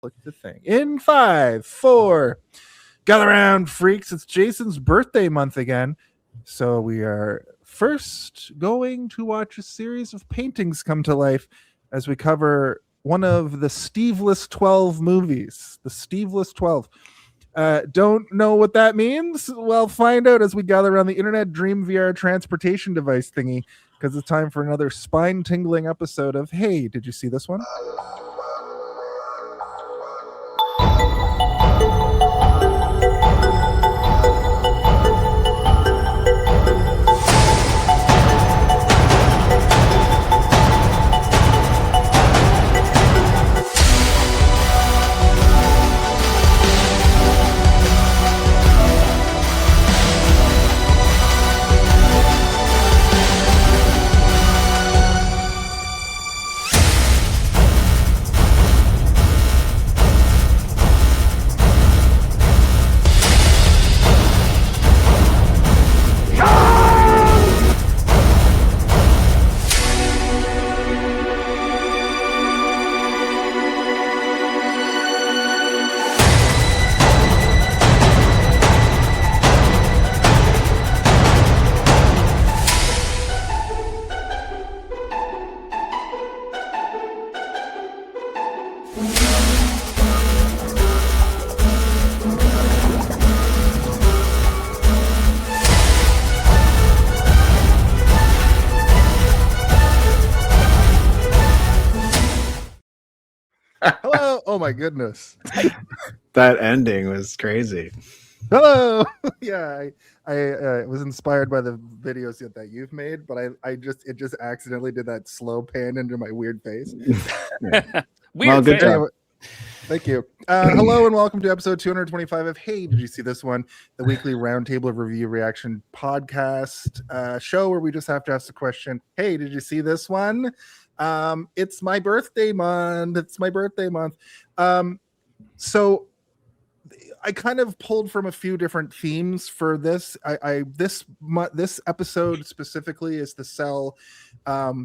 Click the thing. In 5, 4, gather around, freaks. It's Jason's birthday month again. So we are first going to watch a series of paintings come to life as we cover one of the Steveless 12 movies. The Steveless 12. Don't know what that means? Well, find out as we gather around the Internet Dream VR transportation device thingy, because it's time for another spine-tingling episode of Hey, did you see this one? Hello. Oh my goodness. That ending was crazy. Hello. Yeah, I was inspired by the videos that you've made, but it just accidentally did that slow pan into my weird face. Yeah. Weird good fan. job. Anyway, thank you. Hello and welcome to episode 225 of Hey, did you see this one? The weekly roundtable of review reaction podcast show where we just have to ask the question, hey, did you see this one? It's my birthday month. So I kind of pulled from a few different themes for this. This episode specifically is The Cell.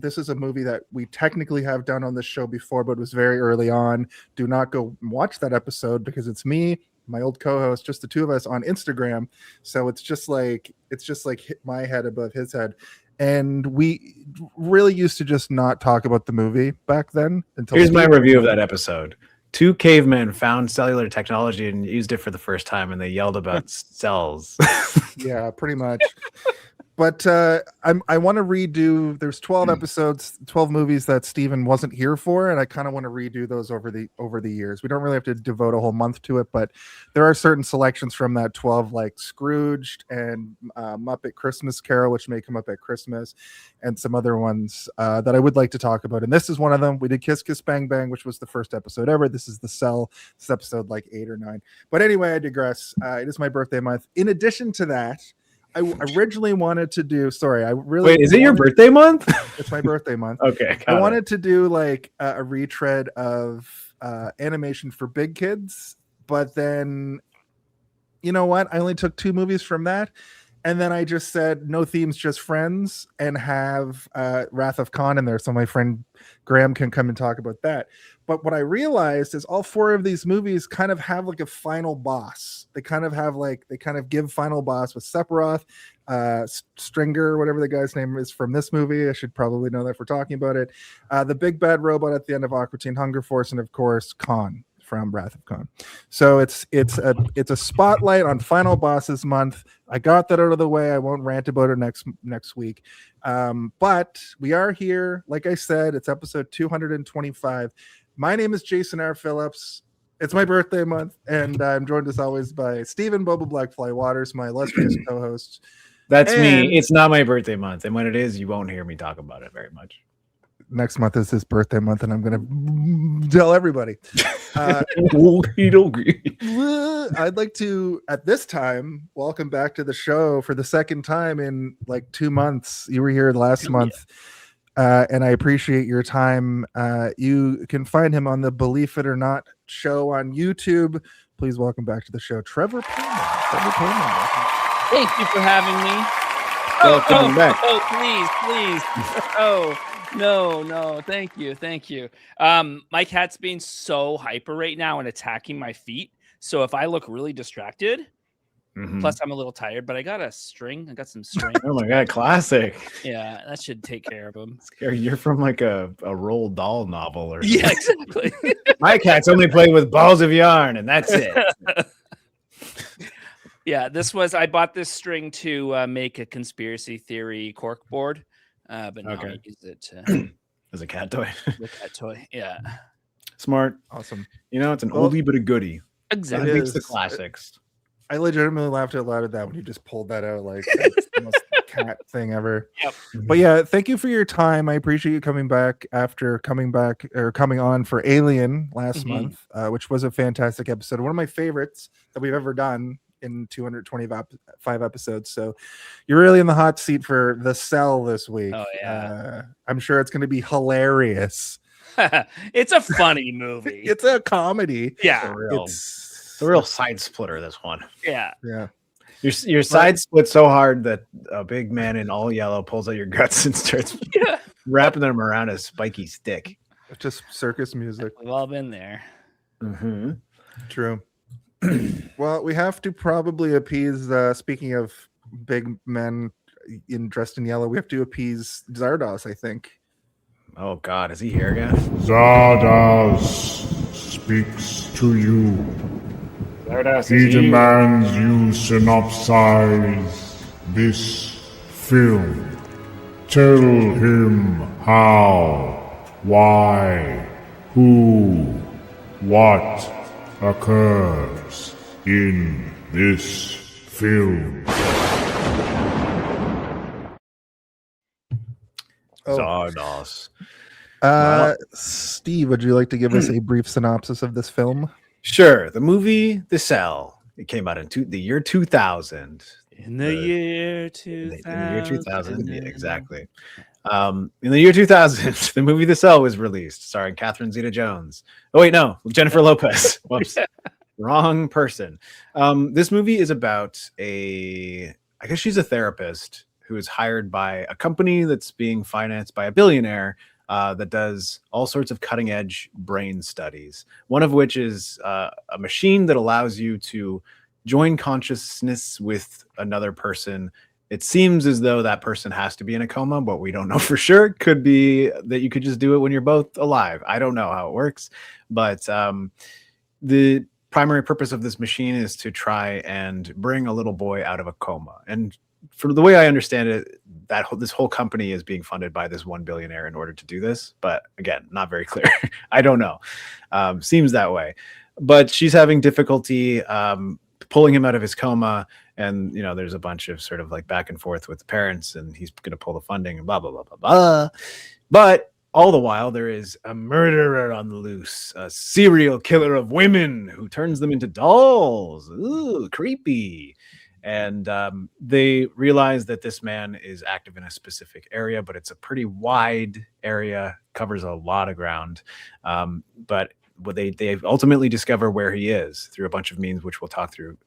This is a movie that we technically have done on this show before, but it was very early on. Do not go watch that episode because it's me, my old co-host, just the two of us on Instagram. So it's just like hit my head above his head. And we really used to just not talk about the movie back then. Here's my review of that episode. 2 cavemen found cellular technology and used it for the first time, and they yelled about cells. Yeah, pretty much. But I want to redo. There's 12 episodes, 12 movies that Steven wasn't here for, and I kind of want to redo those over the years. We don't really have to devote a whole month to it, but there are certain selections from that 12, like Scrooged and Muppet Christmas Carol, which may come up at Christmas, and some other ones that I would like to talk about. And this is one of them. We did Kiss Kiss Bang Bang, which was the first episode ever. This is The Cell. This episode like 8 or 9. But anyway, I digress. It is my birthday month. In addition to that, I originally wanted to do. Wait, is it your birthday month? It's my birthday month. Okay, I wanted to do like a retread of animation for big kids, but then you know what? I only took 2 movies from that, and then I just said no themes, just friends, and have Wrath of Khan in there, so my friend Graham can come and talk about that. But what I realized is all 4 of these movies kind of have like a final boss. They kind of give final boss with Sephiroth, Stringer, whatever the guy's name is from this movie. I should probably know that if we're talking about it. The big bad robot at the end of Aqua Teen Hunger Force, and of course Khan from Wrath of Khan. So it's a spotlight on final bosses month. I got that out of the way. I won't rant about it next week. But we are here. Like I said, it's episode 225. My name is Jason R. Phillips. It's my birthday month, and I'm joined as always by Stephen Boba Blackfly Waters, my illustrious co-host. That's me. It's not my birthday month, and when it is, you won't hear me talk about it very much. Next month is his birthday month, and I'm going to tell everybody. I'd like to, at this time, welcome back to the show for the second time in like 2 months. You were here last month. And I appreciate your time. You can find him on the Believe It or Not show on YouTube. Please welcome back to the show, Trevor Poelman. Trevor Poelman. Thank you for having me. Welcome back. Oh, please. No, thank you. My cat's being so hyper right now and attacking my feet. So if I look really distracted, plus I'm a little tired, but I got some string. Oh my god, classic. Yeah, that should take care of him. You're from like a Roald Dahl novel or something. Yeah, exactly. My cats only play with balls of yarn, and that's it. Yeah, I bought this string to make a conspiracy theory cork board, but now I use it as a cat toy. The cat toy, yeah. Smart, awesome. It's an oldie but a goodie. Exactly, it makes the classics. I legitimately laughed out loud at that when you just pulled that out, like that's the most cat thing ever. Yep. But yeah, thank you for your time. I appreciate you coming on for Alien last month, which was a fantastic episode. One of my favorites that we've ever done in 225 episodes. So you're really in the hot seat for The Cell this week. Oh yeah. I'm sure it's going to be hilarious. It's a funny movie. It's a comedy. Yeah. It's a real side splitter, this one. Yeah. Your side split so hard that a big man in all yellow pulls out your guts and starts wrapping them around a spiky stick. Just circus music. We've all been there. True. Well, we have to probably appease, speaking of big men dressed in yellow, we have to appease Zardos, I think. Oh God, is he here again? Zardos speaks to you. He demands you synopsize this film. Tell him how, why, who, what occurs in this film. Zardos. Steve, would you like to give us a brief synopsis of this film? Sure. The movie The Cell. It came out in the year 2000. In the year 2000. In the year 2000, yeah, exactly. In the year 2000, the movie The Cell was released, starring Catherine Zeta-Jones. Oh wait, no, Jennifer Lopez. Whoops, wrong person. This movie is about I guess she's a therapist who is hired by a company that's being financed by a billionaire that does all sorts of cutting edge brain studies. One of which is a machine that allows you to join consciousness with another person. It seems as though that person has to be in a coma, but we don't know for sure. It could be that you could just do it when you're both alive. I don't know how it works, but the primary purpose of this machine is to try and bring a little boy out of a coma. And from the way I understand it, this whole company is being funded by this one billionaire in order to do this. But again, not very clear. I don't know. Seems that way. But she's having difficulty pulling him out of his coma. And, there's a bunch of sort of like back and forth with the parents, and he's going to pull the funding and blah, blah, blah, blah, blah. But all the while, there is a murderer on the loose, a serial killer of women who turns them into dolls. Ooh, creepy. And they realize that this man is active in a specific area, but it's a pretty wide area, covers a lot of ground. But they ultimately discover where he is through a bunch of means, which we'll talk through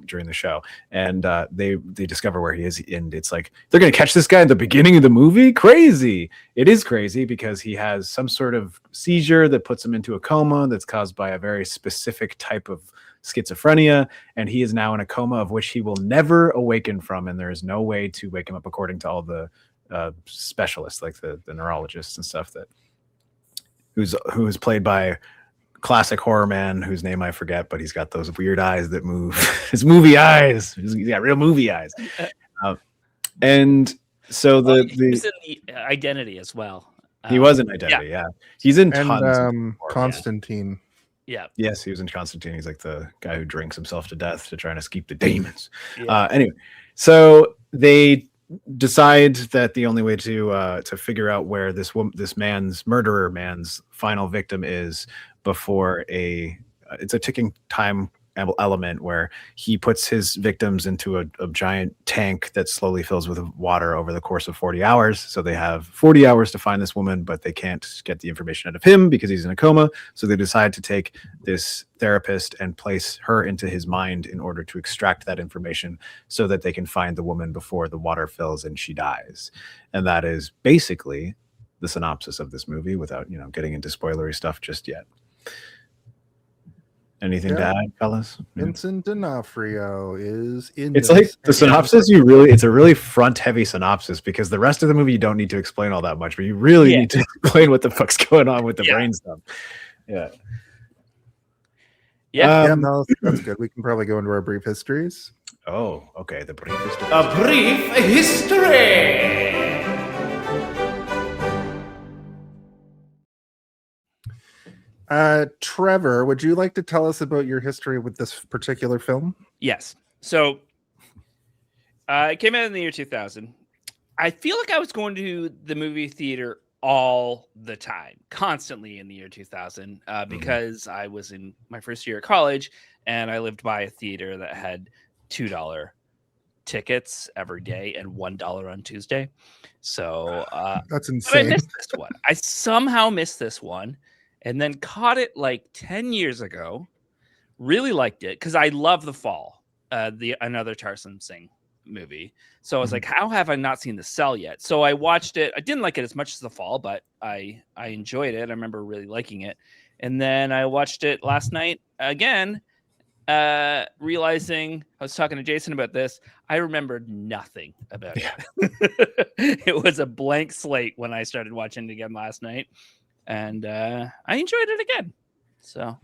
during the show. And they discover where he is. And it's like, they're going to catch this guy at the beginning of the movie? Crazy. It is crazy because he has some sort of seizure that puts him into a coma that's caused by a very specific type of schizophrenia, and he is now in a coma of which he will never awaken from, and there is no way to wake him up according to all the specialists, like the neurologists and stuff, who is played by classic horror man whose name I forget, but he's got those weird eyes that move. His movie eyes. He's got real movie eyes. And so he was in the Identity as well. He was in Identity, yeah. He's in tons of Constantine. Yeah. Yes, he was in Constantine. He's like the guy who drinks himself to death to try and escape the demons. Yeah. Anyway, so they decide that the only way to figure out where this murderer man's final victim is before it's a ticking time element where he puts his victims into a giant tank that slowly fills with water over the course of 40 hours. So they have 40 hours to find this woman, but they can't get the information out of him because he's in a coma. So they decide to take this therapist and place her into his mind in order to extract that information so that they can find the woman before the water fills and she dies. And that is basically the synopsis of this movie without, getting into spoilery stuff just yet. Anything to add, fellas? Vincent D'Onofrio is in. It's like the synopsis. It's a really front-heavy synopsis because the rest of the movie you don't need to explain all that much, but you really need to explain what the fuck's going on with the brain stuff. Yeah. Yeah. No, that's good. We can probably go into our brief histories. Oh, okay. The brief history. A brief history. Trevor, would you like to tell us about your history with this particular film? Yes. So it came out in the year 2000. I feel like I was going to the movie theater all the time, constantly in the year 2000, because I was in my first year of college and I lived by a theater that had $2 tickets every day and $1 on Tuesday. So that's insane. I missed this one. I somehow missed this one and then caught it like 10 years ago. Really liked it because I love The Fall, another Tarsem Singh movie. So I was like, how have I not seen The Cell yet? So I watched it. I didn't like it as much as The Fall, but I enjoyed it. I remember really liking it. And then I watched it last night again, realizing I was talking to Jason about this. I remembered nothing about it. It was a blank slate when I started watching it again last night. And I enjoyed it again. So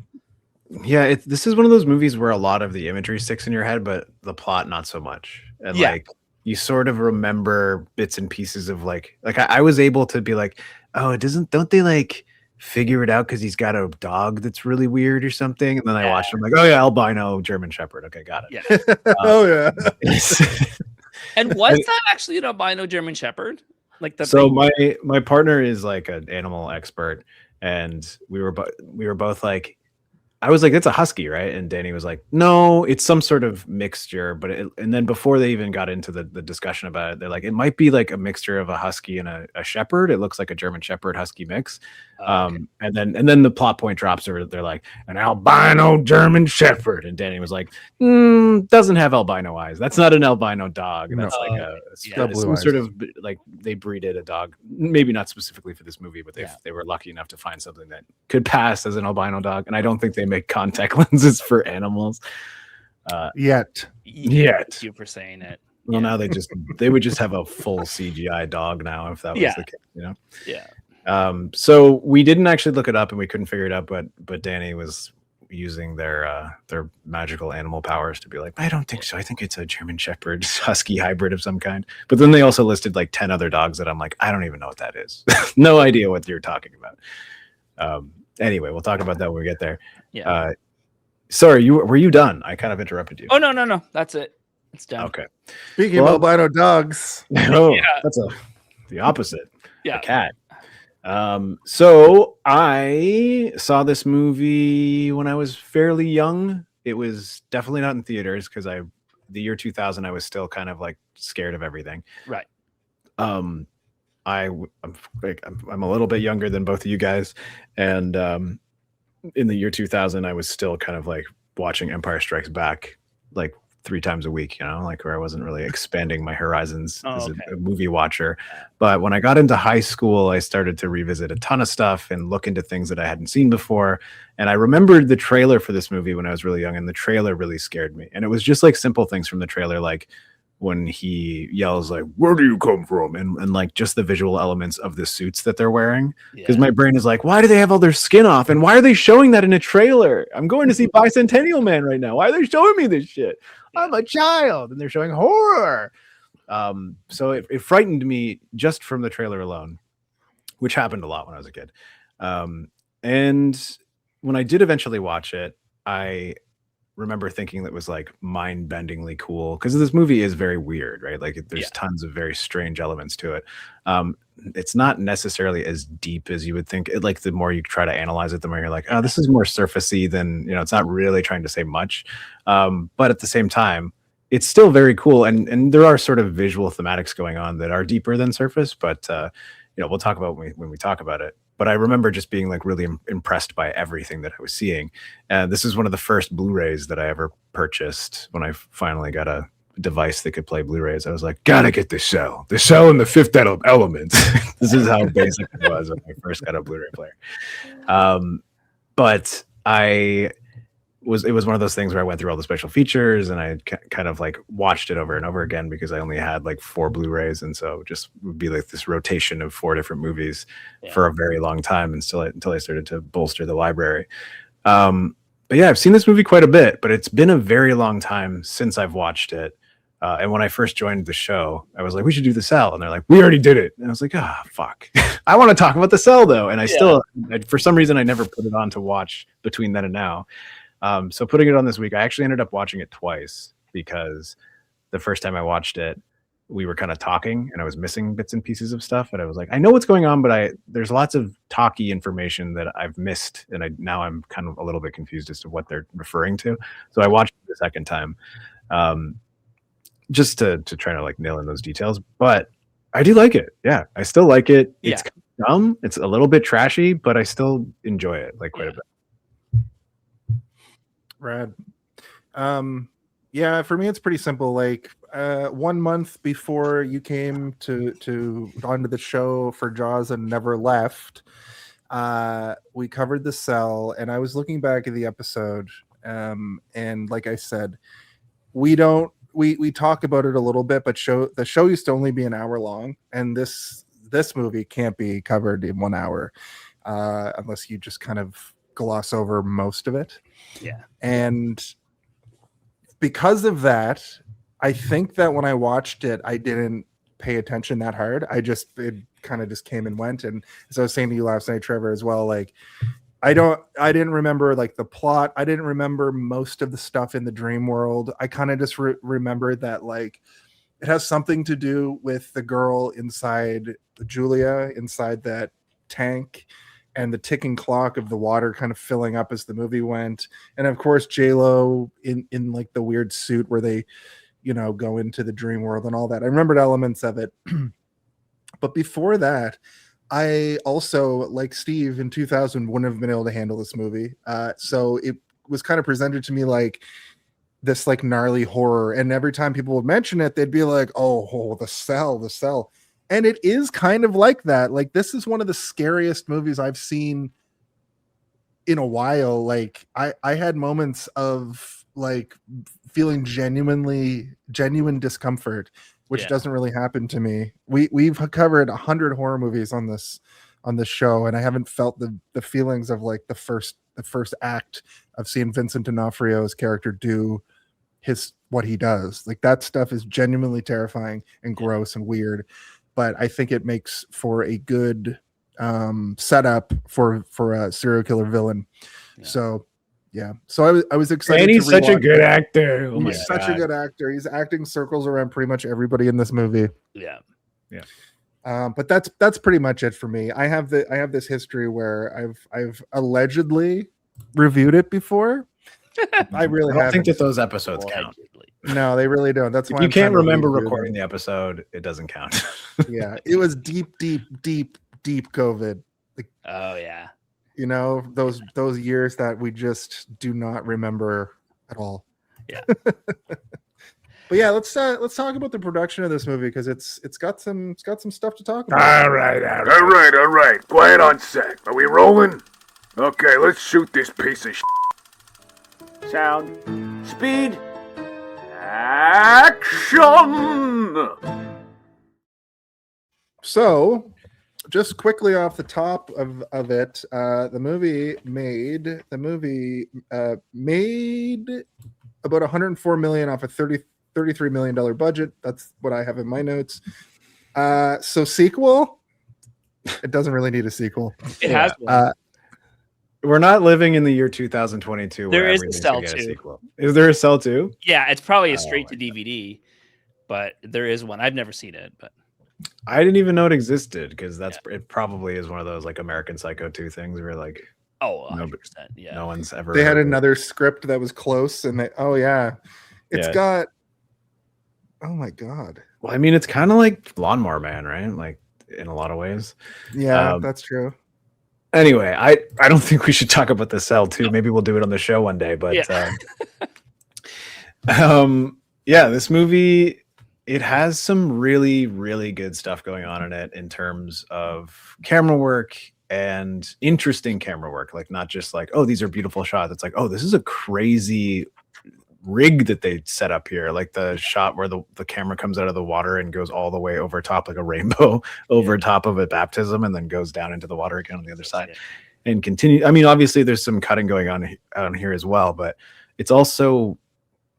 yeah, this is one of those movies where a lot of the imagery sticks in your head, but the plot not so much. And like you sort of remember bits and pieces of like I was able to be like, oh, don't they like figure it out because he's got a dog that's really weird or something? And then I watched him like, oh yeah, albino German Shepherd. Okay, got it. Yeah. Oh yeah. And was that actually an albino German Shepherd? Like the so my partner is like an animal expert, and we were both like, I was like, it's a husky, right? And Danny was like, no, it's some sort of mixture. But and then before they even got into the discussion about it, they're like, it might be like a mixture of a husky and a shepherd. It looks like a German Shepherd husky mix. Okay. And then the plot point drops. They're like an albino German Shepherd, and Danny was like, doesn't have albino eyes. That's not an albino dog. That's some sort of like they breeded a dog. Maybe not specifically for this movie, but they were lucky enough to find something that could pass as an albino dog. And I don't think they make contact lenses for animals yet. Thank you for saying it. Well, now they would just have a full CGI dog now if that was the case, Yeah. So we didn't actually look it up and we couldn't figure it out, but Danny was using their magical animal powers to be like, I don't think so. I think it's a German Shepherd husky hybrid of some kind. But then they also listed like 10 other dogs that I'm like, I don't even know what that is. No idea what you're talking about. Anyway, we'll talk about that when we get there. Yeah. Sorry, were you done? I kind of interrupted you. Oh no. That's it. It's done. Okay. Speaking of albino dogs. That's the opposite. Yeah. A cat. So I saw this movie when I was fairly young. It was definitely not in theaters because the year 2000, I was still kind of like scared of everything. Right. I'm a little bit younger than both of you guys, and in the year 2000, I was still kind of like watching Empire Strikes Back like 3 times a week, like where I wasn't really expanding my horizons as a movie watcher. But when I got into high school, I started to revisit a ton of stuff and look into things that I hadn't seen before. And I remembered the trailer for this movie when I was really young, and the trailer really scared me. And it was just like simple things from the trailer, like when he yells like, where do you come from? And like just the visual elements of the suits that they're wearing. Because my brain is like, why do they have all their skin off? And why are they showing that in a trailer? I'm going to see Bicentennial Man right now. Why are they showing me this shit? I'm a child, and they're showing horror. So it frightened me just from the trailer alone, which happened a lot when I was a kid. And when I did eventually watch it, I remember thinking that was like mind-bendingly cool because this movie is very weird, right? Like there's tons of very strange elements to it. It's not necessarily as deep as you would think. Like the more you try to analyze it, the more you're like, oh, this is more surfacey than, it's not really trying to say much. But at the same time, it's still very cool. And there are sort of visual thematics going on that are deeper than surface, but we'll talk about when we talk about it. But I remember just being like really impressed by everything that I was seeing. This is one of the first Blu-rays that I ever purchased when I finally got a device that could play Blu-rays. I was like, gotta get the Cell and the Fifth Element. This is how basic it was when I first got a Blu-ray player. But it was one of those things where I went through all the special features and I kind of like watched it over and over again because I only had like 4 Blu-rays, and so just would be like this rotation of 4 different movies for a very long time until I started to bolster the library. But yeah, I've seen this movie quite a bit, but it's been a very long time since I've watched it. And when I first joined the show, I was like, we should do The Cell. And they're like, we already did it. And I was like, fuck. I want to talk about The Cell, though. And for some reason, I never put it on to watch between then and now. So putting it on this week, I actually ended up watching it twice because the first time I watched it, we were kind of talking and I was missing bits and pieces of stuff. And I was like, I know what's going on, but there's lots of talky information that I've missed. And now I'm kind of a little bit confused as to what they're referring to. So I watched it the second time just to try to like nail in those details. But I do like it. Yeah, I still like it. Yeah. It's kind of dumb. It's a little bit trashy, but I still enjoy it like quite a bit. Rad. Yeah, for me it's pretty simple. Like 1 month before you came to onto the show for Jaws and never left, we covered The Cell, and I was looking back at the episode, and like I said, we talk about it a little bit, but the show used to only be an hour long, and this movie can't be covered in 1 hour unless you just kind of gloss over most of it. Yeah. And because of that, I think that when I watched it, I didn't pay attention that hard. It kind of just came and went. And as I was saying to you last night, Trevor, as well, like I didn't remember like the plot. I didn't remember most of the stuff in the dream world. I kind of just remembered that like it has something to do with the girl inside Julia, inside that tank, and the ticking clock of the water kind of filling up as the movie went. And of course, J-Lo in like the weird suit where they, go into the dream world and all that. I remembered elements of it. But before that, I also, like Steve in 2000, wouldn't have been able to handle this movie. So it was kind of presented to me like this like gnarly horror. And every time people would mention it, they'd be like, oh, The Cell. And it is kind of like that. Like, this is one of the scariest movies I've seen in a while. Like, I had moments of like feeling genuine discomfort, which doesn't really happen to me. We've covered 100 horror movies on this show, and I haven't felt the feelings of like the first act of seeing Vincent D'Onofrio's character do what he does. Like, that stuff is genuinely terrifying and gross and weird. But I think it makes for a good setup for a serial killer villain. Yeah. So, yeah. So I was excited. And he's such a good actor. Oh, he's such a good actor. He's acting circles around pretty much everybody in this movie. Yeah. But that's pretty much it for me. I have this history where I've allegedly reviewed it before. I don't think that those episodes count. No, they really don't. That's why you can't remember recording the episode. It doesn't count. Yeah, it was deep COVID. Like, oh yeah, those years that we just do not remember at all. Yeah. But yeah, let's talk about the production of this movie because it's got some stuff to talk about. All right. Quiet on set. Are we rolling? Okay, let's shoot this piece of shit. Sound. Speed. Action! So, just quickly off the top of it, the movie made about $104 million off a $33 million budget. That's what I have in my notes. So sequel, it doesn't really need a sequel. It has one. We're not living in the year 2022. There where is a Cell 2. Sequel. Is there a Cell 2? Yeah, it's probably a straight to DVD, but there is one. I've never seen it, but I didn't even know it existed because it probably is one of those like American Psycho 2 things where like 100%. No one's ever. They had another script that was close, and it's got. Oh my god. Well, I mean, it's kind of like Lawnmower Man, right? Like in a lot of ways. Yeah, that's true. Anyway, I don't think we should talk about The Cell 2. Maybe we'll do it on the show one day. But Yeah, this movie, it has some really, really good stuff going on in it in terms of camera work and interesting camera work. Like, not just like, oh, these are beautiful shots. It's like, oh, this is a crazy rig that they set up here. Like the shot where the camera comes out of the water and goes all the way over top like a rainbow over top of a baptism and then goes down into the water again on the other side and continue. I mean, obviously there's some cutting going on here as well, but it's also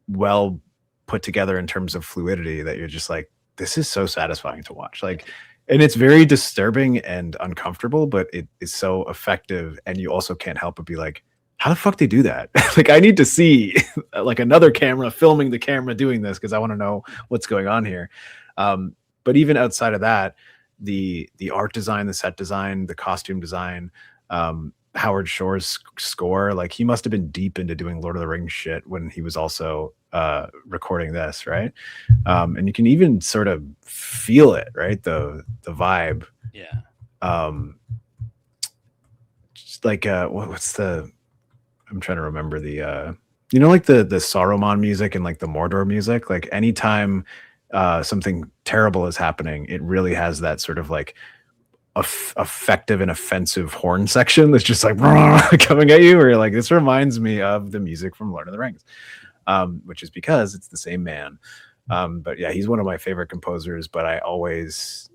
well put together in terms of fluidity that you're just like, this is so satisfying to watch. Like, and it's very disturbing and uncomfortable, but it is so effective. And you also can't help but be like, how the fuck they do that? Like, I need to see like another camera filming the camera doing this because I want to know what's going on here. But even outside of that, the art design, the set design, the costume design, Howard Shore's score, like he must have been deep into doing Lord of the Rings shit when he was also recording this, right? And you can even sort of feel it, right? The vibe. Yeah. Just like what's the, I'm trying to remember the you know, like the Saruman music and like the Mordor music. Like anytime something terrible is happening, it really has that sort of like effective and offensive horn section that's just like coming at you, where you're like, this reminds me of the music from Lord of the Rings, which is because it's the same man. But yeah, he's one of my favorite composers, but I always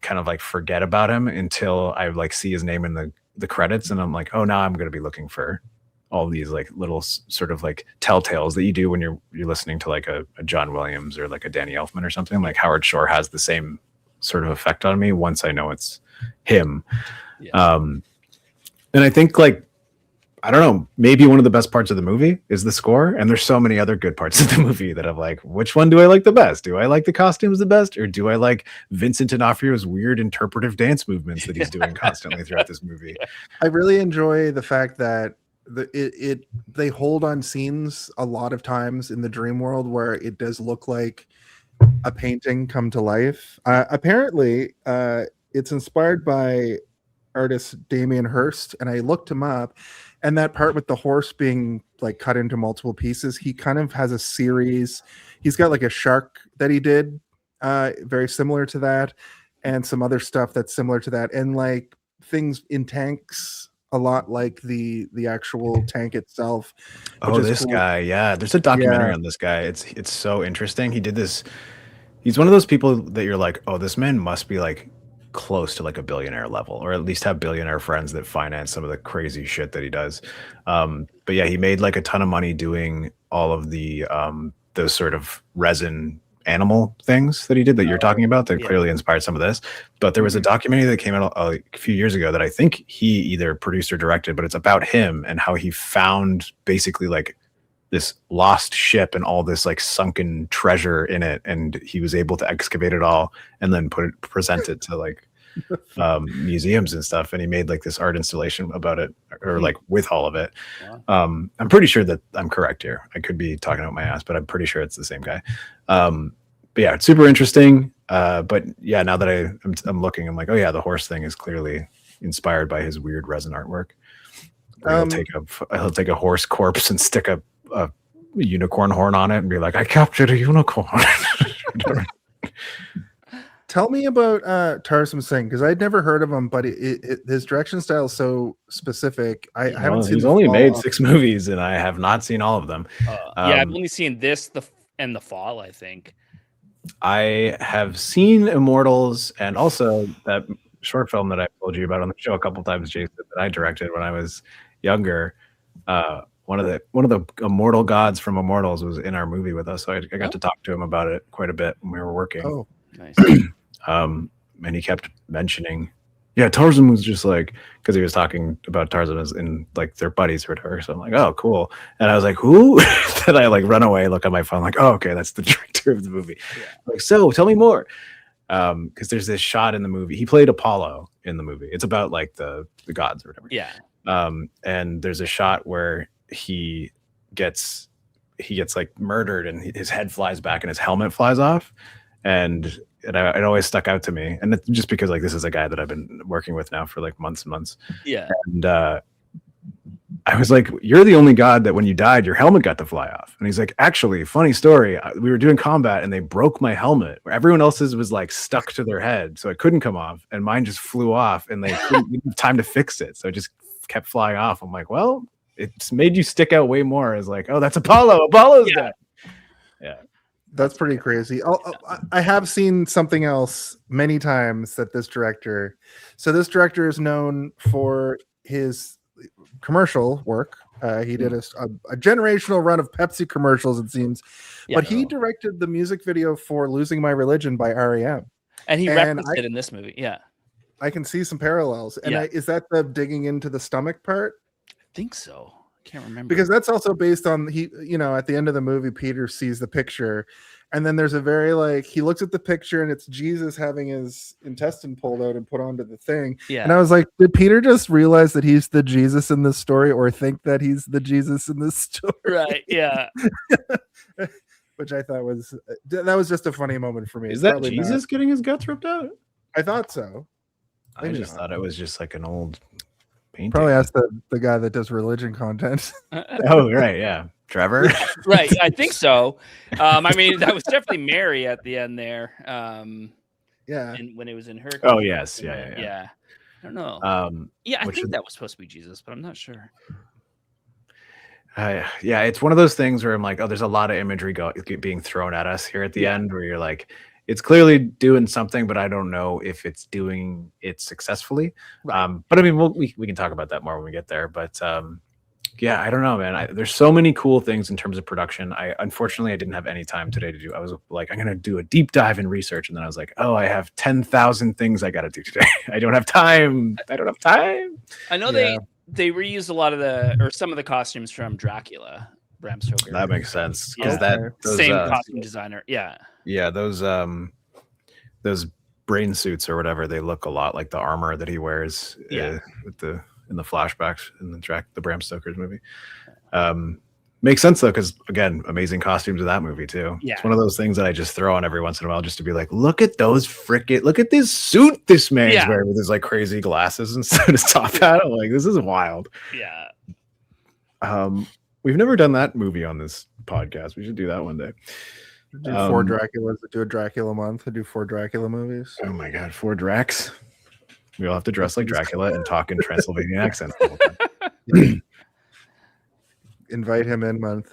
kind of like forget about him until I like see his name in the credits, and I'm like, oh, now I'm going to be looking for all these like little sort of like telltales that you do when you're listening to like a John Williams or like a Danny Elfman or something. Like Howard Shore has the same sort of effect on me once I know it's him. Yeah. And I think like, I don't know, maybe one of the best parts of the movie is the score. And there's so many other good parts of the movie that I'm like, which one do I like the best? Do I like the costumes the best? Or do I like Vincent D'Onofrio's weird interpretive dance movements that he's doing constantly throughout this movie? I really enjoy the fact that they hold on scenes a lot of times in the dream world where it does look like a painting come to life. Apparently, it's inspired by artist Damien Hirst, and I looked him up. And that part with the horse being like cut into multiple pieces, he kind of has a series. He's got like a shark that he did, very similar to that, and some other stuff that's similar to that, and like things in tanks. A lot like the actual tank itself. Oh, this cool. Guy, yeah. There's a documentary on this guy. It's so interesting. He did this. He's one of those people that you're like, oh, this man must be like close to like a billionaire level, or at least have billionaire friends that finance some of the crazy shit that he does. But yeah, he made like a ton of money doing all of the those sort of resin animal things that he did that you're talking about that clearly inspired some of this. But there was a documentary that came out a few years ago that I think he either produced or directed, but it's about him and how he found basically like this lost ship and all this like sunken treasure in it, and he was able to excavate it all and then present it to like museums and stuff, and he made like this art installation about it, or like with all of it. I'm pretty sure that I'm correct here. I could be talking out my ass, but I'm pretty sure it's the same guy. But yeah, it's super interesting. But yeah, now that I'm looking, I'm like, oh yeah, the horse thing is clearly inspired by his weird resin artwork. He'll take a horse corpse and stick a unicorn horn on it and be like, I captured a unicorn. Tell me about Tarsem Singh, because I'd never heard of him, but his direction style is so specific. I haven't seen. He's only made 6 movies, and I have not seen all of them. Yeah, I've only seen this, and The Fall, I think. I have seen Immortals, and also that short film that I told you about on the show a couple times, Jason, that I directed when I was younger. One of the immortal gods from Immortals was in our movie with us, so I got to talk to him about it quite a bit when we were working. Oh, nice. And he kept mentioning, yeah, Tarsem was just like, because he was talking about Tarsem as in like their buddies or whatever. So I'm like, oh, cool. And I was like, who? Then I like run away, look on my phone, like, oh, okay, that's the director of the movie. Yeah. Like, so tell me more. Because there's this shot in the movie. He played Apollo in the movie. It's about like the gods or whatever. Yeah. And there's a shot where he gets like murdered, and his head flies back and his helmet flies off. And it always stuck out to me, and it's just because like this is a guy that I've been working with now for like months and months. Yeah. And I was like, you're the only god that when you died, your helmet got to fly off. And he's like, actually, funny story. We were doing combat and they broke my helmet. Everyone else's was like stuck to their head, so it couldn't come off. And mine just flew off and they couldn't have time to fix it. So it just kept flying off. I'm like, well, it's made you stick out way more as like, oh, that's Apollo. Apollo's dead. Yeah. That's pretty crazy. I have seen something else many times that this director is known for his commercial work. He did a generational run of Pepsi commercials, it seems. But he directed the music video for Losing My Religion by R.E.M. And he referenced it in this movie. Yeah. I can see some parallels. And is that the digging into the stomach part? I think so. I can't remember. Because that's also based on at the end of the movie, Peter sees the picture. And then there's a very he looks at the picture and it's Jesus having his intestine pulled out and put onto the thing. Yeah. And I was like, did Peter just realize that he's the Jesus in this story or think that he's the Jesus in this story? Right. Yeah. Which I thought that was just a funny moment for me. Is that Jesus getting his guts ripped out? I thought so. I just thought it was just like an old painting. Probably ask the guy that does religion content. Oh, right. Yeah. Trevor. Right. I think so. I mean, that was definitely Mary at the end there. Yeah. And when it was in her. Oh, yes. Yeah. Yeah. I don't know. I think that was supposed to be Jesus, but I'm not sure. Yeah, it's one of those things where I'm like, oh, there's a lot of imagery being thrown at us here at the end where you're like, it's clearly doing something, but I don't know if it's doing it successfully. Right. But I mean, we can talk about that more when we get there. But yeah, I don't know, man. There's so many cool things in terms of production. Unfortunately, I didn't have any time today to do. I was like, I'm going to do a deep dive in research. And then I was like, oh, I have 10,000 things I got to do today. I don't have time. I know they reused a lot of some of the costumes from Dracula, Bram Stoker. That makes sense. Yeah. Those same costume designer. Yeah. Yeah. Those brain suits or whatever, they look a lot like the armor that he wears in the flashbacks in the Bram Stoker's movie. Makes sense though, because again, amazing costumes in that movie too. Yeah. It's one of those things that I just throw on every once in a while just to be like, look at this suit this man's wearing with his like crazy glasses and his top hat. I'm like, this is wild. Yeah. We've never done that movie on this podcast. We should do that one day. Do 4 Draculas, do a Dracula month, do 4 Dracula movies. Oh my god, 4 Dracs. We all have to dress like Dracula and talk in Transylvanian accents. Invite him in month.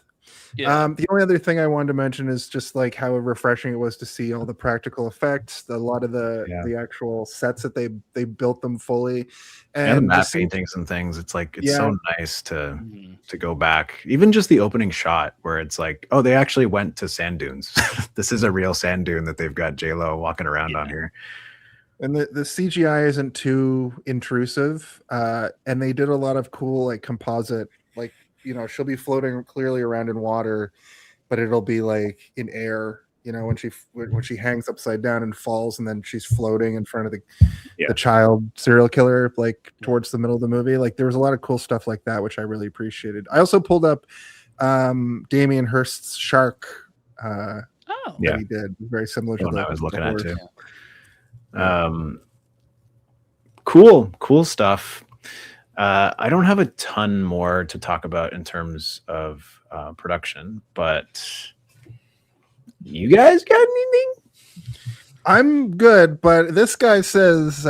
Yeah. The only other thing I wanted to mention is just like how refreshing it was to see all the practical effects, a lot of the actual sets that they built them fully, and the matte paintings and things. It's like so nice to go back. Even just the opening shot where it's like, oh, they actually went to sand dunes. This is a real sand dune that they've got J-Lo walking around on here. And the CGI isn't too intrusive, and they did a lot of cool like composite, like she'll be floating clearly around in water, but it'll be like in air. When she hangs upside down and falls, and then she's floating in front of the child serial killer, like towards the middle of the movie. Like there was a lot of cool stuff like that, which I really appreciated. I also pulled up Damien Hirst's Shark. That he did very similar to the one I was looking at too. Cool stuff. I don't have a ton more to talk about in terms of production, but you guys got anything? I'm good, but this guy says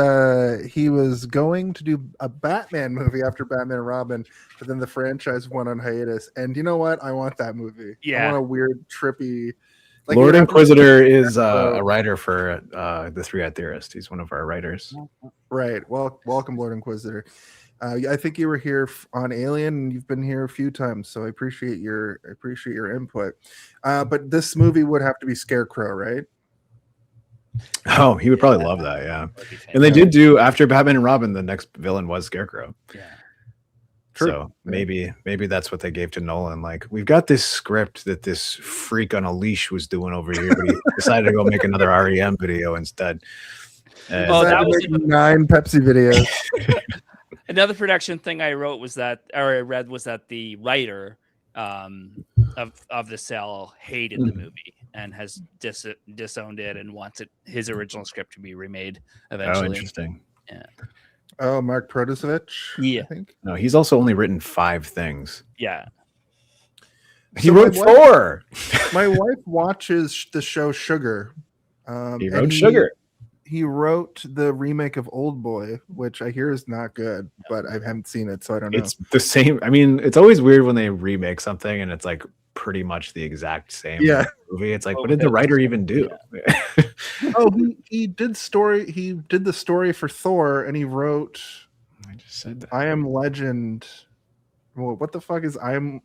he was going to do a Batman movie after Batman and Robin, but then the franchise went on hiatus. And you know what? I want that movie. I want a weird, trippy. Like Lord Inquisitor is a writer for the Three-Eyed Theorist. He's one of our writers. Right. Well, welcome, Lord Inquisitor. I think you were here on Alien, and you've been here a few times, so I appreciate your input. But this movie would have to be Scarecrow, right? Oh, he would probably love that, yeah. And they did do after Batman and Robin, the next villain was Scarecrow. Yeah. True. So maybe that's what they gave to Nolan. Like, we've got this script that this freak on a leash was doing over here, but he decided to go make another REM video instead. That was 9 Pepsi videos. Another production thing I read was that the writer of The Cell hated the movie and has disowned it and wants his original script to be remade eventually. Oh, interesting. Yeah. Oh, Mark Protosevich. Yeah. I think. No, he's also only written 5 things. Yeah. He So wrote my 4. My wife watches the show Sugar. He and wrote Sugar. He wrote the remake of Old Boy, which I hear is not good, but I haven't seen it, so I don't know. It's the same. I mean, it's always weird when they remake something and it's like pretty much the exact same movie. It's like, what did the writer even do? Oh, he did story. He did the story for Thor, and he wrote. I just said that. I Am Legend. Well, what the fuck is I Am?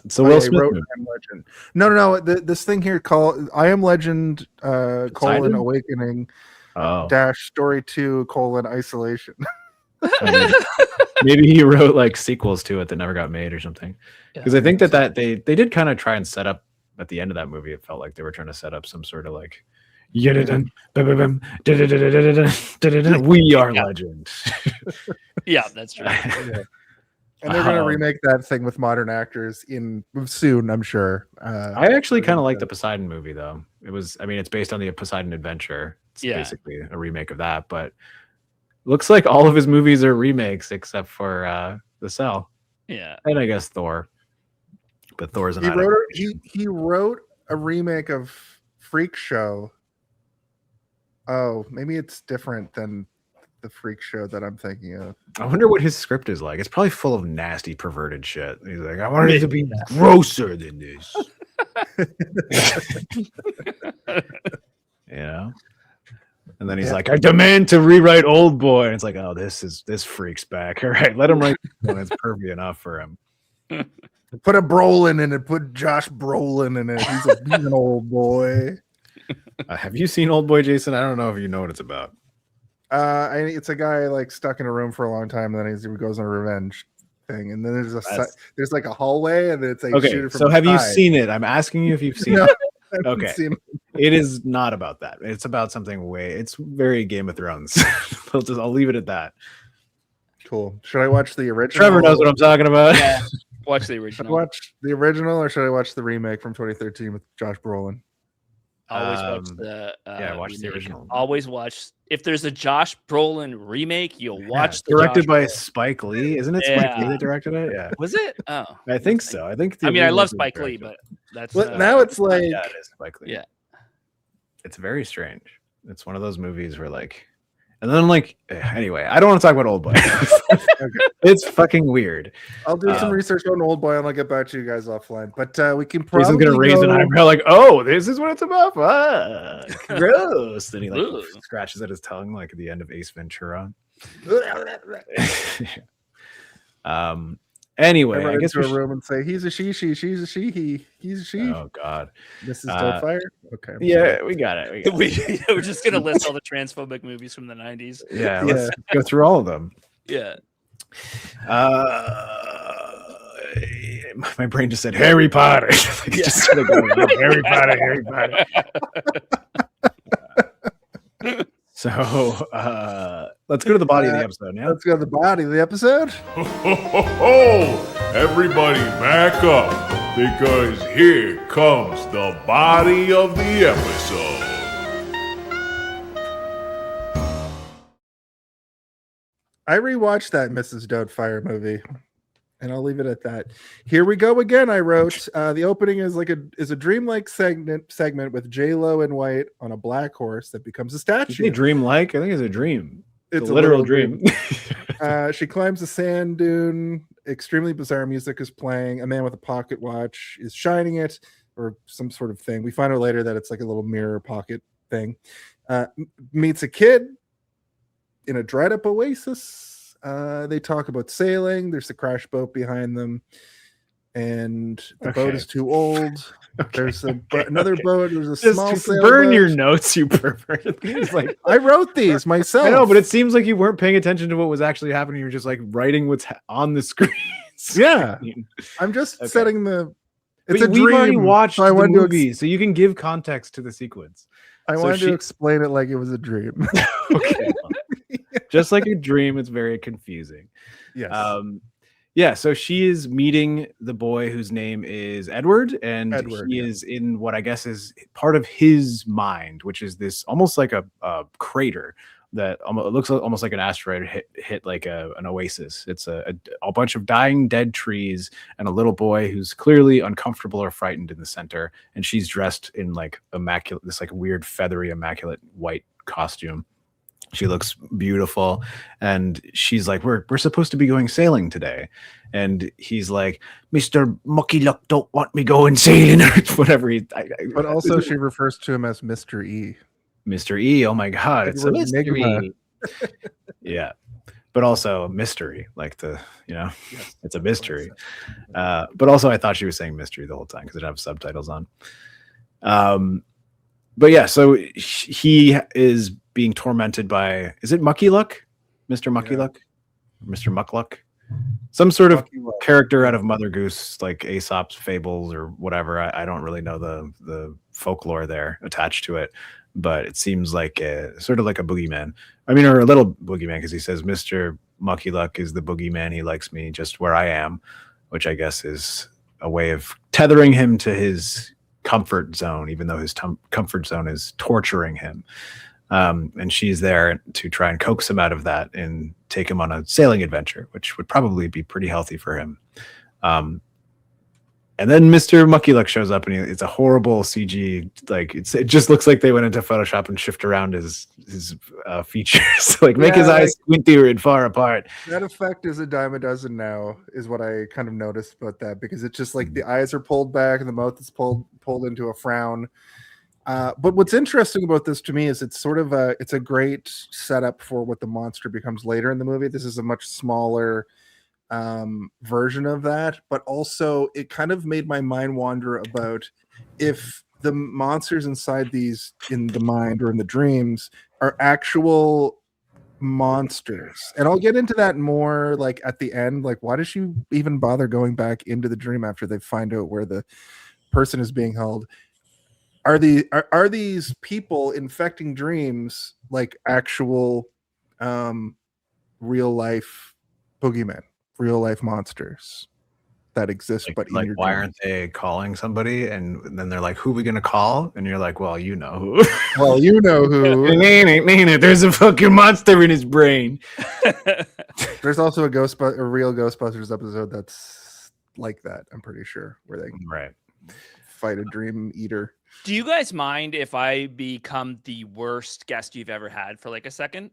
So Will Smith. Wrote I Am Legend. No. This thing here called I Am Legend: Awakening. Dash story 2 : isolation. Maybe he wrote like sequels to it that never got made or something. Because I think that they did kind of try and set up at the end of that movie. It felt like they were trying to set up some sort of like we are legend. Yeah, that's true. And they're going to remake that thing with modern actors soon, I'm sure. I actually kind of like the Poseidon movie, though. It's based on the Poseidon Adventure. It's basically a remake of that, but looks like all of his movies are remakes except for The Cell. Yeah. And I guess Thor. But Thor's an he wrote a remake of Freak Show. Oh, maybe it's different than the Freak Show that I'm thinking of. I wonder what his script is like. It's probably full of nasty, perverted shit. He's like, I wanted it to be grosser than this. You know? And then he's like, I demand to rewrite Old Boy. And it's like, oh, this freak's back. All right, let him write one. It's perfect enough for him. Put a Brolin in it. Put Josh Brolin in it. He's an old boy. Have you seen Old Boy, Jason? I don't know if you know what it's about. It's a guy like stuck in a room for a long time, and then he goes on a revenge thing, and then there's like a hallway, and then it's like okay. So have you seen it? I'm asking you if you've seen it. Okay, it is not about that. It's about something it's very Game of Thrones. I'll leave it at that. Cool. Should I watch the original? Trevor knows what I'm talking about. Yeah, watch the original. Should I watch the original, or should I watch the remake from 2013 with Josh Brolin? Always watch the watch the original. Always watch. If there's a Josh Brolin remake, you'll watch the directed by Brolin. Spike Lee, isn't it? Spike Lee that directed it. Yeah, was it? Oh, I think so. I think. I love Spike Lee, but that's now it's like it is Spike Lee. Yeah, it's very strange. It's one of those movies where like, and then like, anyway, I don't want to talk about Old Boy. It's fucking weird. I'll do some research on Old Boy and I'll get back to you guys offline. But we can probably. Jason's gonna raise an eyebrow like, "Oh, this is what it's about." Gross. Then he like scratches at his tongue like at the end of Ace Ventura. Anyway, I guess to a room and say he's a she's a she, he's a she. Oh God, Mrs. Doubtfire. Okay. Yeah, we got it. We're just gonna list all the transphobic movies from the 90s. Yeah, let's go through all of them. Yeah. My brain just said Harry Potter. Just started going, Harry Potter. So let's go to the body of the episode now. Let's go to the body of the episode. Everybody back up, because here comes the body of the episode. I rewatched that Mrs. Doubtfire movie, and I'll leave it at that. Here we go again. I wrote the opening is a dreamlike segment with J-Lo in white on a black horse that becomes a statue. Is it dreamlike? I think it's a dream. It's a literal dream. She climbs a sand dune. Extremely bizarre music is playing. A man with a pocket watch is shining it, or some sort of thing. We find out later that it's like a little mirror pocket thing. Meets a kid in a dried up oasis. They talk about sailing. There's a crash boat behind them, and the boat is too old. There's another boat. There's a small sailboat. Burn your notes, you pervert. Like I wrote these myself. I know, but it seems like you weren't paying attention to what was actually happening. You're just like writing what's on the screen. Yeah, I'm just setting the. It's we've already watched so the movie, so you can give context to the sequence. I wanted to explain it like it was a dream. Okay. Just like a dream, it's very confusing. Yes. Yeah, so she is meeting the boy whose name is Edward, and he is in what I guess is part of his mind, which is this almost like a crater that it looks almost like an asteroid hit like an oasis. It's a bunch of dying dead trees and a little boy who's clearly uncomfortable or frightened in the center, and she's dressed in like immaculate, this like weird feathery immaculate white costume. She looks beautiful, and she's like, we're supposed to be going sailing today, and he's like, Mr. Mucky Luck don't want me going sailing or whatever. But also she refers to him as Mr. E. Mr. E. Oh my God, it's a mystery. Enigma. Yeah, but also a mystery, like it's a mystery. But also I thought she was saying mystery the whole time because it have subtitles on. But yeah, so he is being tormented by, is it Mucky Luck? Mr. Mucky Luck? Mr. Muckluck? Some sort of character out of Mother Goose, like Aesop's fables or whatever. I don't really know the folklore there attached to it, but it seems like sort of like a boogeyman. I mean, or a little boogeyman, because he says Mr. Mucky Luck is the boogeyman. He likes me just where I am, which I guess is a way of tethering him to his comfort zone, even though his comfort zone is torturing him. And she's there to try and coax him out of that and take him on a sailing adventure, which would probably be pretty healthy for him. And then Mr. Mucky Luck shows up, and it's a horrible CG. Like it just looks like they went into Photoshop and shift around his features, like make his eyes squintier and far apart. That effect is a dime a dozen now, is what I kind of noticed about that, because it's just like the eyes are pulled back and the mouth is pulled into a frown. But what's interesting about this to me is it's sort of it's a great setup for what the monster becomes later in the movie. This is a much smaller version of that, but also it kind of made my mind wander about if the monsters inside these, in the mind or in the dreams, are actual monsters. And I'll get into that more like at the end. Like, why does she even bother going back into the dream after they find out where the person is being held? Are these people infecting dreams like actual real life boogeymen, real life monsters that exist? But like, why aren't they calling somebody? And then they're like, who are we gonna call? And you're like, well, you know who. Well, you know who. There's a fucking monster in his brain. There's also a real Ghostbusters episode that's like that, I'm pretty sure, where they fight a dream eater. Do you guys mind if I become the worst guest you've ever had for like a second?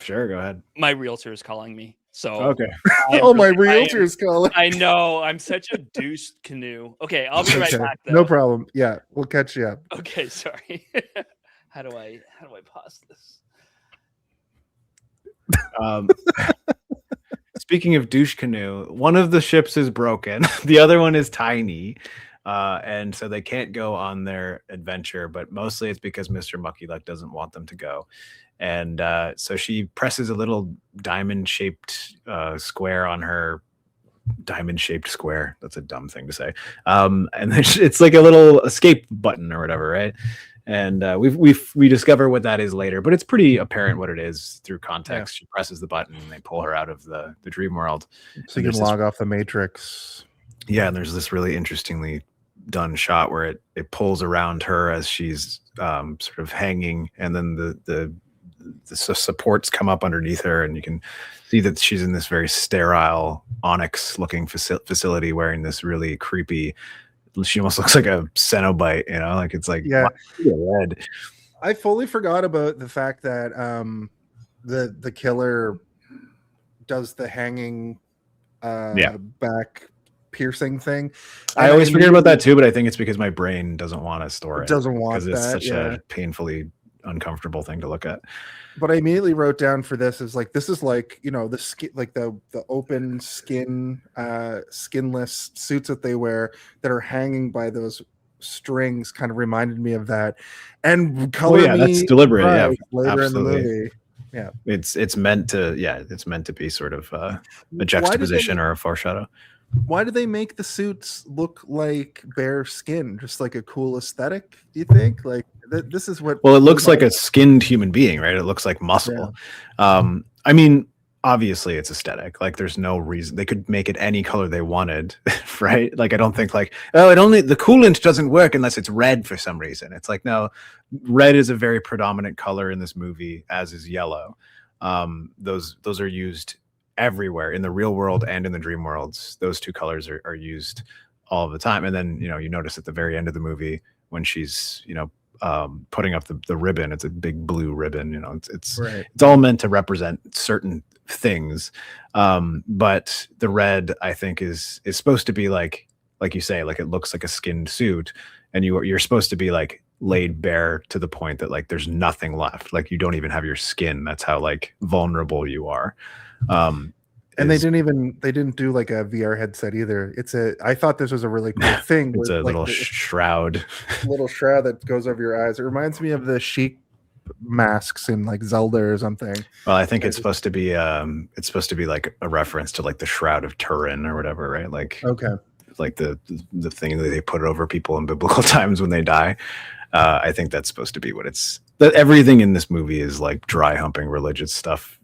Sure, go ahead. My realtor is calling me. So okay. My realtor is calling. I know. I'm such a douche canoe. Okay, I'll be right back though. No problem. Yeah, we'll catch you up. Okay, sorry. How do I pause this? Speaking of douche canoe, one of the ships is broken. The other one is tiny. And so they can't go on their adventure, but mostly it's because Mr. Mucky Luck doesn't want them to go. And so she presses a little diamond-shaped square on her diamond-shaped square. That's a dumb thing to say. And then it's like a little escape button or whatever, right? And we discover what that is later, but it's pretty apparent what it is through context. Yeah. She presses the button and they pull her out of the dream world. So you can log off the Matrix. Yeah, and there's this really interestingly done shot where it pulls around her as she's sort of hanging, and then the supports come up underneath her, and you can see that she's in this very sterile onyx looking facility wearing this really creepy, she almost looks like a Cenobite, like it's like red. I fully forgot about the fact that the killer does the hanging back piercing thing. I always forget about that too, but I think it's because my brain doesn't want to store it. Doesn't want that. It's such a painfully uncomfortable thing to look at. But I immediately wrote down for this is like, this is like, the skin, like the open skin, skinless suits that they wear that are hanging by those strings kind of reminded me of that. And color that's deliberate. Yeah, later absolutely. In the movie. Yeah, it's meant to be sort of a juxtaposition or a foreshadow. Why do they make the suits look like bare skin? Just like a cool aesthetic, do you think? Like this is what. Well, it looks like a skinned human being, right? It looks like muscle. Yeah. I mean, obviously it's aesthetic. Like there's no reason they could make it any color they wanted, right? Like I don't think like, oh, the coolant doesn't work unless it's red for some reason. It's like, no, red is a very predominant color in this movie, as is yellow. Those are used everywhere in the real world and in the dream worlds. Those two colors are used all the time. And then, you notice at the very end of the movie when she's, putting up the ribbon, it's a big blue ribbon, it's Right. it's all meant to represent certain things. But the red, I think, is supposed to be like you say, like it looks like a skinned suit, and you're supposed to be like laid bare to the point that like there's nothing left, like you don't even have your skin. That's how like vulnerable you are. And they didn't do like a VR headset either. I thought this was a really cool thing. It's a like little shroud. Little shroud that goes over your eyes. It reminds me of the Sheik masks in like Zelda or something. Well, I think it's supposed to be like a reference to like the Shroud of Turin or whatever, right? Like, okay, like the thing that they put over people in biblical times when they die. I think that's supposed to be what it's. That everything in this movie is like dry humping religious stuff.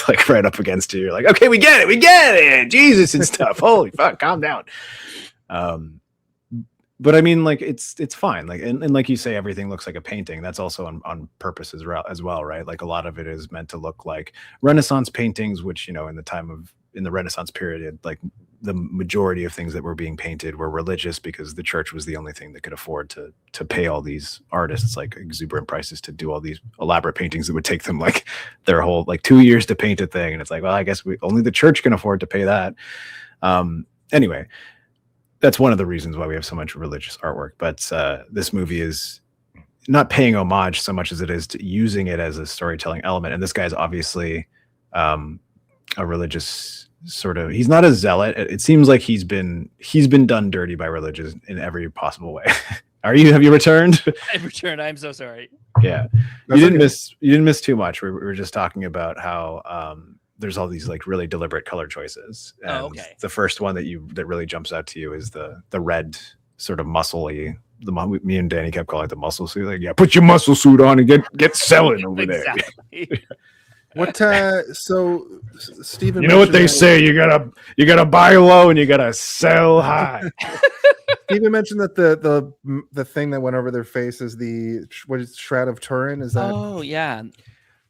Like right up against you. You're like, okay, we get it, Jesus and stuff. Holy fuck, calm down. But I mean, like it's fine. Like and like you say, everything looks like a painting. That's also on purpose as well, right? Like a lot of it is meant to look like Renaissance paintings, which in the Renaissance period, like the majority of things that were being painted were religious because the church was the only thing that could afford to pay all these artists like exuberant prices to do all these elaborate paintings that would take them like their whole like 2 years to paint a thing. And it's like, well, I guess only the church can afford to pay that. Anyway, that's one of the reasons why we have so much religious artwork. But this movie is not paying homage so much as it is to using it as a storytelling element. And this guy's obviously a religious sort of, he's not a zealot. It seems like he's been done dirty by religion in every possible way. Have you returned? I've returned. I'm so sorry. Yeah. You didn't miss too much. We were just talking about how there's all these like really deliberate color choices. And okay. The first one that really jumps out to you is the red sort of muscle-y. Me and Danny kept calling it the muscle suit. Like, yeah, put your muscle suit on and get selling over Exactly. there. What so Stephen, you know what they say, you gotta buy low and you gotta sell high. Stephen mentioned that the thing that went over their face is what is Shroud of Turin? Is that? Oh yeah.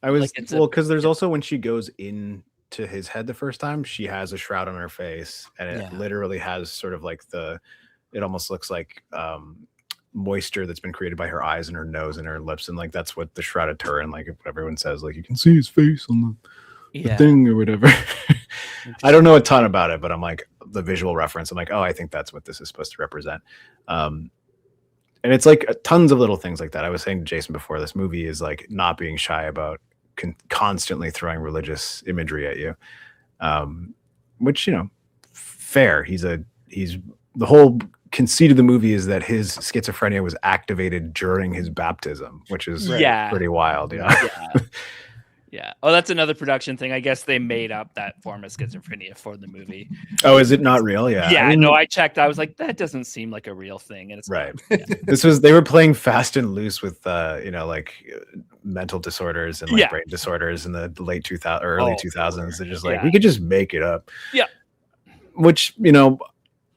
I was because there's also when she goes into his head the first time, she has a shroud on her face, and it literally has sort of like it almost looks like moisture that's been created by her eyes and her nose and her lips, and like that's what the Shroud of Turin, like what everyone says, like you can see his face on the thing or whatever. I don't know a ton about it, but I'm like the visual reference, I'm like, oh, I think that's what this is supposed to represent. And it's like tons of little things like that. I was saying to Jason before, this movie is like not being shy about constantly throwing religious imagery at you, which fair. He's the whole conceit of the movie is that his schizophrenia was activated during his baptism, which is pretty wild. Yeah. Oh, that's another production thing. I guess they made up that form of schizophrenia for the movie. Oh, is it not real? Yeah. Yeah, I know. I checked. I was like, that doesn't seem like a real thing. And it's right. Yeah. They were playing fast and loose with, like mental disorders and like brain disorders in the late 2000s, early 2000s. They're just like, we could just make it up. Yeah. Which,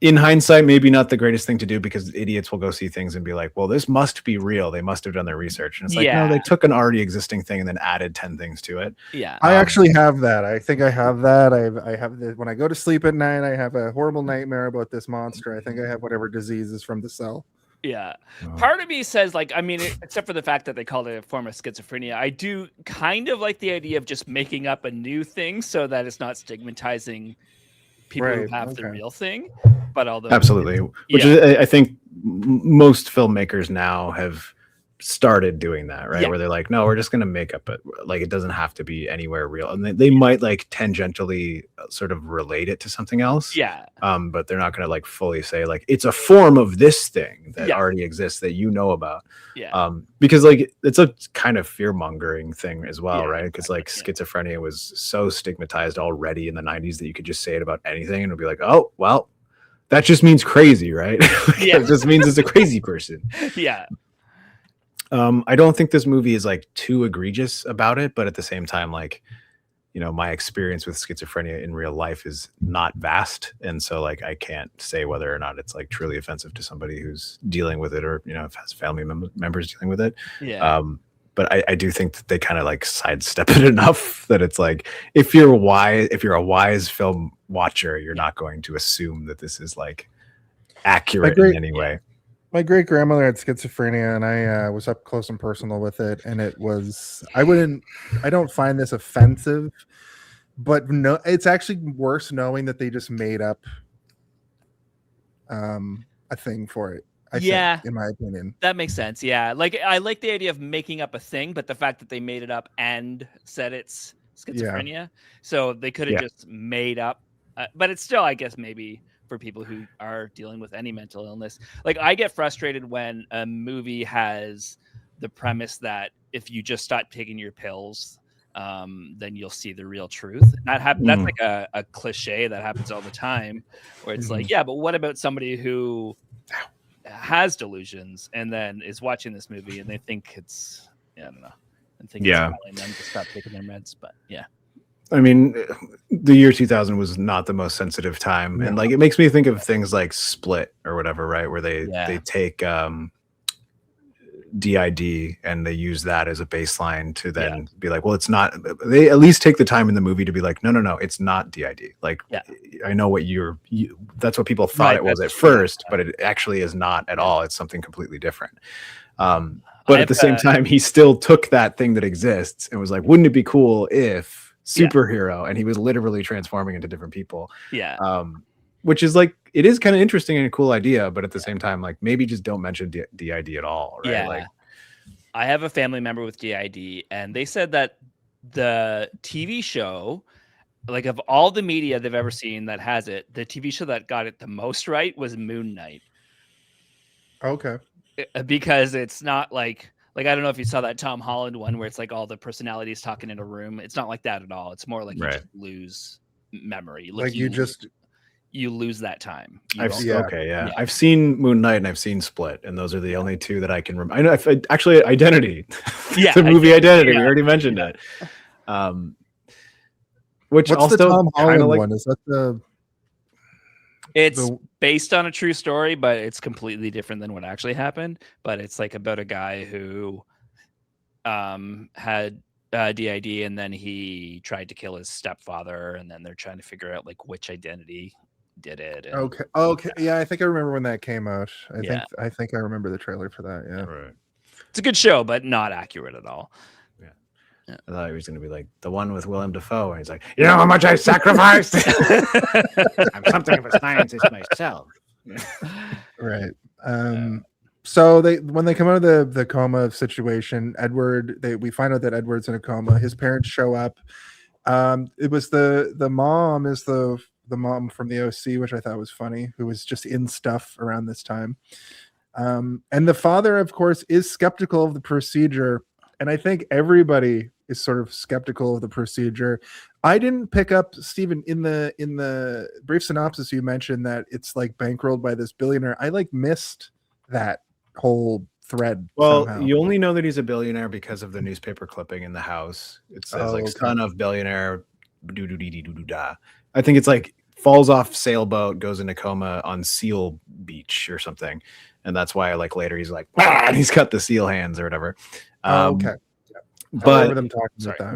in hindsight, maybe not the greatest thing to do, because idiots will go see things and be like, well, this must be real. They must have done their research. And it's like, no, they took an already existing thing and then added 10 things to it. Yeah. I actually have that. I think I have that. I have when I go to sleep at night, I have a horrible nightmare about this monster. I think I have whatever disease is from the cell. Yeah. Part of me says, like, I mean, except for the fact that they called it a form of schizophrenia, I do kind of like the idea of just making up a new thing so that it's not stigmatizing people who have the real thing. But absolutely, which is, I think most filmmakers now have started doing that, right? Where they're like, no, we're just going to make up it. Like, it doesn't have to be anywhere real. And they might like tangentially sort of relate it to something else. Yeah. But they're not going to like fully say like, it's a form of this thing that already exists that you know about. Yeah. Because like, it's a kind of fear mongering thing as well, right? Because like schizophrenia was so stigmatized already in the 90s that you could just say it about anything and it'd be like, oh, well, that just means crazy, right? It just means it's a crazy person. Yeah. I don't think this movie is like too egregious about it, but at the same time, like my experience with schizophrenia in real life is not vast, and so like I can't say whether or not it's like truly offensive to somebody who's dealing with it, or if has family members dealing with it. Yeah. But I do think that they kind of like sidestep it enough that it's like, if you're a wise film watcher, you're not going to assume that this is like accurate in any way. My great grandmother had schizophrenia, and I was up close and personal with it. And it was, I don't find this offensive, but no, it's actually worse knowing that they just made up a thing for it. I think, in my opinion, that makes sense. Yeah, like I like the idea of making up a thing, but the fact that they made it up and said it's schizophrenia, so they could have just made up. But it's still, I guess, maybe for people who are dealing with any mental illness. Like I get frustrated when a movie has the premise that if you just stop taking your pills, then you'll see the real truth. That's like a cliche that happens all the time, where it's like, yeah, but what about somebody who has delusions and then is watching this movie and they think it's, I don't know, and think it's telling them to stop taking their meds. But yeah, I mean, the year 2000 was not the most sensitive time, and like it makes me think of things like Split or whatever, right? Where they take DID and they use that as a baseline to then be like, well, it's not. They at least take the time in the movie to be like, no, it's not DID. Like, I know what that's what people thought it was at first, but it actually is not at all. It's something completely different. But at the same time, he still took that thing that exists and was like, wouldn't it be cool if superhero? And he was literally transforming into different people. Which is like, it is kind of interesting and a cool idea, but at the same time, like maybe just don't mention DID at all, right? Like, I have a family member with DID, and they said that the TV show, like of all the media they've ever seen that has it, the TV show that got it the most right was Moon Knight. Okay. Because it's not like I don't know if you saw that Tom Holland one where it's like all the personalities talking in a room. It's not like that at all. It's more like you just lose memory. Like you lose that time. I've seen Moon Knight and I've seen Split, and those are the only two that I can remember. I know actually Identity, the movie Identity. We already mentioned it. Which what's also the Tom Holland like, one? Is that It's based on a true story, but it's completely different than what actually happened. But it's like about a guy who had DID, and then he tried to kill his stepfather, and then they're trying to figure out like which identity did it. And, okay. Yeah, I think I remember when that came out. I think I remember the trailer for that. Yeah. Right. It's a good show, but not accurate at all. I thought he was going to be like the one with Willem Dafoe, and he's like, you know how much I sacrificed? I'm something of a scientist myself. Right. So when they come out of the coma situation, we find out that Edward's in a coma. His parents show up. It was the mom is the mom from the OC, which I thought was funny, who was just in stuff around this time. And the father, of course, is skeptical of the procedure. And I think everybody is sort of skeptical of the procedure. I didn't pick up, Stephen, in the brief synopsis you mentioned that it's like bankrolled by this billionaire. I like missed that whole thread. Well, somehow. You only know that he's a billionaire because of the newspaper clipping in the house. It says son of billionaire. I think it's like falls off sailboat, goes into coma on Seal Beach or something, and that's why like later he's like, and he's got the seal hands or whatever. Okay. But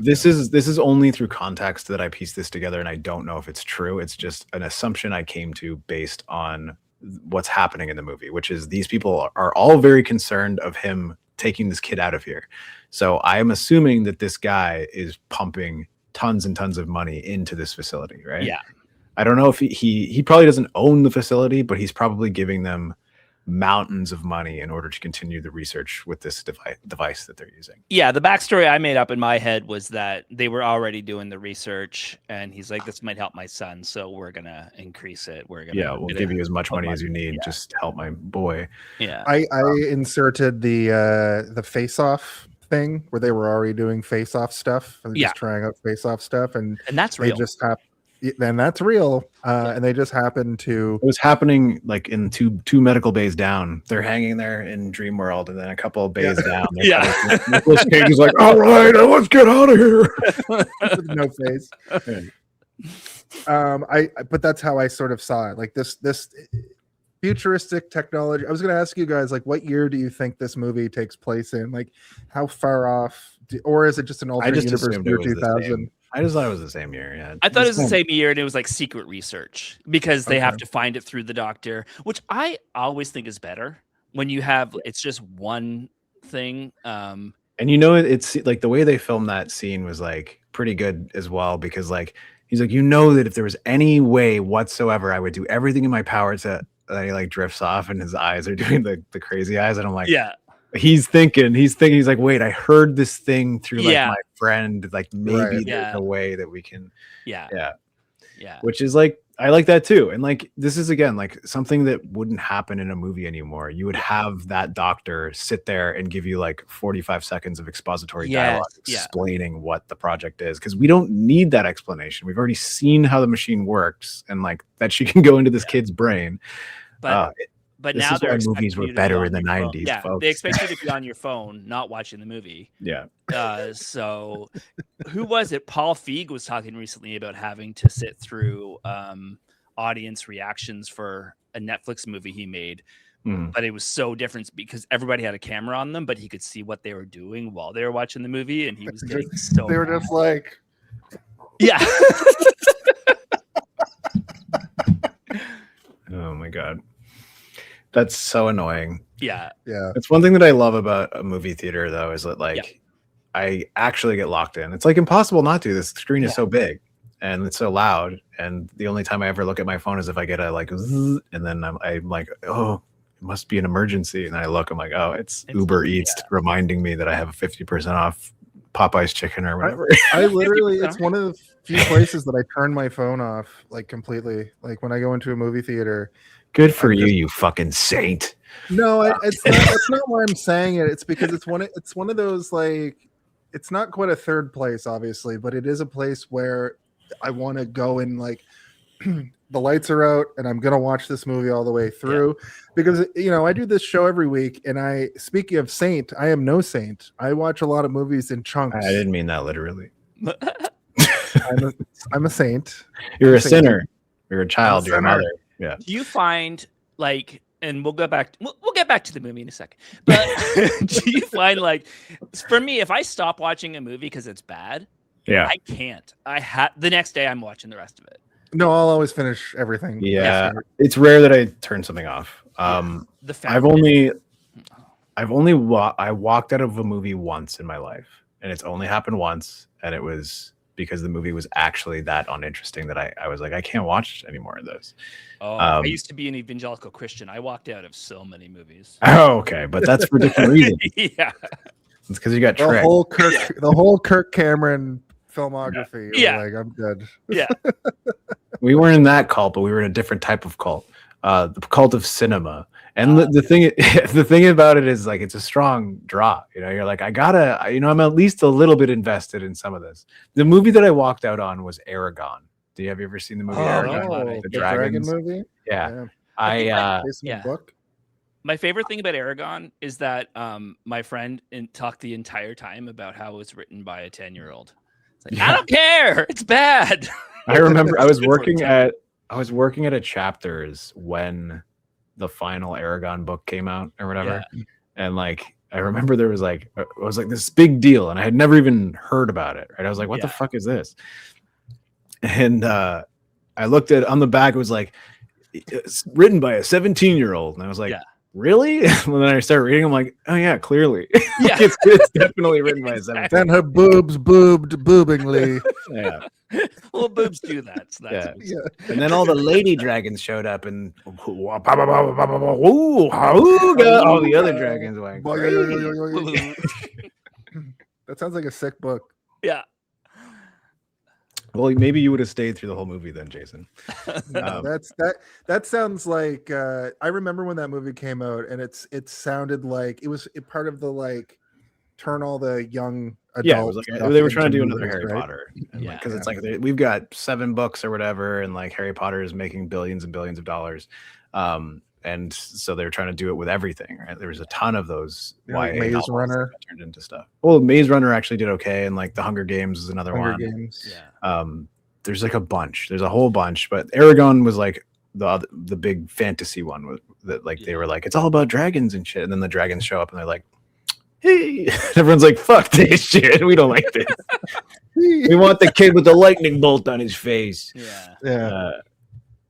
this is only through context that I pieced this together, and I don't know if it's true. It's just an assumption I came to based on what's happening in the movie, which is these people are all very concerned of him taking this kid out of here. So I am assuming that this guy is pumping tons and tons of money into this facility, right? Yeah. I don't know if he probably doesn't own the facility, but he's probably giving them mountains of money in order to continue the research with this device that they're using. Yeah, the backstory I made up in my head was that they were already doing the research, and he's like, this might help my son, so we're gonna increase it. We'll give you as much money as you need. Just to help my boy. Yeah. I inserted the face-off thing where they were already doing face-off stuff and just trying out face-off stuff, and that's real. then that's real. And they just happen to. It was happening like in two medical bays down. They're hanging there in Dream World, and then a couple of bays down. Nicolas Cage is like, "All right, let's get out of here." With no face. But that's how I sort of saw it. Like this futuristic technology. I was going to ask you guys, like, what year do you think this movie takes place in? Like, how far off, or is it just an alternate universe year 2000? I just thought it was the same year. Yeah, I thought it was the same year, and it was like secret research because they have to find it through the doctor, which I always think is better when you have it's just one thing. And it's like the way they filmed that scene was like pretty good as well, because like he's like, that if there was any way whatsoever, I would do everything in my power to. He like drifts off, and his eyes are doing the crazy eyes, and I'm like, he's thinking, he's like, wait, I heard this thing through like my friend, like maybe there's a way that we can, which is like, I like that too. And like, this is again, like something that wouldn't happen in a movie anymore. You would have that doctor sit there and give you like 45 seconds of expository dialogue explaining what the project is. Cause we don't need that explanation. We've already seen how the machine works and like that she can go into this kid's brain. But now they're movies were better in the 90s. Yeah, folks. they expect you to be on your phone, not watching the movie. Yeah. So who was it? Paul Feig was talking recently about having to sit through audience reactions for a Netflix movie he made. But it was so different because everybody had a camera on them, but he could see what they were doing while they were watching the movie, and he was getting so they were just like, yeah. Oh my God. That's so annoying. Yeah. It's one thing that I love about a movie theater, though, is that like I actually get locked in. It's like impossible not to. This screen is so big and it's so loud. And the only time I ever look at my phone is if I get a like, and then I'm like, oh, it must be an emergency. And then I look, I'm like, oh, it's Uber Eats reminding me that I have a 50% off Popeye's chicken or whatever. I literally, it's one of the few places that I turn my phone off like completely. Like when I go into a movie theater. Good for you, you fucking saint. No, it's not why I'm saying it. It's because it's one of those like, it's not quite a third place, obviously, but it is a place where I want to go and like the lights are out and I'm gonna watch this movie all the way through because I do this show every week, and speaking of saint, I am no saint. I watch a lot of movies in chunks. I didn't mean that literally. I'm a saint. You're a sinner. You're a child. You're a mother. Yeah. Do you find like, and we'll get back to the movie in a second, but do you find like, for me, if I stop watching a movie because it's bad, I can't. The next day I'm watching the rest of it. No, I'll always finish everything. Yeah, it's rare that I turn something off. I walked out of a movie once in my life, and it's only happened once, and it was because the movie was actually that uninteresting that I was like, I can't watch any more of those. Oh, I used to be an evangelical Christian. I walked out of so many movies. Oh, okay, but that's for different reasons. Yeah, it's because you got the whole Kirk Cameron filmography. Yeah, like I'm dead. Yeah, we weren't in that cult, but we were in a different type of cult, the cult of cinema. And the thing about it is like it's a strong draw. You're like, I'm at least a little bit invested in some of this. The movie that I walked out on was Aragon. Have you ever seen the movie Aragon? The dragon movie? Yeah. Book. My favorite thing about Aragon is that my friend talked the entire time about how it was written by a 10-year-old. It's like, I don't care. It's bad. I remember I was working at a Chapters when the final Aragon book came out or whatever. Yeah. And like, I remember there was like, it was like this big deal and I had never even heard about it. Right. I was like, what the fuck is this? And I looked at on the back, it was like, it's written by a 17-year-old. And I was like, really? And then I started reading, I'm like, oh yeah, clearly. Yeah. it's definitely written by a 17-year-old. Then her boobs boobingly. Yeah. Well, boobs do that. So that's And then all the lady dragons showed up, and all the other dragons went crazy. That sounds like a sick book. Yeah. Well, maybe you would have stayed through the whole movie then, Jason. That sounds like I remember when that movie came out, and it sounded like it was part of the like turn all the young adults. Yeah, it was like they were trying to do another Harry Potter, Yeah. because it's like we've got 7 books or whatever, and like Harry Potter is making billions and billions of dollars, and so they're trying to do it with everything. Right? There was a ton of those like YA Maze novels Runner that got turned into stuff. Well, Maze Runner actually did okay, and like the Hunger Games is another Hunger one. Games. Yeah. There's like a bunch. There's a whole bunch, but Aragon was like the big fantasy one that like they were like it's all about dragons and shit, and then the dragons show up and they're like, hey, everyone's like, fuck this shit. We don't like this. We want the kid with the lightning bolt on his face. Yeah.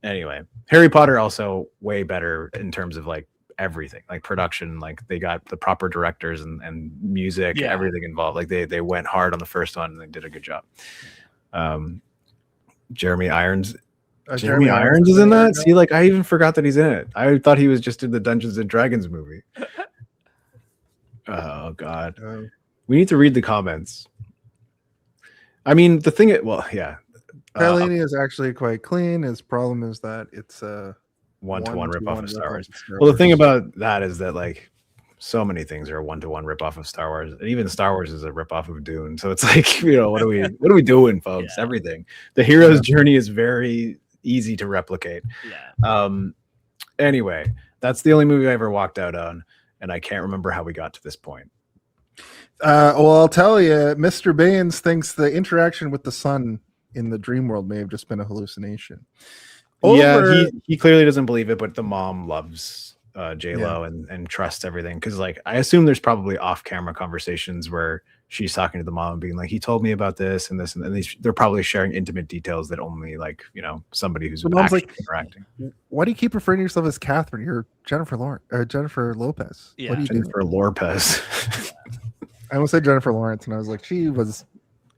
Anyway, Harry Potter also way better in terms of like everything, like production. Like they got the proper directors and music, everything involved. Like they went hard on the first one and they did a good job. Jeremy Irons. Jeremy Irons is in that? See, like I even forgot that he's in it. I thought he was just in the Dungeons and Dragons movie. Oh God, we need to read the comments. I mean, the thing. Paolini is actually quite clean. His problem is that it's a one-to-one ripoff of Star Wars. Well, the thing about that is that like so many things are a one-to-one ripoff of Star Wars, and even Star Wars is a ripoff of Dune. So it's like, what are we doing, folks? Everything. The hero's journey is very easy to replicate. Anyway, that's the only movie I ever walked out on. And I can't remember how we got to this point. Well, I'll tell you, Mr. Baines thinks the interaction with the sun in the dream world may have just been a hallucination. He clearly doesn't believe it, but the mom loves J-Lo and trusts everything. Because like I assume there's probably off-camera conversations where she's talking to the mom and being like, he told me about this and this, and they're probably sharing intimate details that only like somebody who's actually like, interacting. Why do you keep referring to yourself as Catherine? You're Jennifer Lopez. Yeah. What do you Jennifer Lopez. I almost said Jennifer Lawrence, and I was like, she was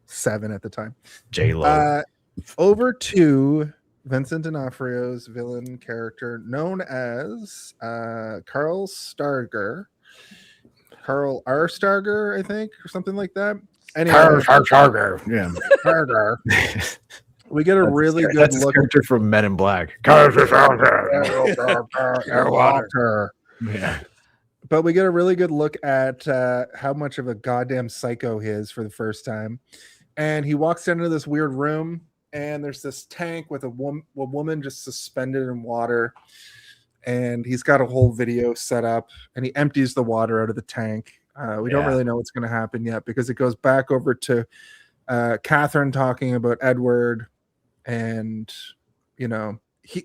7 at the time. J-Lo. Over to Vincent D'Onofrio's villain character, known as Carl R. Starger, I think, or something like that. Anyway, Starger. Yeah. Starger. We get a really good look. Character from Men in Black. Yeah. But we get a really good look at how much of a goddamn psycho he is for the first time. And he walks into this weird room, and there's this tank with a woman just suspended in water. And he's got a whole video set up, and he empties the water out of the tank. We don't really know what's going to happen yet, because it goes back over to Catherine talking about Edward. And,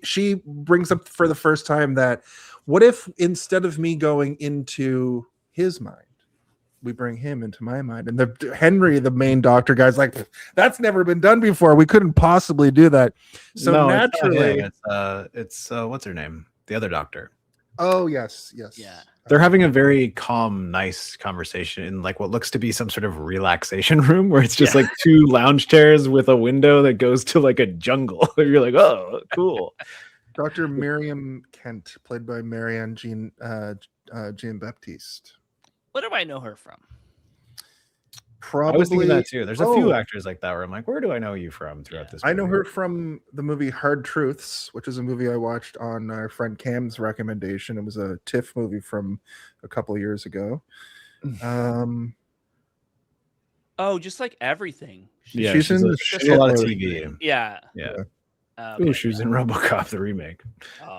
she brings up for the first time that what if instead of me going into his mind, we bring him into my mind? And Henry, the main doctor guy's like, that's never been done before. We couldn't possibly do that. So naturally, it's what's her name? The other doctor. Oh, yes. Yeah. They're having a very calm, nice conversation in like what looks to be some sort of relaxation room where it's just like 2 lounge chairs with a window that goes to like a jungle. You're like, oh, cool. Dr. Miriam Kent, played by Marianne Jean-Baptiste. What do I know her from? Probably. I was thinking that too. There's a few actors like that where I'm like, where do I know you from throughout this movie? I know her from the movie Hard Truths, which is a movie I watched on our friend Cam's recommendation. It was a TIFF movie from a couple of years ago. Just like everything. She's in a lot of TV. Yeah. Okay, she was in RoboCop, the remake.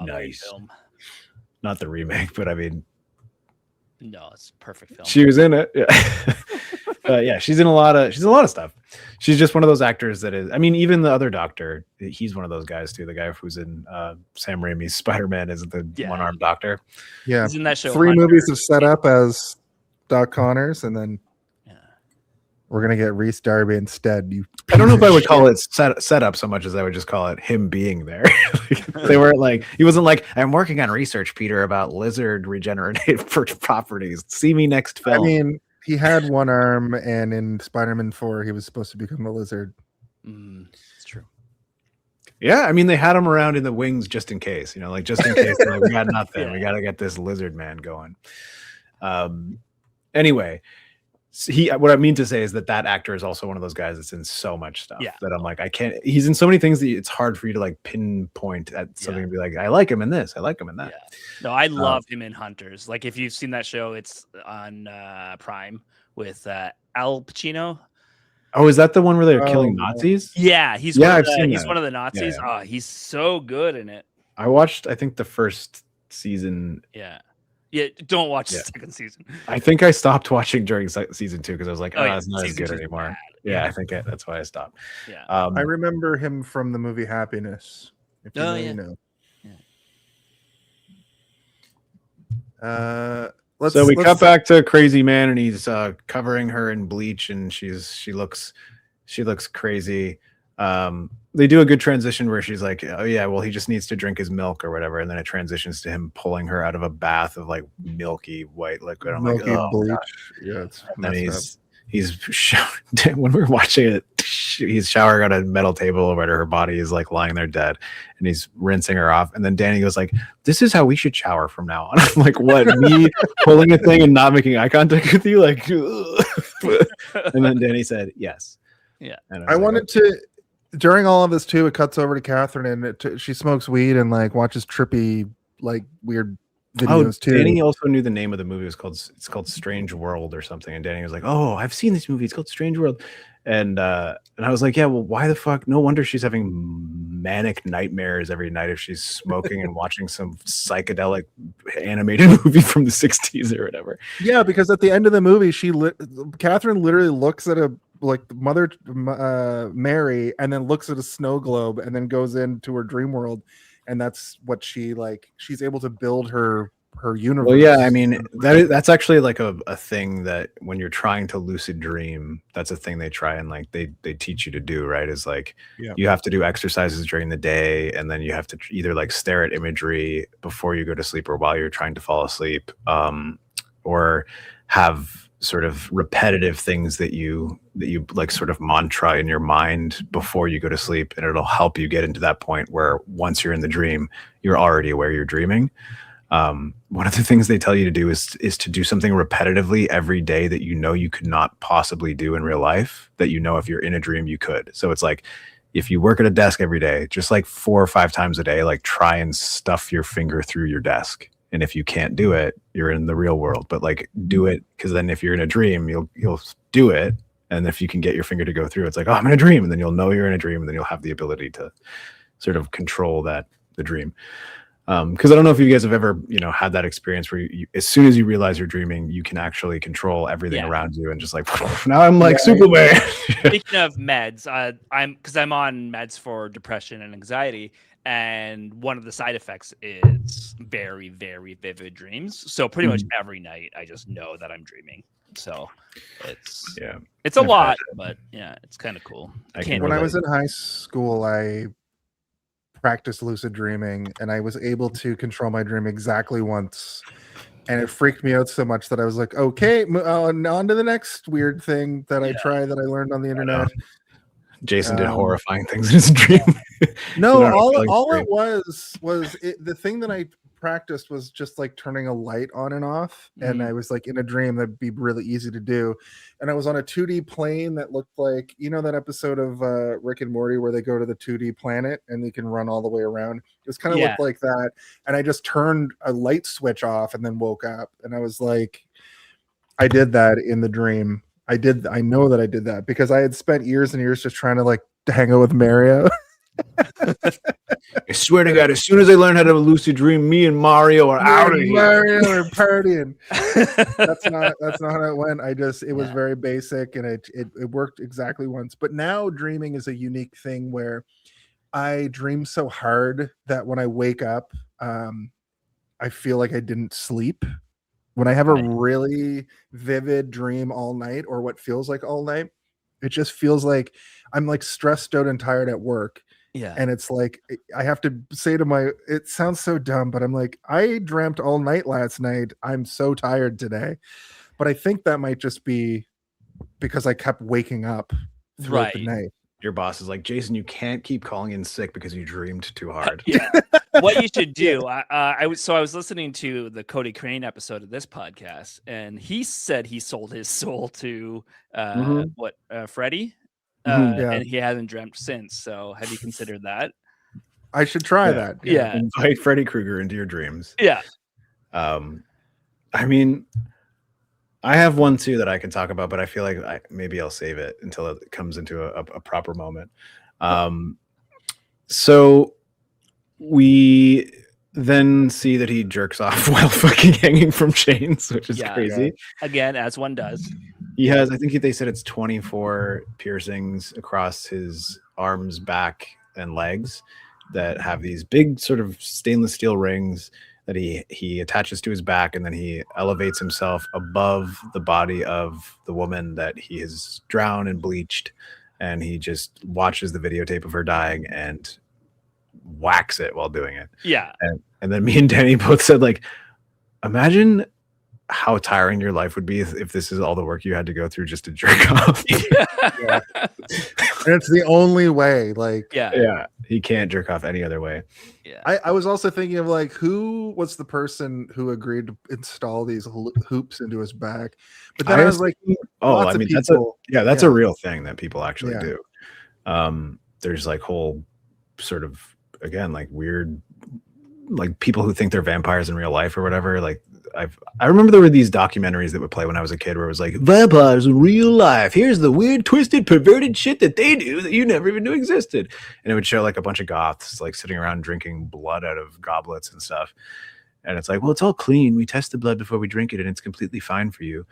Nice film. Not the remake, but I mean, no, it's a perfect film. She was in it. Yeah. She's in a lot of stuff. She's just one of those actors that is, I mean, even the other doctor, he's one of those guys too. The guy who's in Sam Raimi's Spider-Man is the one-armed doctor. Yeah. He's in that show. 3 movies have set up as Doc Connors, and then we're gonna get Reese Darby instead. I don't know if I would call it set up so much as I would just call it him being there. They weren't like, he wasn't like, I'm working on research, Peter, about lizard regenerative properties. See me next film. I mean, he had one arm, and in Spider-Man 4, he was supposed to become a lizard. It's true. Yeah, I mean, they had him around in the wings just in case, just in case. Like, we got nothing. We got to get this lizard man going. Anyway. What I mean to say is that actor is also one of those guys that's in so much stuff that I'm like, I can't. He's in so many things that it's hard for you to like pinpoint at something and be like, I like him in this, I like him in that. No, I love him in Hunters. Like if you've seen that show, it's on Prime with Al Pacino. Oh, is that the one where they're killing Nazis? Yeah, he's I've seen he's that. one of the Nazis. Yeah. Oh, he's so good in it. I watched, I think, the first season. Yeah. Don't watch the second season. I think I stopped watching during season 2 because I was like, it's not as season good 2's anymore. bad. Yeah, I think that's why I stopped. Yeah. I remember him from the movie Happiness. If you know, you know. Yeah. So we cut back to Crazy Man, and he's covering her in bleach, and she looks crazy. They do a good transition where she's like, oh yeah, well, he just needs to drink his milk or whatever, and then it transitions to him pulling her out of a bath of like milky white liquid. I'm milky like, oh, bleach. God. Yeah, it's and he's when we were watching it, he's showering on a metal table where her body is like lying there dead, and he's rinsing her off. And then Danny goes like, "This is how we should shower from now on." I'm like, "What? Me pulling a thing and not making eye contact with you?" Like, and then Danny said, "Yes." Yeah. And I wanted to. During all of this too, it cuts over to Catherine, and she smokes weed and like watches trippy, like weird videos too. Danny also knew the name of the movie. It's called Strange World or something. And Danny was like, "Oh, I've seen this movie. It's called Strange World." And I was like, "Yeah, well, why the fuck? No wonder she's having manic nightmares every night if she's smoking and watching some psychedelic animated movie from the 60s or whatever." Yeah, because at the end of the movie, Catherine literally looks at Mother Mary, and then looks at a snow globe, and then goes into her dream world, and that's what she's able to build her universe. Well, yeah, I mean that's actually like a thing that when you're trying to lucid dream, that's a thing they try and like they teach you to do, right? Is like you have to do exercises during the day, and then you have to either like stare at imagery before you go to sleep or while you're trying to fall asleep, or have sort of repetitive things that you like sort of mantra in your mind before you go to sleep, and it'll help you get into that point where once you're in the dream, you're already aware you're dreaming. One of the things they tell you to do is to do something repetitively every day that you know you could not possibly do in real life, that you know if you're in a dream you could. So it's like if you work at a desk every day, just like 4 or 5 times a day, like try and stuff your finger through your desk. And if you can't do it, you're in the real world. But like do it, because then if you're in a dream, you'll do it. And if you can get your finger to go through, it's like, oh, I'm in a dream. And then you'll know you're in a dream, and then you'll have the ability to sort of control the dream. Because I don't know if you guys have ever, had that experience where you, as soon as you realize you're dreaming, you can actually control everything around you, and just like, now I'm like Superman. Speaking of meds, I'm on meds for depression and anxiety, and one of the side effects is very, very vivid dreams. So pretty much every night, I just know that I'm dreaming. So it's a lot, but yeah, it's kind of cool. When I was in high school, I practiced lucid dreaming, and I was able to control my dream exactly once, and it freaked me out so much that I was like, okay, on to the next weird thing that I learned on the internet. Jason did horrifying things in his dream. No, all it was the thing that I practiced was just like turning a light on and off, and I was like in a dream that'd be really easy to do, and I was on a 2D plane that looked like, that episode of Rick and Morty where they go to the 2D planet and they can run all the way around. It was kind of looked like that, and I just turned a light switch off and then woke up, and I was like, I did that in the dream. I know that I did that because I had spent years and years just trying to like hang out with Mario. I swear to God, as soon as I learn how to lucid dream, me and Mario are out of here. Mario are partying. That's not how it went. It was very basic, and it worked exactly once. But now dreaming is a unique thing where I dream so hard that when I wake up, I feel like I didn't sleep. When I have a really vivid dream all night, or what feels like all night, it just feels like I'm like stressed out and tired at work. Yeah. And it's like, I have to say it sounds so dumb, but I'm like, I dreamt all night last night. I'm so tired today. But I think that might just be because I kept waking up throughout the night. Your boss is like, Jason, you can't keep calling in sick because you dreamed too hard. Yeah. What you should do, I was listening to the Cody Crane episode of this podcast, and he said he sold his soul to Freddie, and he hasn't dreamt since. So have you considered that? I should try that. Yeah. Invite Freddy Krueger into your dreams. Yeah. I mean, I have one too that I can talk about, but I feel like maybe I'll save it until it comes into a proper moment. So we then see that he jerks off while fucking hanging from chains, which is crazy. Again, as one does. He has, I think they said it's 24 piercings across his arms, back, and legs that have these big sort of stainless steel rings that he attaches to his back, and then he elevates himself above the body of the woman that he has drowned and bleached, and he just watches the videotape of her dying and whacks it while doing it. Yeah. And then me and Danny both said, like, imagine how tiring your life would be if this is all the work you had to go through just to jerk off. Yeah. And it's the only way. Like, yeah, he can't jerk off any other way. Yeah. I was also thinking of like, who was the person who agreed to install these hoops into his back? But then I was like, I mean, that's a real thing that people actually do. There's like whole sort of, again, like weird, like people who think they're vampires in real life or whatever. Like I remember there were these documentaries that would play when I was a kid where it was like, vampires in real life, here's the weird, twisted, perverted shit that they do that you never even knew existed. And it would show like a bunch of goths like sitting around drinking blood out of goblets and stuff. And it's like, well, it's all clean. We test the blood before we drink it and it's completely fine for you.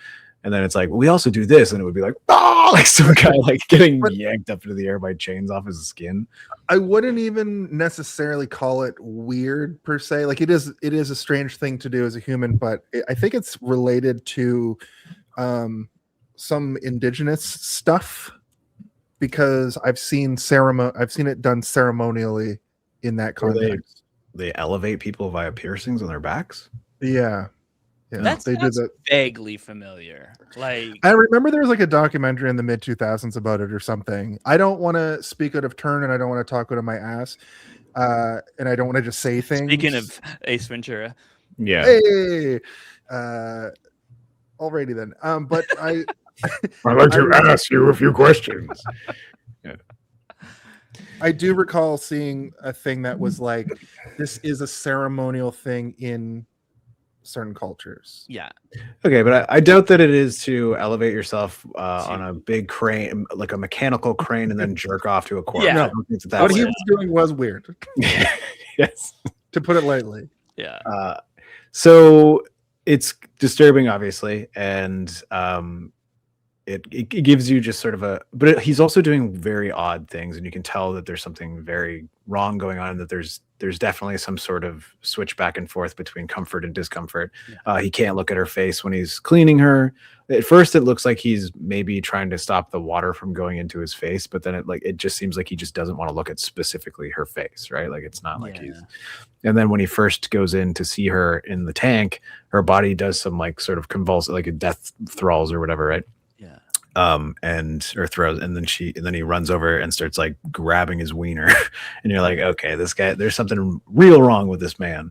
And then it's like, we also do this. And it would be like, oh, like some guy like getting yanked up into the air by chains off his skin. I wouldn't even necessarily call it weird per se. Like it is a strange thing to do as a human, but I think it's related to some indigenous stuff, because I've seen it done ceremonially in that context. They elevate people via piercings on their backs. Yeah. That's vaguely familiar. Like, I remember there was like a documentary in the mid 2000s about it or something. I don't want to speak out of turn, and I don't want to talk out of my ass, and I don't want to just say things. Speaking of Ace Ventura, hey, alrighty then. But I'd like to ask you a few questions. I do recall seeing a thing that was like, this is a ceremonial thing in certain cultures. Yeah. Okay, but I doubt that it is to elevate yourself on a big crane, like a mechanical crane, and then jerk off to a corpse. Yeah. I don't think What he was doing was weird. Yes. To put it lightly. Yeah. So it's disturbing, obviously, and it gives you just sort of but he's also doing very odd things, and you can tell that there's something very wrong going on, and that there's definitely some sort of switch back and forth between comfort and discomfort. He can't look at her face when he's cleaning her. At first it looks like he's maybe trying to stop the water from going into his face, but then it just seems like he just doesn't want to look at specifically her face, right? Like it's not like and then when he first goes in to see her in the tank, her body does some like sort of convulsive, like a death thralls or whatever, right? Or throws, and then he runs over and starts like grabbing his wiener, and you're like, okay, this guy, there's something real wrong with this man.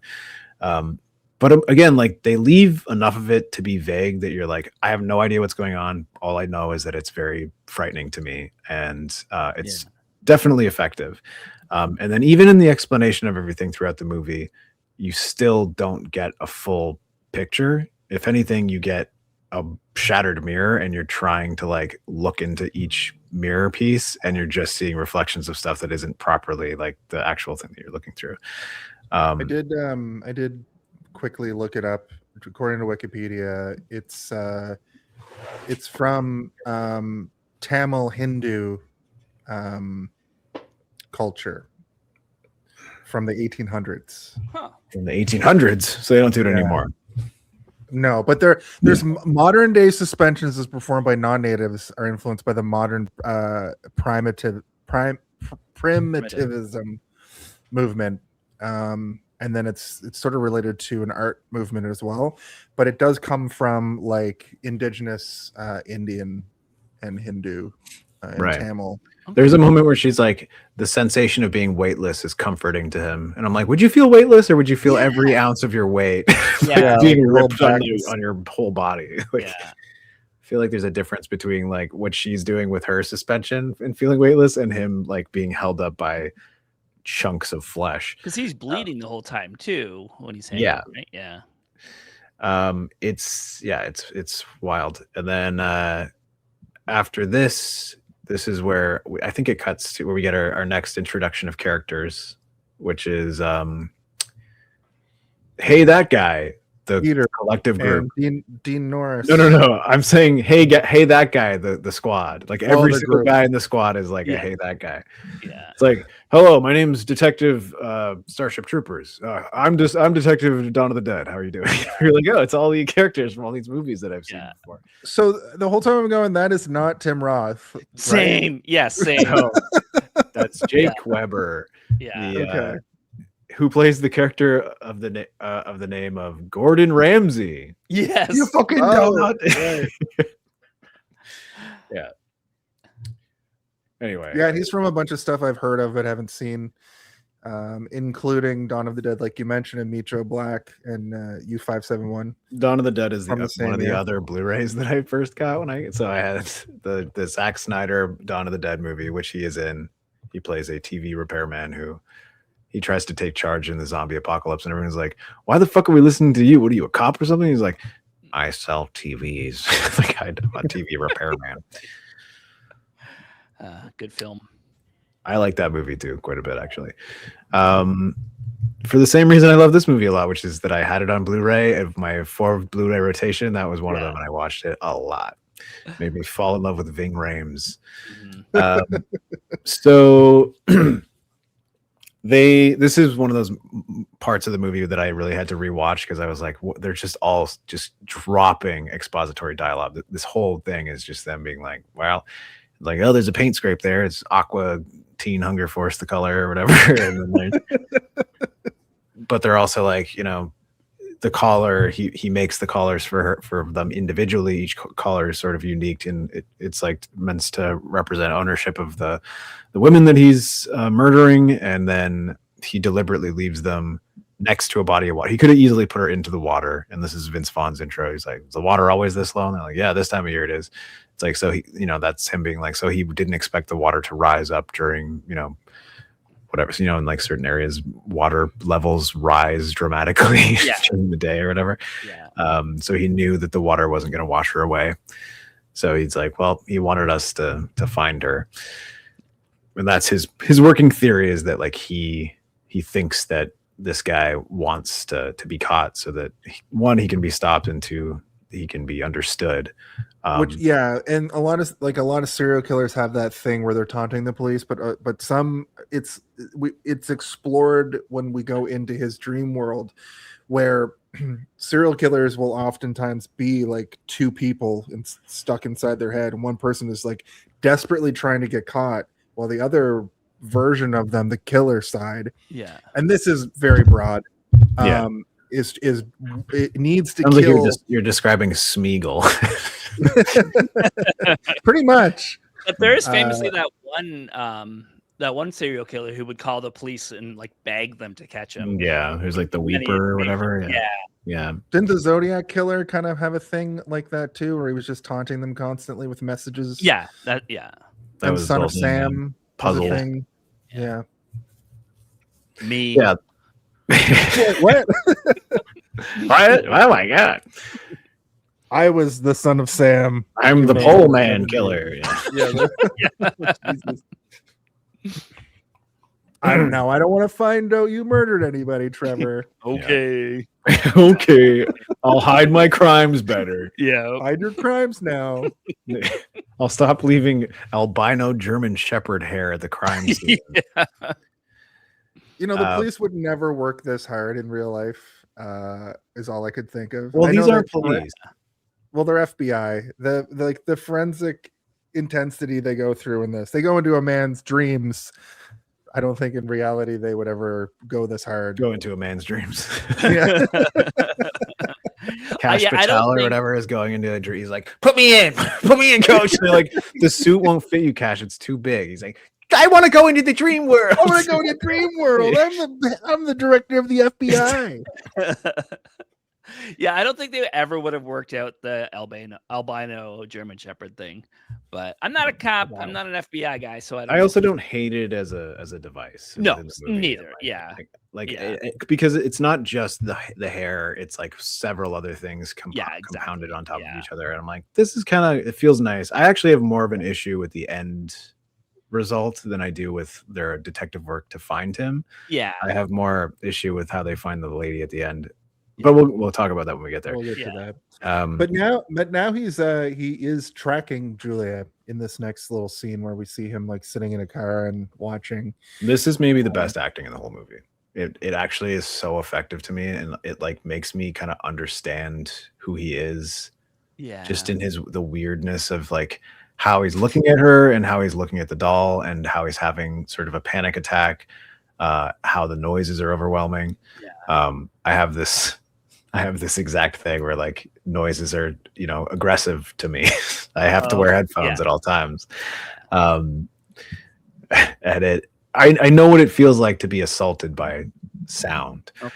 But again, like they leave enough of it to be vague that you're like, I have no idea what's going on. All I know is that it's very frightening to me, and it's definitely effective. And then even in the explanation of everything throughout the movie, you still don't get a full picture. If anything, you get a shattered mirror, and you're trying to like look into each mirror piece, and you're just seeing reflections of stuff that isn't properly like the actual thing that you're looking through. I did quickly look it up. According to Wikipedia, it's from Tamil Hindu culture from the 1800s. From the 1800s, so they don't do it anymore. No, but there's modern day suspensions as performed by non-natives are influenced by the modern primitivism movement, and then it's sort of related to an art movement as well. But it does come from like indigenous Indian and Hindu and Tamil. There's a moment where she's like, the sensation of being weightless is comforting to him. And I'm like, would you feel weightless, or would you feel every ounce of your weight being ripped on your whole body? Like, I feel like there's a difference between like what she's doing with her suspension and feeling weightless, and him like being held up by chunks of flesh. Because he's bleeding the whole time too when he's hanging. Right? It's wild. And then after this is where I think it cuts to where we get our next introduction of characters, which is hey, that guy, the Peter collective group. Dean Norris. No. I'm saying hey, that guy, the squad. Like every the single group. guy in the squad is like a Yeah. hey, that guy. Yeah. It's like, hello, my name's Detective Starship Troopers. I'm Detective Dawn of the Dead. How are you doing? You're like, oh, it's all the characters from all these movies that I've seen before. So the whole time I'm going, that is not Tim Roth. right? Same. Yeah, same. No, that's Jake Weber. Yeah. Okay. Who plays the character of the name of Gordon Ramsay? Yes. You fucking Oh, don't. Yeah. Anyway. Yeah, and he's from a bunch of stuff I've heard of but haven't seen, including Dawn of the Dead, like you mentioned, and Meet Joe Black and U571. Dawn of the Dead is From the one same of the year. other Blu-rays that I first got I had the Zack Snyder Dawn of the Dead movie, which he is in. He plays a TV repairman who he tries to take charge in the zombie apocalypse, and everyone's like, "Why the fuck are we listening to you? What are you, a cop or something?" He's like, "I sell TVs." Like, I'm a TV repairman. Good film. I like that movie too, quite a bit actually. For the same reason I love this movie a lot, which is that I had it on Blu-ray of my 4 Blu-ray rotation. That was one of them, and I watched it a lot. Made me fall in love with Ving Rhames. So this is one of those parts of the movie that I really had to rewatch because I was like, they're just all just dropping expository dialogue. This whole thing is just them being like, well, like, oh, there's a paint scrape there. It's Aqua Teen Hunger Force, the color or whatever. And then but they're also like, you know, the collar, he makes the collars for them individually. Each collar is sort of unique, and it's like meant to represent ownership of the women that he's murdering, and then he deliberately leaves them next to a body of water. He could have easily put her into the water, and this is Vince Vaughn's intro. He's like, is the water always this low? And they're like, yeah, this time of year it is. It's like, so he, you know, that's him being like, so he didn't expect the water to rise up during, you know, whatever, you know, in like certain areas, water levels rise dramatically during the day or whatever. Yeah. So he knew that the water wasn't going to wash her away. So he's like, well, he wanted us to find her. And that's his working theory, is that like he thinks that this guy wants to be caught so that one, he can be stopped, and two, he can be understood. Which, yeah, and a lot of serial killers have that thing where they're taunting the police, but some it's explored when we go into his dream world, where serial killers will oftentimes be like two people stuck inside their head, and one person is like desperately trying to get caught, while the other version of them, the killer side, and this is very broad, is it needs to Sounds kill. like you're describing Smeagol. Pretty much. But there is famously that one serial killer who would call the police and like beg them to catch him. Yeah, who's like the Weeper or whatever. Yeah. Didn't the Zodiac killer kind of have a thing like that too, where he was just taunting them constantly with messages? That And was Son of also Sam puzzle thing. Yeah. Me. Yeah. What? What? Oh my god! I was the Son of Sam. I'm the pole man killer. Jesus. I don't know. I don't want to find out you murdered anybody, Trevor. Okay. Okay, I'll hide my crimes better. Yeah. Hide your crimes now. I'll stop leaving albino German Shepherd hair at the crime scene. You know, the police would never work this hard in real life, is all I could think of. Well, I these know aren't that- police. Well, they're FBI. The forensic intensity they go through in this. They go into a man's dreams. I don't think in reality they would ever go this hard. Go into a man's dreams. Yeah. Cash I Patel don't or think- whatever is going into a dream. He's like, put me in, coach. And they're like, the suit won't fit you, Cash. It's too big. He's like, I want to go into the dream world. I want to go into dream world. I'm the director of the FBI. Yeah, I don't think they ever would have worked out the albino German Shepherd thing. But I'm not a cop. Wow. I'm not an FBI guy, so I don't I know. also don't hate it as a device. No, within the movie. neither. Yeah. Yeah. Because it's not just the hair; it's like several other things exactly. compounded on top of each other. And I'm like, this is kind of, it feels nice. I actually have more of an issue with the end result than I do with their detective work to find him. Yeah. I have more issue with how they find the lady at the end. But we'll talk about that when we get there. We'll get to that. But now he is tracking Julia in this next little scene where we see him like sitting in a car and watching. This is maybe the best acting in the whole movie. It actually is so effective to me, and it like makes me kind of understand who he is. Yeah. Just in the weirdness of like how he's looking at her and how he's looking at the doll and how he's having sort of a panic attack, how the noises are overwhelming. Yeah. I have this exact thing where like noises are, aggressive to me. I have to wear headphones at all times. And I know what it feels like to be assaulted by sound. Okay.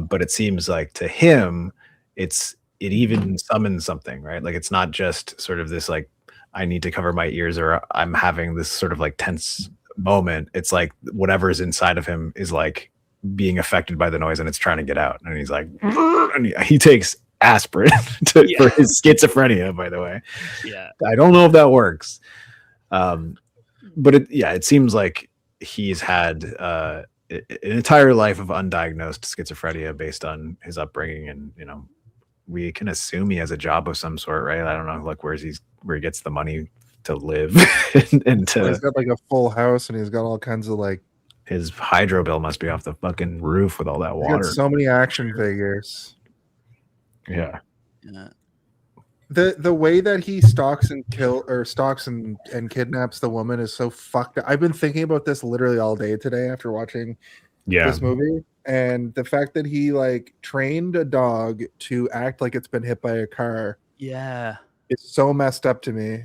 But it seems like to him, it even summons something, right? Like it's not just sort of this like, I need to cover my ears or I'm having this sort of like tense moment. It's like whatever's inside of him is like being affected by the noise and it's trying to get out. And he's like, and he takes aspirin for his schizophrenia, by the way. Yeah. I don't know if that works. But it seems like he's had an entire life of undiagnosed schizophrenia based on his upbringing. And, we can assume he has a job of some sort, right? I don't know, like where he gets the money to live and to. He's got like a full house and he's got all kinds of like. His hydro bill must be off the fucking roof with all that water. Got so many action figures. Yeah. The way that he stalks and kidnaps the woman is so fucked up. I've been thinking about this literally all day today after watching this movie. And the fact that he like trained a dog to act like it's been hit by a car. Yeah. It's so messed up to me.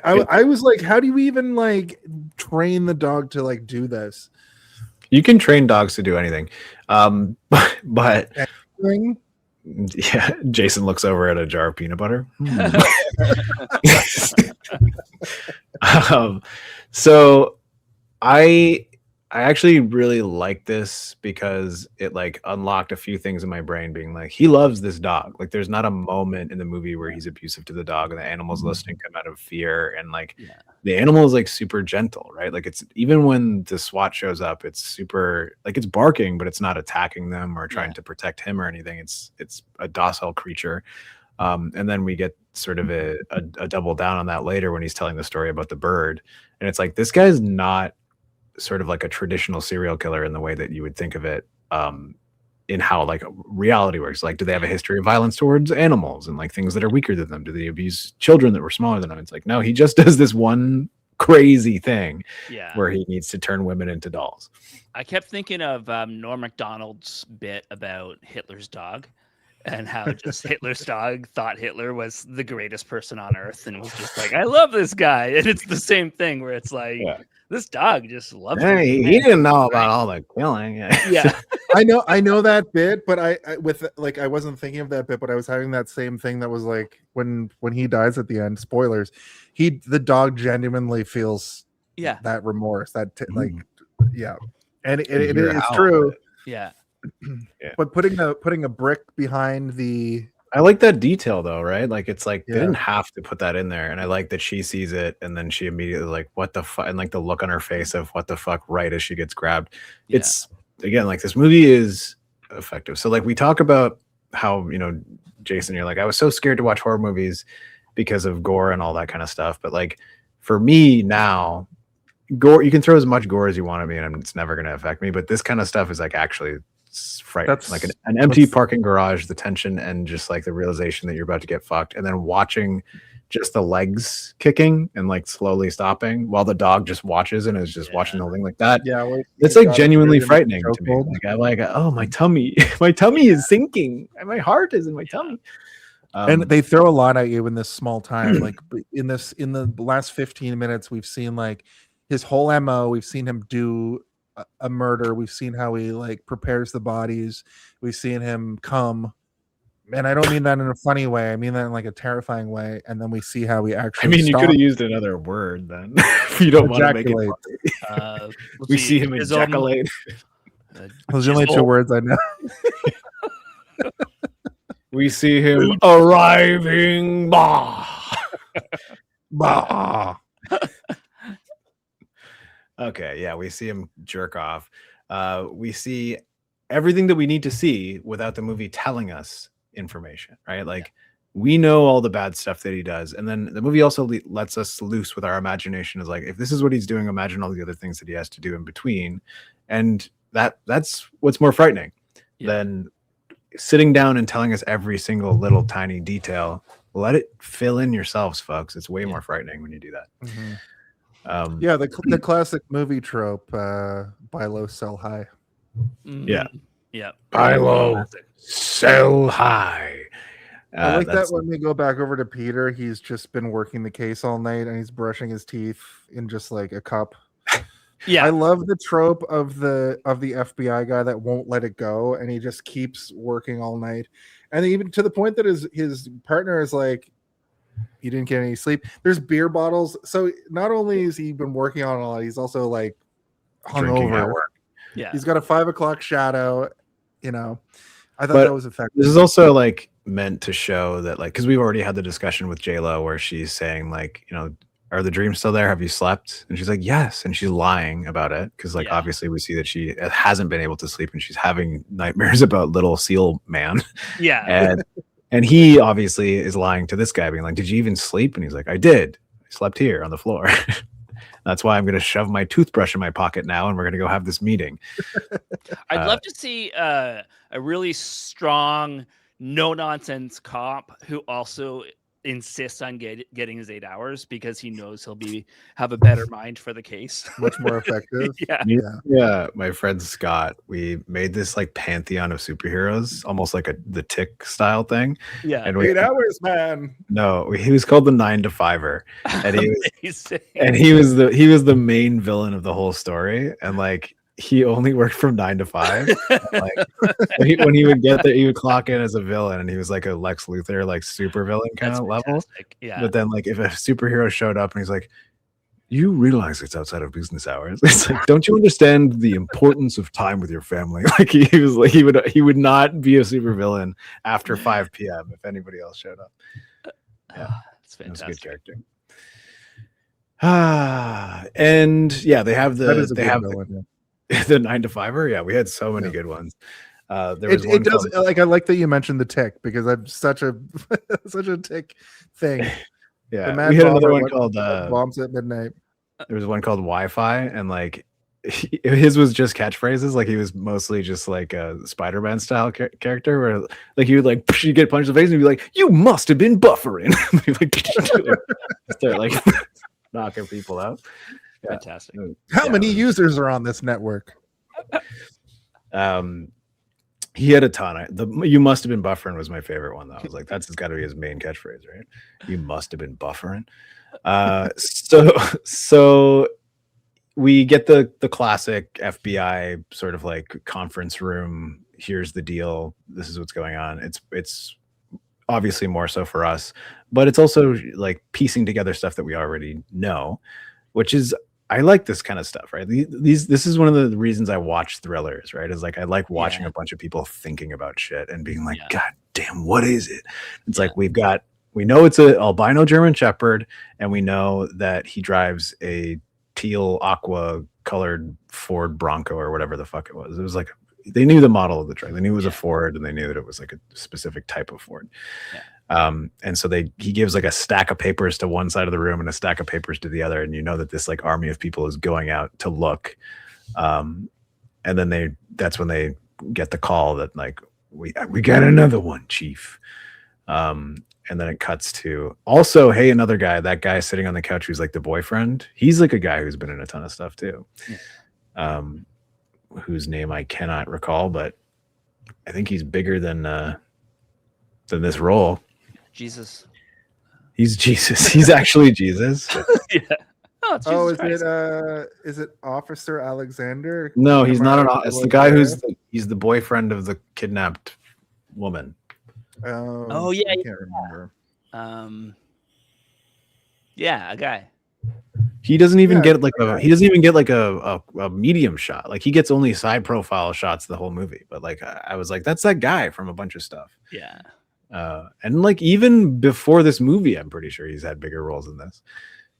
I was like, how do you even like train the dog to like do this? You can train dogs to do anything. But anything? Yeah, Jason looks over at a jar of peanut butter. So I actually really like this because it like unlocked a few things in my brain being like, he loves this dog. Like there's not a moment in the movie where he's abusive to the dog and the animal's listening to him out of fear. And like the animal is like super gentle, right? Like it's even when the SWAT shows up, it's super like it's barking, but it's not attacking them or trying to protect him or anything. It's a docile creature. And then we get sort of a double down on that later when he's telling the story about the bird. And it's like, this guy's not sort of like a traditional serial killer in the way that you would think of it, in how like reality works. Like, do they have a history of violence towards animals and like things that are weaker than them? Do they abuse children that were smaller than him? It's like, no, he just does this one crazy thing where he needs to turn women into dolls. I kept thinking of Norm Macdonald's bit about Hitler's dog and how just Hitler's dog thought Hitler was the greatest person on earth and was just like, I love this guy. And it's the same thing where it's like, this dog just loves him. He didn't know about all the killing. Yeah. I know that bit, but I wasn't thinking of that bit, but I was having that same thing that was like when he dies at the end, spoilers, the dog genuinely feels that remorse, and it is true. Yeah. But putting a brick behind the, I like that detail though, right? Like it's like they didn't have to put that in there, and I like that she sees it and then she immediately like, what the fuck, and like the look on her face of what the fuck right as she gets grabbed. It's again like this movie is effective. So like we talk about how, Jason, you're like, I was so scared to watch horror movies because of gore and all that kind of stuff, but like for me now, gore, you can throw as much gore as you want at me and it's never going to affect me, but this kind of stuff is like actually frightening. That's like an empty parking garage, the tension and just like the realization that you're about to get fucked, and then watching just the legs kicking and like slowly stopping while the dog just watches and is just watching the whole thing like that. It's like genuinely frightening to me. Like I'm like, oh, my tummy is sinking and my heart is in my tummy. And they throw a lot at you in this small time. Like in the last 15 minutes, we've seen like his whole MO. We've seen him do a murder. We've seen how he like prepares the bodies. We've seen him come And I don't mean that in a funny way. I mean that in like a terrifying way. And then we see how we I actually. mean, you could have used another word then. If you don't want to make it Ejaculate. we see him ejaculate. Those are the only two words I know. We see him arriving. Bah. Bah. Okay, yeah, we see him jerk off. We see everything that we need to see without the movie telling us information, right? Like we know all the bad stuff that he does, and then the movie also lets us loose with our imagination. Is like, if this is what he's doing, imagine all the other things that he has to do in between, and that's what's more frightening than sitting down and telling us every single little tiny detail. Let it fill in yourselves, folks. It's way more frightening when you do that. Mm-hmm. The classic movie trope, buy low, sell high. Yeah. Buy low, sell high. I like that when we go back over to Peter, he's just been working the case all night and he's brushing his teeth in just like a cup. Yeah, I love the trope of the FBI guy that won't let it go, and he just keeps working all night, and even to the point that his partner is like, "You didn't get any sleep." There's beer bottles, so not only has he been working on a lot, he's also like hungover. Yeah, He's got a 5 o'clock shadow. I thought that was effective. This is also like meant to show that, like, because we've already had the discussion with J-Lo where she's saying like, are the dreams still there? Have you slept? And she's like, yes. And she's lying about it because, like, obviously we see that she hasn't been able to sleep and she's having nightmares about little seal man. Yeah. And he obviously is lying to this guy, being like, did you even sleep? And he's like, I did. I slept here on the floor. That's why I'm going to shove my toothbrush in my pocket now and we're going to go have this meeting. I'd love to see a really strong, no nonsense cop who also insists on getting his 8 hours because he knows he'll have a better mind for the case. Much more effective. Yeah. My friend Scott, we made this like pantheon of superheroes, almost like the Tick style thing. Yeah. And 8 hours, man. No, he was called the 9 to 5er. And he was the main villain of the whole story. And like he only worked from 9 to 5. Like when he would get there, he would clock in as a villain, and he was like a Lex Luthor, like super villain kind of level. Yeah. But then, like, if a superhero showed up and he's like, "You realize it's outside of business hours," it's like, don't you understand the importance of time with your family? Like he was like he would not be a super villain after 5 p.m. if anybody else showed up. Yeah, it's fantastic. That's a good character. And yeah, they have the the 9 to 5er. Yeah, we had so many good ones. There was one does like, I like that you mentioned the Tick because I'm such a Tick thing. Yeah, we had another one called Bombs at Midnight. There was one called Wi-Fi, and like his was just catchphrases. Like he was mostly just like a Spider-Man style character, where like he would like you get punched in the face and he'd be like, "You must have been buffering." Start like knocking people out. Yeah. Fantastic. How many users are on this network? He had a ton. You must have been buffering was my favorite one though. I was like, that's got to be his main catchphrase, right? You must have been buffering. So we get the classic FBI sort of like conference room. Here's the deal. This is what's going on. It's obviously more so for us, but it's also like piecing together stuff that we already know, which is, I like this kind of stuff, right? This is one of the reasons I watch thrillers, right? Is like I like watching a bunch of people thinking about shit and being like, God damn, what is it? It's like we know it's a albino German Shepherd, and we know that he drives a teal aqua colored Ford Bronco or whatever the fuck it was. It was like they knew the model of the truck. They knew it was a Ford, and they knew that it was like a specific type of Ford. Yeah. And so he gives like a stack of papers to one side of the room and a stack of papers to the other. And you know that this like army of people is going out to look. And then that's when they get the call that like, we got another one, Chief. And then it cuts to also, hey, another guy, that guy sitting on the couch, who's like the boyfriend. He's like a guy who's been in a ton of stuff too. Whose name I cannot recall, but I think he's bigger than this role. Jesus. He's Jesus. He's actually Jesus. Yeah. Is it Officer Alexander? No, he's not it's the guy he's the boyfriend of the kidnapped woman. Oh yeah, I can't remember. Yeah, a guy. He doesn't even Yeah, get like a medium shot. Like he gets only side profile shots the whole movie. But like I was like, that's that guy from a bunch of stuff. Yeah. And like even before this movie, I'm pretty sure he's had bigger roles in this.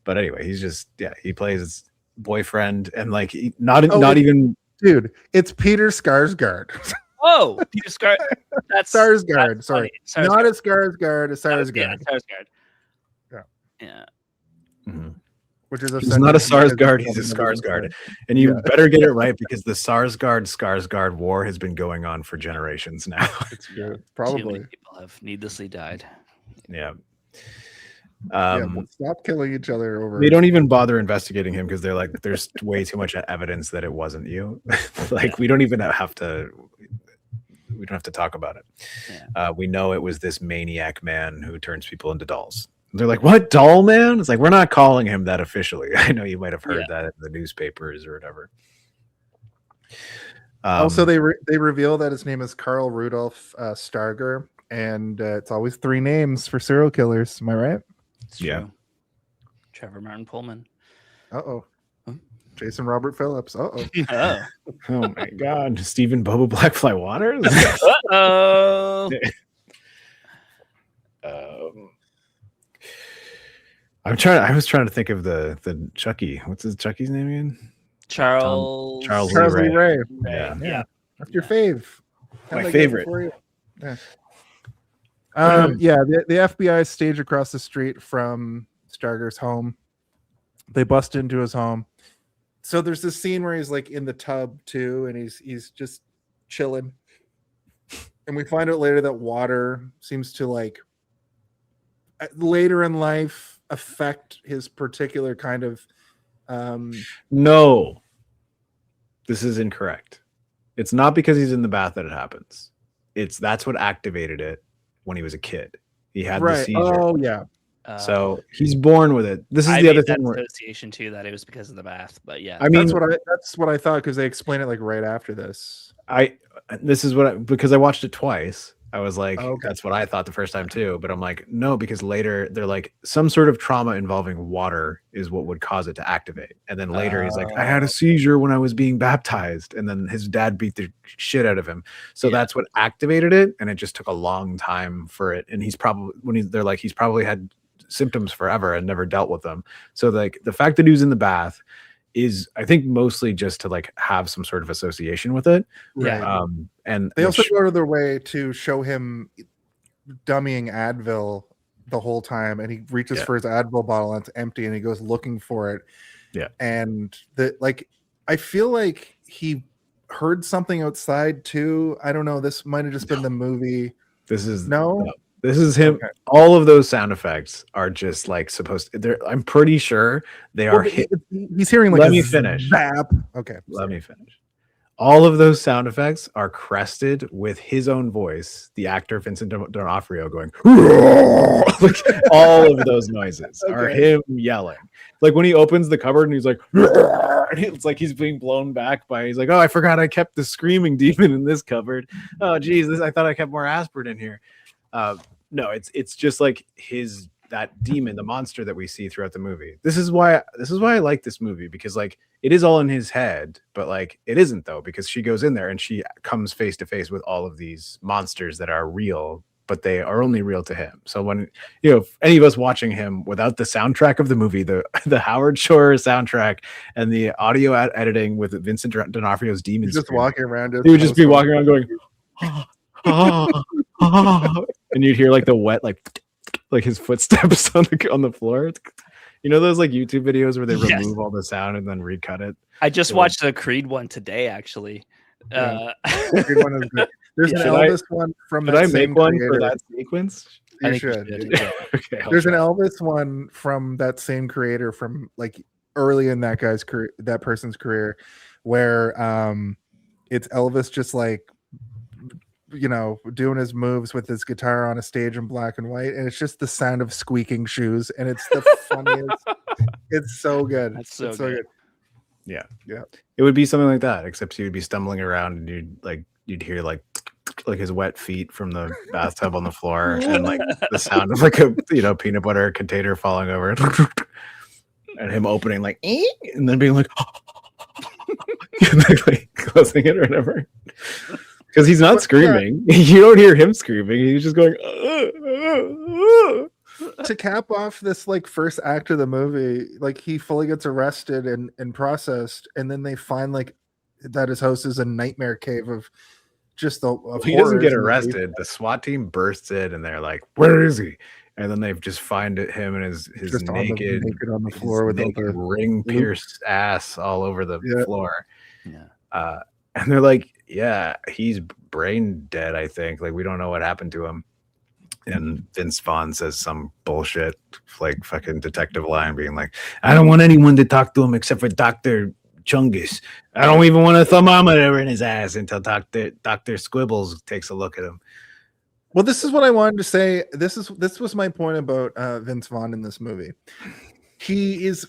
But anyway, he's just he plays boyfriend and like not even dude. It's Peter Skarsgård. Oh, Peter Skarsgård. That's Skarsgård. that's Sorry, funny. not a Skarsgård. A Skarsgård. Yeah, Skarsgård. Yeah. Yeah. mm-hmm. Which is he's not a Sarsgaard, he's a Skarsgård. And you better get it right because the Skarsgård war has been going on for generations now. It's good. Probably. Too many people have needlessly died. Yeah. But stop killing each other over. They don't even bother investigating him because they're like, there's way too much evidence that it wasn't you. Like we don't even have to. We don't have to talk about it. Yeah. We know it was this maniac man who turns people into dolls. They're like, what, doll man? It's like, we're not calling him that officially. I know you might have heard that in the newspapers or whatever. Also, they reveal that his name is Carl Rudolph Starger, and it's always 3 names for serial killers. Am I right? It's yeah. true. Trevor Martin Pullman. Uh-oh. Jason Robert Phillips. Uh-oh. Oh my God. Stephen Bubba Blackfly Waters? Uh-oh. I was trying to think of the Chucky. What's his Chucky's name again? Charles Lee Ray. Yeah. That's your fave. My favorite. Yeah. The FBI stage across the street from Starger's home. They bust into his home. So there's this scene where he's like in the tub too, and he's just chilling. And we find out later that water seems to like later in life affect his particular kind of No, this is incorrect. It's not because he's in the bath that it happens. That's what activated it when he was a kid. He had the seizure. Oh yeah. So he's born with it. This is the other thing. Association too that it was because of the bath, but yeah. I mean, that's what I thought because they explain it like right after this. Because I watched it twice. I was like, okay. That's what I thought the first time too. But I'm like, no, because later they're like, some sort of trauma involving water is what would cause it to activate. And then later he's like, I had a seizure when I was being baptized. And then his dad beat the shit out of him. So that's what activated it. And it just took a long time for it. And he's probably, he's probably had symptoms forever and never dealt with them. So like the fact that he was in the bath is, I think, mostly just to like have some sort of association with it. Right. And they also go to their way to show him dummying Advil the whole time, and he reaches for his Advil bottle and it's empty, and he goes looking for it. Yeah. And I feel like he heard something outside too. I don't know. This might have just been the movie. This is This is him. Okay. All of those sound effects are just like supposed to. I'm pretty sure they are. He's hearing like. Let me finish. Zap. Okay. Let me finish. All of those sound effects are crested with his own voice, the actor Vincent D'Onofrio going. Like, all of those noises are him yelling. Like when he opens the cupboard and he's like, and it's like he's being blown back by. He's like, oh, I forgot I kept the screaming demon in this cupboard. Oh, geez, I thought I kept more aspirin in here. No, it's just like that demon, the monster that we see throughout the movie. This is why I like this movie, because like it is all in his head, but like it isn't though, because she goes in there and she comes face to face with all of these monsters that are real, but they are only real to him. So when if any of us watching him without the soundtrack of the movie, the Howard Shore soundtrack and the audio editing with Vincent D'Onofrio's demons, just walking around, he would just be walking around going. And you'd hear like the wet like his footsteps on the floor. You know those like YouTube videos where they remove all the sound and then recut it? I just watched the Creed one today, actually. Creed one is good. There's an Elvis one from that same creator. Did I make one for that sequence? You should. Okay, there's an Elvis one from that same creator from like early in that guy's career, that person's career, where it's Elvis just like doing his moves with his guitar on a stage in black and white, and it's just the sound of squeaking shoes, and it's the funniest. It's so good. That's so good. Yeah. It would be something like that, except you'd be stumbling around and you'd hear like like his wet feet from the bathtub on the floor, and like the sound of like a peanut butter container falling over, and him opening like, and then being like, and then, like closing it or whatever. Because he's not screaming. Yeah. You don't hear him screaming. He's just going. To cap off this like first act of the movie, like he fully gets arrested and processed, and then they find like that his house is a nightmare cave of just the. He doesn't get arrested. The SWAT team bursts in, and they're like, "Where is he?" And then they just find him and his naked on the floor with the ring pierced ass all over the floor. Yeah. And they're like, "Yeah, he's brain dead. I think. Like we don't know what happened to him." And Vince Vaughn says some bullshit, like fucking detective line, being like, "I don't want anyone to talk to him except for Dr. Chungus. I don't even want a thermometer in his ass until Dr. Squibbles takes a look at him." Well, this is what I wanted to say. This was my point about Vince Vaughn in this movie. He is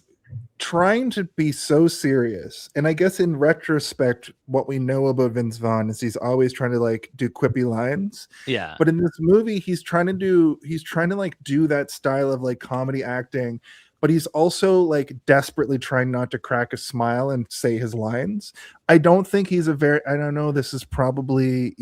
trying to be so serious, and I guess in retrospect, what we know about Vince Vaughn is he's always trying to like do quippy lines. Yeah. But in this movie, he's trying to like do that style of like comedy acting, but he's also like desperately trying not to crack a smile and say his lines. I don't think he's I don't know. This is probably,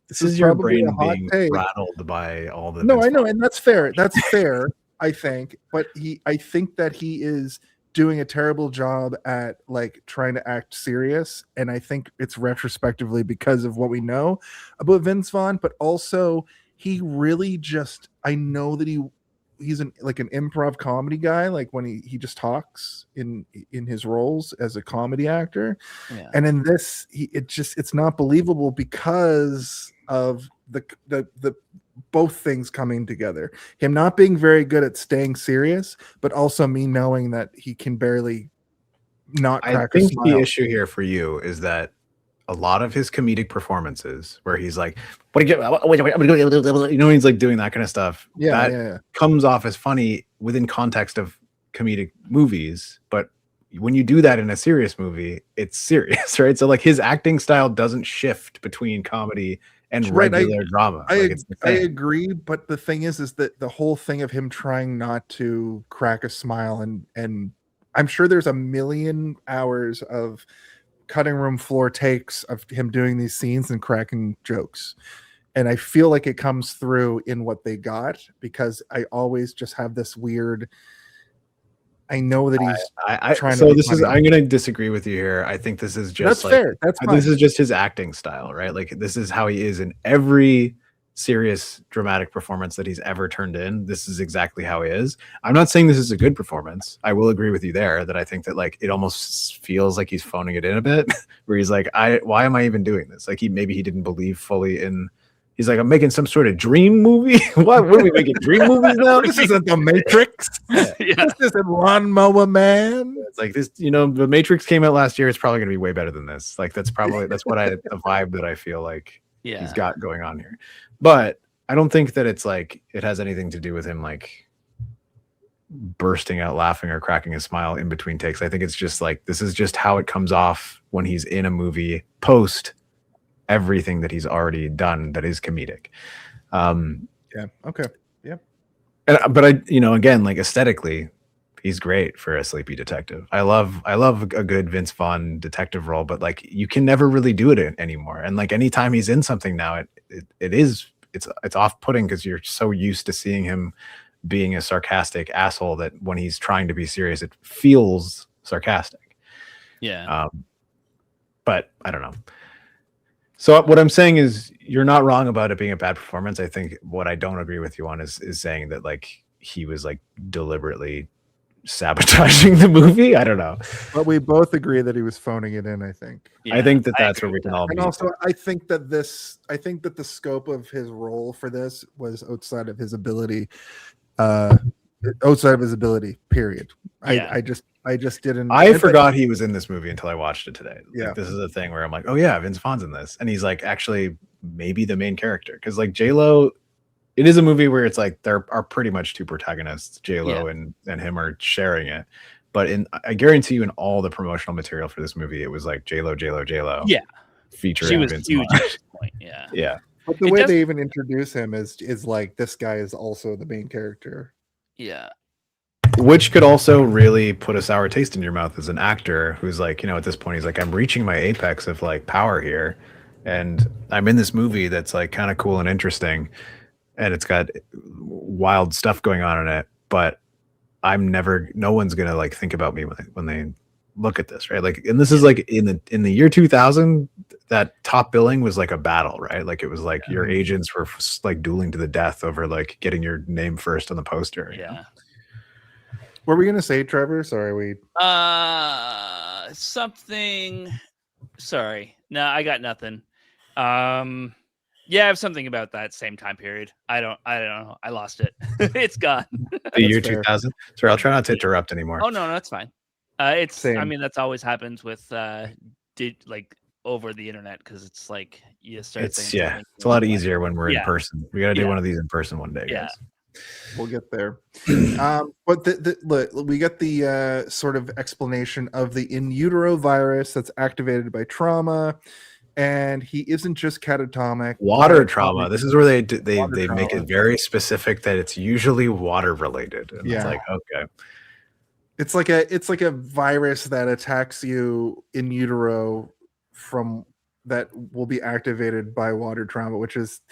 this is your brain being rattled by all the. No, I know, and that's fair. That's fair, I think. But I think that he is doing a terrible job at like trying to act serious, and I think it's retrospectively because of what we know about Vince Vaughn, but also he really just, I know that he's an improv comedy guy, like when he just talks in his roles as a comedy actor. Yeah. And in this it's not believable because of the both things coming together, him not being very good at staying serious, but also me knowing that he can barely not crack a smile. The issue here for you is that a lot of his comedic performances where he's like, he's like doing that kind of stuff. Comes off as funny within context of comedic movies, but when you do that in a serious movie, it's serious, right? So like his acting style doesn't shift between comedy and regular drama. I agree, but the thing is that the whole thing of him trying not to crack a smile, and I'm sure there's a million hours of cutting room floor takes of him doing these scenes and cracking jokes, and I feel like it comes through in what they got, because I always just have this weird. I know that he's trying. So this is. I'm going to disagree with you here. I think this is just fair. That's fine. This is just his acting style, right? Like this is how he is in every serious dramatic performance that he's ever turned in. This is exactly how he is. I'm not saying this is a good performance. I will agree with you there that I think that like it almost feels like he's phoning it in a bit, where he's like, why am I even doing this? Like maybe he didn't believe fully in. He's like, I'm making some sort of dream movie. What are we making dream movies now? This isn't The Matrix. This isn't Lawnmower Man. It's like this, The Matrix came out last year. It's probably going to be way better than this. Like that's what the vibe that I feel like he's got going on here. But I don't think that it's like it has anything to do with him like bursting out laughing or cracking a smile in between takes. I think it's just like this is just how it comes off when he's in a movie post everything that he's already done that is comedic. Okay. But I again, like aesthetically he's great for a sleepy detective. I love a good Vince Vaughn detective role, but like you can never really do it anymore, and like anytime he's in something now it's off-putting because you're so used to seeing him being a sarcastic asshole that when he's trying to be serious it feels sarcastic. But I don't know. So what I'm saying is you're not wrong about it being a bad performance. I think what I don't agree with you on is saying that like he was like deliberately sabotaging the movie. I don't know. But we both agree that he was phoning it in, I think. I think that's where we can all be. And also I think that the scope of his role for this was outside of his ability. Period. I just didn't. I forgot he was in this movie until I watched it today. Like, this is a thing where I'm like, oh yeah, Vince Vaughn's in this, and he's like actually maybe the main character, because like J-Lo, it is a movie where it's like there are pretty much two protagonists, J-Lo and him are sharing it. But I guarantee you, in all the promotional material for this movie, it was like J-Lo. Yeah, featuring she was Vince huge Vaughn. at this point. Yeah. But the way they even introduce him is like this guy is also the main character. Yeah. Which could also really put a sour taste in your mouth as an actor who's like, at this point, he's like, I'm reaching my apex of like power here. And I'm in this movie that's like kind of cool and interesting. And it's got wild stuff going on in it. But no one's going to like think about me when they look at this, right? Like, and this is like in the year 2000, that top billing was like a battle, right? Like it was like your agents were like dueling to the death over like getting your name first on the poster. Yeah. What were we gonna say, Trevor? Sorry, something. Sorry, no, I got nothing. Yeah, I have something about that same time period. I don't know. I lost it. It's gone. The year 2000. Sorry, I'll try not to interrupt anymore. Oh no, that's fine. It's. Same. I mean, that's always happens with like over the internet because it's like you start. It's a lot easier when we're in person. We got to do one of these in person one day, guys. Yeah. We'll get there. But we get the sort of explanation of the in utero virus that's activated by trauma, and he isn't just catatonic. Water trauma. This is where they make it very specific that it's usually water related. And it's like, okay. It's like a virus that attacks you in utero that will be activated by water trauma, which is.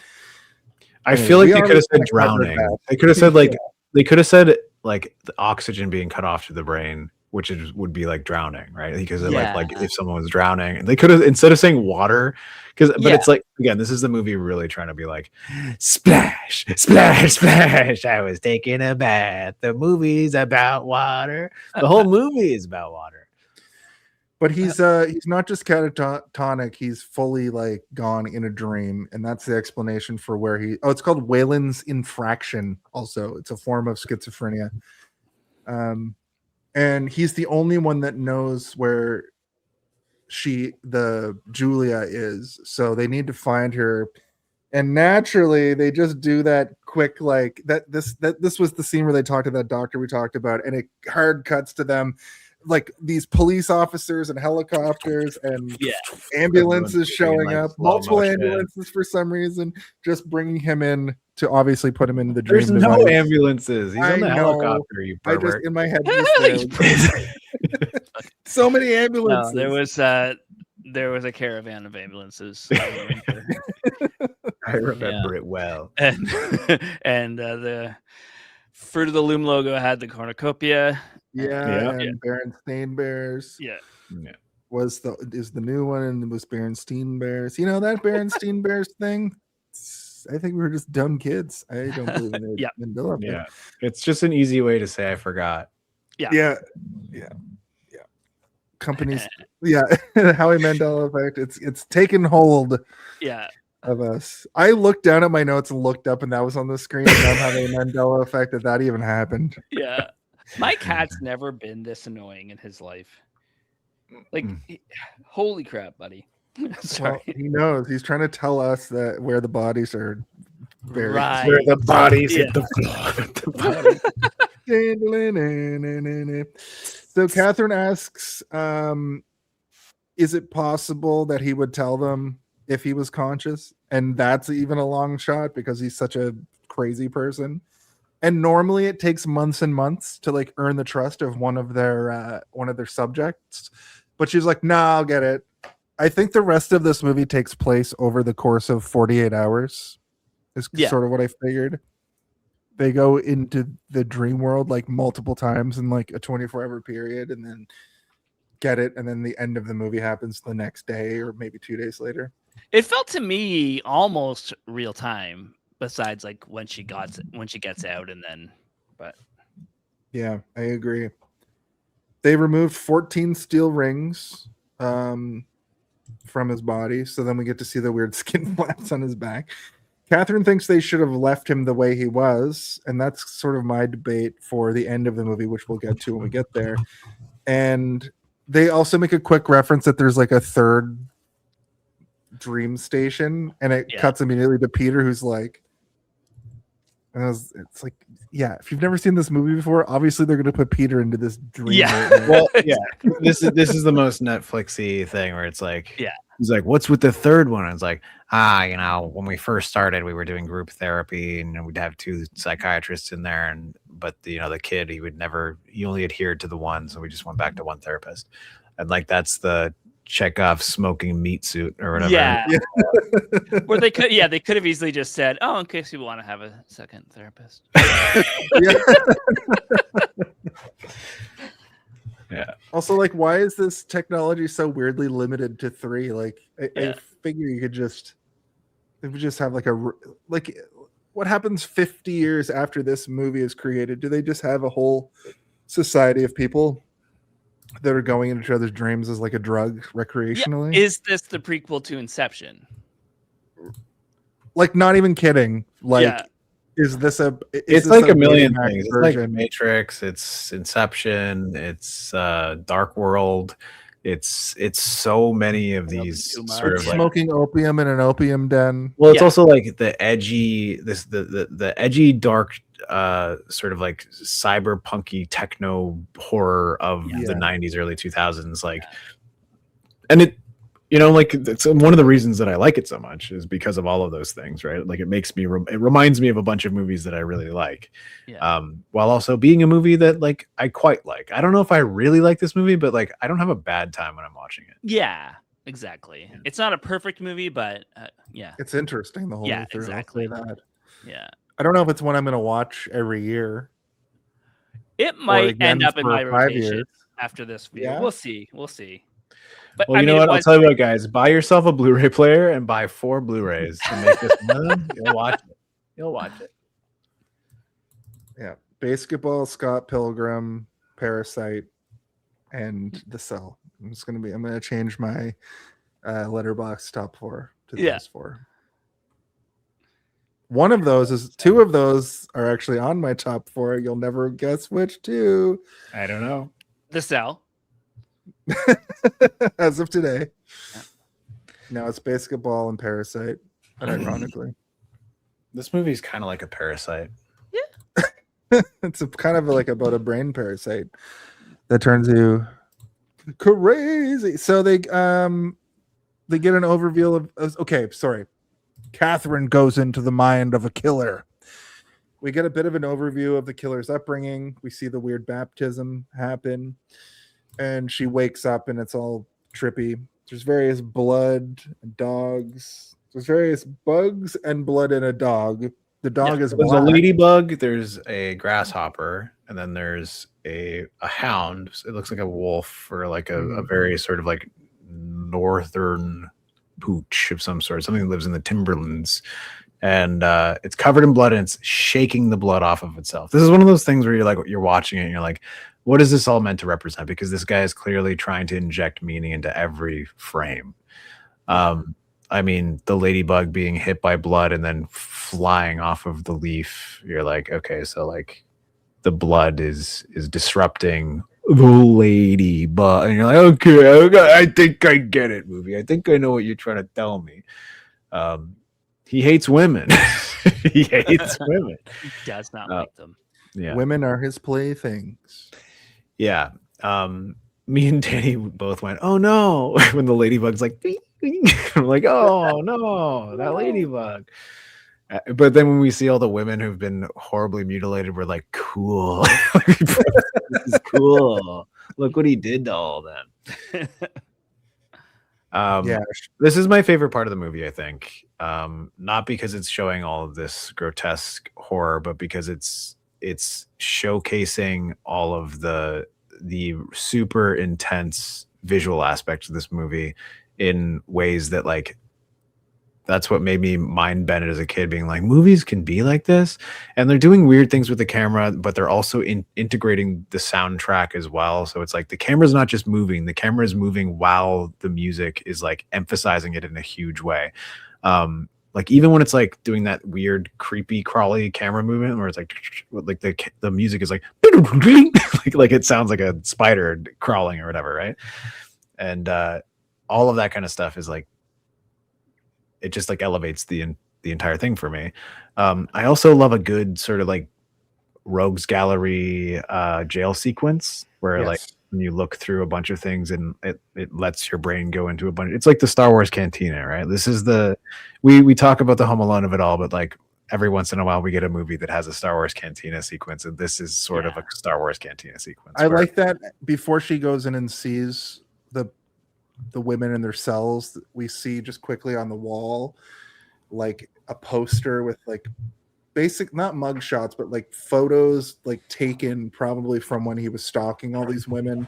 I feel like they could have said drowning. They could have said like the oxygen being cut off to the brain, which would be like drowning, right? Because like if someone was drowning, and they could have instead of saying water, it's like again, this is the movie really trying to be like splash, splash, splash. I was taking a bath. The movie's about water. The whole movie is about water. But he's not just catatonic, he's fully like gone in a dream, and that's the explanation for where it's called Whelan's infraction. Also, it's a form of schizophrenia. And he's the only one that knows where Julia is, so they need to find her. And naturally, they just do that quick, like that. This was the scene where they talked to that doctor we talked about, and it hard cuts to them. Like these police officers and helicopters and ambulances showing up, multiple ambulances for some reason, just bringing him in to obviously put him into the dream. There's no ambulances. He's on the helicopter. You pervert. I just in my head. So many ambulances. No, there was a caravan of ambulances. I remember it well. And the Fruit of the Loom logo had the cornucopia. And Berenstain Bears. Is the new one, and it was Berenstain Bears. You know that Berenstain Bears thing? I think we were just dumb kids. I don't believe in it. Mandela effect. It's just an easy way to say I forgot. Yeah. Companies. Howie Mandela effect. It's taken hold. Of us. I looked down at my notes and looked up, and that was on the screen. And I'm having a Mandela effect that even happened. Yeah. My cat's never been this annoying in his life. Like, holy crap, buddy. Sorry. Well, he knows. He's trying to tell us that where the bodies are buried. Right. Where the bodies hit the floor. So Catherine asks, is it possible that he would tell them if he was conscious? And that's even a long shot because he's such a crazy person. And normally it takes months and months to like earn the trust of one of their subjects. But she's like, nah, I'll get it. I think the rest of this movie takes place over the course of 48 hours. Is sort of what I figured. They go into the dream world like multiple times in like a 24-hour period and then get it. And then the end of the movie happens the next day or maybe 2 days later. It felt to me almost real time. Besides, like when she gets out, and then, but yeah, I agree. They removed 14 steel rings from his body, so then we get to see the weird skin flaps on his back. Catherine thinks they should have left him the way he was, and that's sort of my debate for the end of the movie, which we'll get to when we get there. And they also make a quick reference that there's like a third dream station, and it cuts immediately to Peter, who's like, And it's like, yeah, if you've never seen this movie before, obviously they're going to put Peter into this dream. Yeah. Right now. Well, yeah, this is the most Netflixy thing where it's like, Yeah. he's like, what's with the third one? And it's like, when we first started, we were doing group therapy and we'd have 2 psychiatrists in there, but the kid, he only adhered to the one, so we just went back to one therapist. And like that's the Chekhov smoking meat suit or whatever. Yeah. Or they could have easily just said, oh, in case you want to have a second therapist. Yeah. Also, like, why is this technology so weirdly limited to 3? Like, I figure you could just have like what happens 50 years after this movie is created? Do they just have a whole society of people that are going into each other's dreams as like a drug recreationally? Yeah. Is this the prequel to Inception? Like, not even kidding. Like, is this it's like a million things. It's like version? Matrix, it's Inception, it's Dark World. It's so many of these sort of like smoking opium in an opium den. Well, it's also like the edgy, the edgy, dark, sort of like cyberpunky techno horror of the 90s, early 2000s. Like, and it, like it's one of the reasons that I like it so much is because of all of those things, right? Like it makes me, it reminds me of a bunch of movies that I really like, while also being a movie that like I quite like. I don't know if I really like this movie, but like I don't have a bad time when I'm watching it. Yeah, exactly. Yeah. It's not a perfect movie, but it's interesting the whole way through. Exactly. I'll say that. Yeah, I don't know if it's one I'm going to watch every year. It might end up in my rotation after this view. Yeah. We'll see. But well, you know what? I'll tell you what, guys. Buy yourself a Blu-ray player and buy 4 Blu-rays to make this one. You'll watch it. Yeah. Basketball, Scott Pilgrim, Parasite, and The Cell. I'm going to change my Letterboxd top 4 to those 4. One of those 2 of those are actually on my top 4. You'll never guess which 2. I don't know. The Cell. As of today. Now it's Basketball and Parasite, ironically. This movie is kind of like a parasite. Yeah. It's kind of like about a brain parasite that turns you crazy. So they get an overview of Catherine goes into the mind of a killer. We get a bit of an overview of the killer's upbringing. We see the weird baptism happen. And she wakes up and it's all trippy. There's various blood and dogs. There's various bugs and blood in a dog. The dog is there's black. A ladybug, there's a grasshopper, and then there's a hound. It looks like a wolf or like a very sort of like northern pooch of some sort. Something that lives in the timberlands. And it's covered in blood and it's shaking the blood off of itself. This is one of those things where you're watching it and you're like, what is this all meant to represent? Because this guy is clearly trying to inject meaning into every frame. I mean, the ladybug being hit by blood and then flying off of the leaf. You're like, okay, so like the blood is disrupting the ladybug. And you're like, okay, I think I get it, movie. I think I know what you're trying to tell me. He hates women. He hates women. He does not like them. Yeah. Women are his playthings. Yeah. Me and Danny both went, oh no, when the ladybug's like, bing, bing. I'm like, oh no, that ladybug. But then when we see all the women who've been horribly mutilated, we're like, cool. This is cool. Look what he did to all of them. This is my favorite part of the movie, I think. Not because it's showing all of this grotesque horror, but because it's showcasing all of the super intense visual aspects of this movie in ways that like that's what made me mind bend it as a kid, being like, movies can be like this. And they're doing weird things with the camera, but they're also integrating the soundtrack as well. So it's like the camera's not just moving, the camera is moving while the music is like emphasizing it in a huge way. Like even when it's like doing that weird creepy crawly camera movement where it's like the music is like like it sounds like a spider crawling or whatever, right? And all of that kind of stuff is like, it just like elevates the the entire thing for me. I also love a good sort of like rogues gallery jail sequence where like when you look through a bunch of things and it lets your brain go into a bunch. It's like the Star Wars cantina, right? This is the we talk about the Home Alone of it all, but like every once in a while we get a movie that has a Star Wars cantina sequence, and this is sort of a Star Wars cantina sequence. I like that. Before she goes in and sees the women in their cells, we see just quickly on the wall like a poster with like basic, not mug shots, but like photos like taken probably from when he was stalking all these women,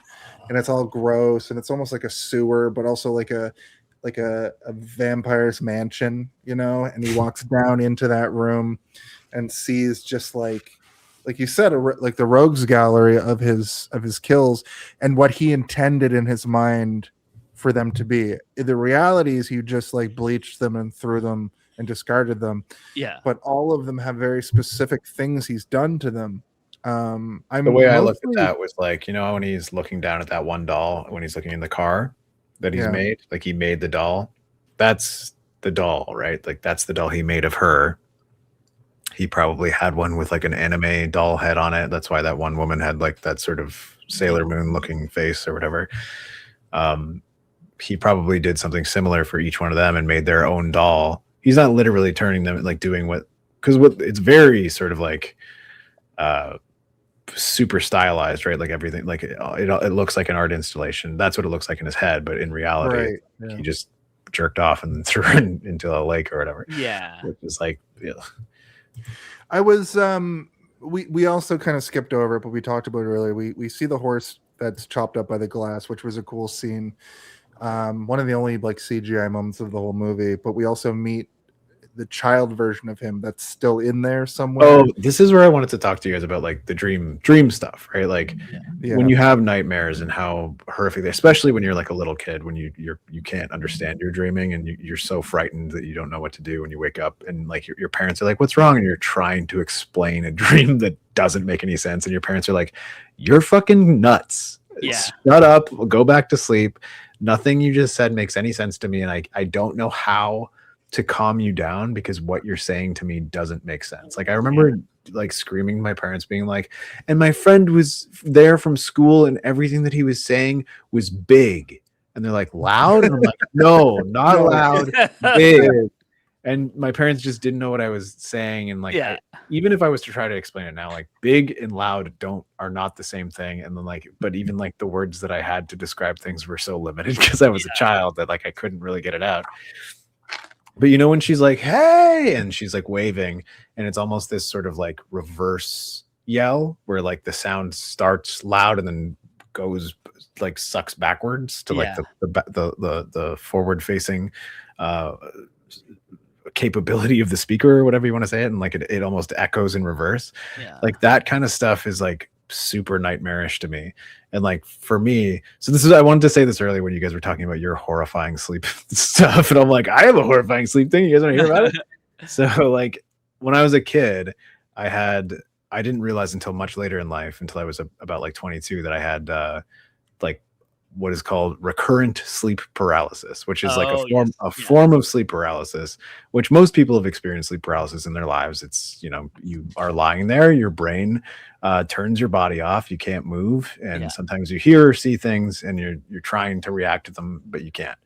and it's all gross and it's almost like a sewer, but also like a vampire's mansion, you know. And he walks down into that room and sees just like you said, like the rogues gallery of his kills and what he intended in his mind for them to be. The reality is he just like bleached them and threw them and discarded them. Yeah. But all of them have very specific things he's done to them. The way I looked at that was like, you know, when he's looking down at that one doll, when he's looking in the car that he's made, like he made the doll. That's the doll, right? Like that's the doll he made of her. He probably had one with like an anime doll head on it. That's why that one woman had like that sort of Sailor Moon looking face or whatever. He probably did something similar for each one of them and made their own doll. He's not literally turning them, like doing because it's very sort of like super stylized, right? Like everything, like it looks like an art installation. That's what it looks like in his head, but in reality, he just jerked off and threw her into a lake or whatever. Yeah, which is like, I was we also kind of skipped over it, but we talked about it earlier. We see the horse that's chopped up by the glass, which was a cool scene. One of the only like CGI moments of the whole movie, but we also meet the child version of him that's still in there somewhere. Oh, this is where I wanted to talk to you guys about like the dream stuff, right? Like when you have nightmares and how horrific they, especially when you're like a little kid, when you can't understand your dreaming and you're so frightened that you don't know what to do when you wake up, and like your parents are like, what's wrong? And you're trying to explain a dream that doesn't make any sense, and your parents are like, you're fucking nuts. Shut up, go back to sleep. Nothing you just said makes any sense to me, and I don't know how to calm you down because what you're saying to me doesn't make sense. Like I remember like screaming, my parents being like, and my friend was there from school and everything that he was saying was big, and they're like, loud? And I'm like, no, not loud, big. And my parents just didn't know what I was saying. And like, even if I was to try to explain it now, like big and loud are not the same thing. And then like, but even like the words that I had to describe things were so limited because I was a child that like I couldn't really get it out. But you know, when she's like, hey, and she's like waving, and it's almost this sort of like reverse yell where like the sound starts loud and then goes like sucks backwards to like the forward facing capability of the speaker or whatever you want to say it, and like it almost echoes in reverse. Like that kind of stuff is like super nightmarish to me. And like for me, so this is, I wanted to say this earlier when you guys were talking about your horrifying sleep stuff, and I'm like, I have a horrifying sleep thing. You guys want to hear about it? So like when I was a kid, I didn't realize until much later in life, until I was about like 22, that I had like what is called recurrent sleep paralysis, which is like a form of sleep paralysis, which most people have experienced sleep paralysis in their lives. It's, you know, you are lying there, your brain turns your body off, you can't move, and sometimes you hear or see things and you're trying to react to them, but you can't.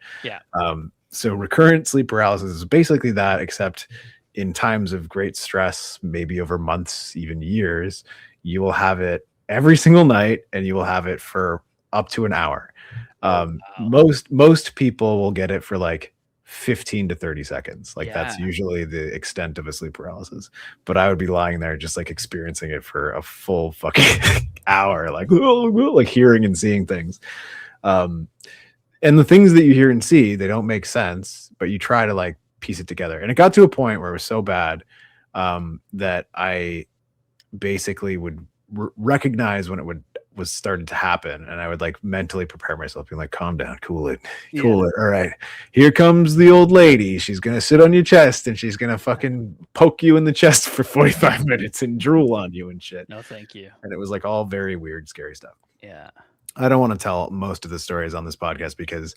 So recurrent sleep paralysis is basically that, except in times of great stress, maybe over months, even years, you will have it every single night, and you will have it for up to an hour. Most people will get it for like 15 to 30 seconds. Like that's usually the extent of a sleep paralysis. But I would be lying there just like experiencing it for a full fucking hour, like hearing and seeing things. And the things that you hear and see, they don't make sense, but you try to like piece it together. And it got to a point where it was so bad that I basically would recognize when it was started to happen, and I would like mentally prepare myself, being like, calm down, cool it. All right, here comes the old lady, she's gonna sit on your chest and she's gonna fucking poke you in the chest for 45 minutes and drool on you and shit. No thank you. And it was like all very weird, scary stuff. I don't want to tell most of the stories on this podcast because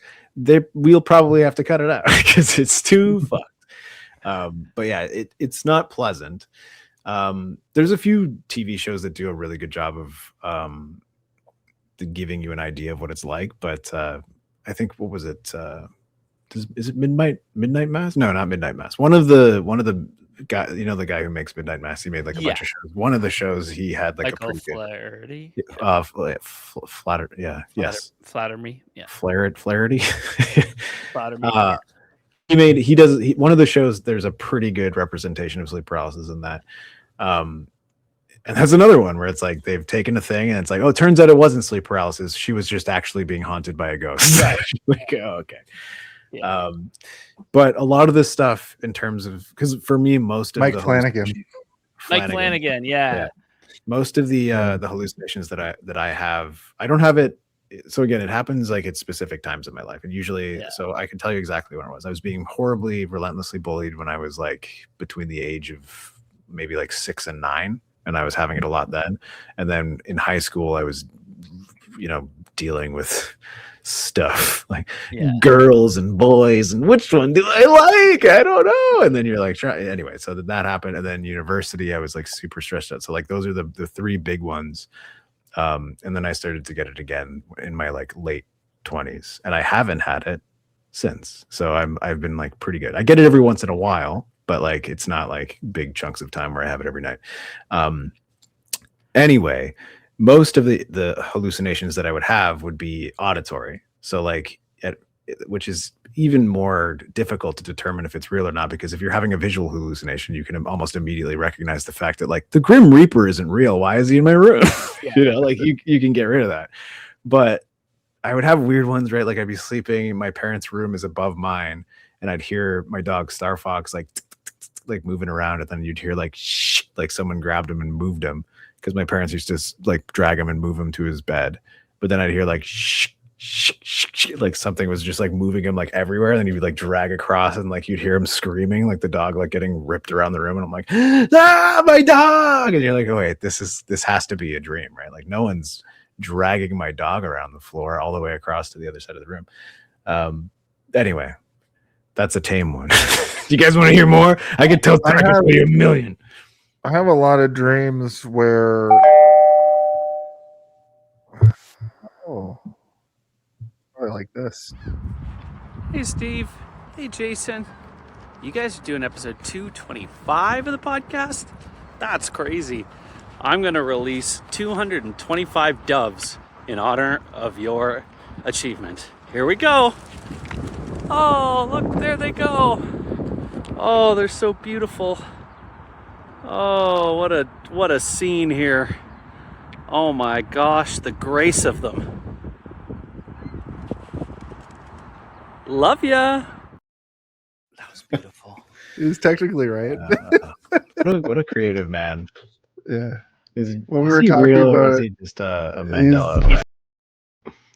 we'll probably have to cut it out because it's too fucked. But yeah, it's not pleasant. There's a few TV shows that do a really good job of giving you an idea of what it's like, but I think, what was it? Is it Midnight Mass? No, not Midnight Mass. One of the guy, the guy who makes Midnight Mass, he made like a bunch of shows. One of the shows he had like a pretty Flaherty. Flatter, yeah, yes. Flatter me, yeah. Flaherty. Flatter me. One of the shows, there's a pretty good representation of sleep paralysis in that. And that's another one where it's like they've taken a thing and it's like, oh, it turns out it wasn't sleep paralysis. She was just actually being haunted by a ghost. Right. Like, oh, okay. Yeah. But a lot of this stuff in terms of, because for me, most of Mike Flanagan, yeah. Most of the hallucinations that I have, I don't have it. So again, it happens like at specific times in my life, and usually, so I can tell you exactly when it was. I was being horribly, relentlessly bullied when I was like between the age of maybe like 6 and 9, and I was having it a lot then. And then in high school, I was, dealing with stuff like girls and boys, and which one do I like? I don't know. And then you're like, anyway, so that happened. And then university, I was like super stressed out. So like those are the three big ones. And then I started to get it again in my like late 20s, and I haven't had it since. So I've been like pretty good. I get it every once in a while, but like it's not like big chunks of time where I have it every night. Anyway, most of the hallucinations that I would have would be auditory. So like which is even more difficult to determine if it's real or not, because if you're having a visual hallucination, you can almost immediately recognize the fact that like the Grim Reaper isn't real. Why is he in my room? Like you can get rid of that. But I would have weird ones, right? Like I'd be sleeping, my parents' room is above mine, and I'd hear my dog Star Fox like moving around, and then you'd hear like shh, like someone grabbed him and moved him, because my parents used to like drag him and move him to his bed. But then I'd hear like shh, shh, shh, shh, like something was just like moving him like everywhere, and then he'd like drag across, and like you'd hear him screaming, like the dog like getting ripped around the room, and I'm like, ah, my dog, and you're like, oh wait, this has to be a dream, right? Like no one's dragging my dog around the floor all the way across to the other side of the room. Anyway, that's a tame one. Do you guys want to hear more? I could tell you a million. I have a lot of dreams where I like this. Hey Steve. Hey Jason. You guys are doing episode 225 of the podcast? That's crazy. I'm going to release 225 doves in honor of your achievement. Here we go. Oh, look, there they go. Oh, they're so beautiful. Oh, what a scene here. Oh my gosh, the grace of them. Love ya. That was beautiful. He's technically right. What a creative man. Yeah. When we were talking about it, just a Mandela.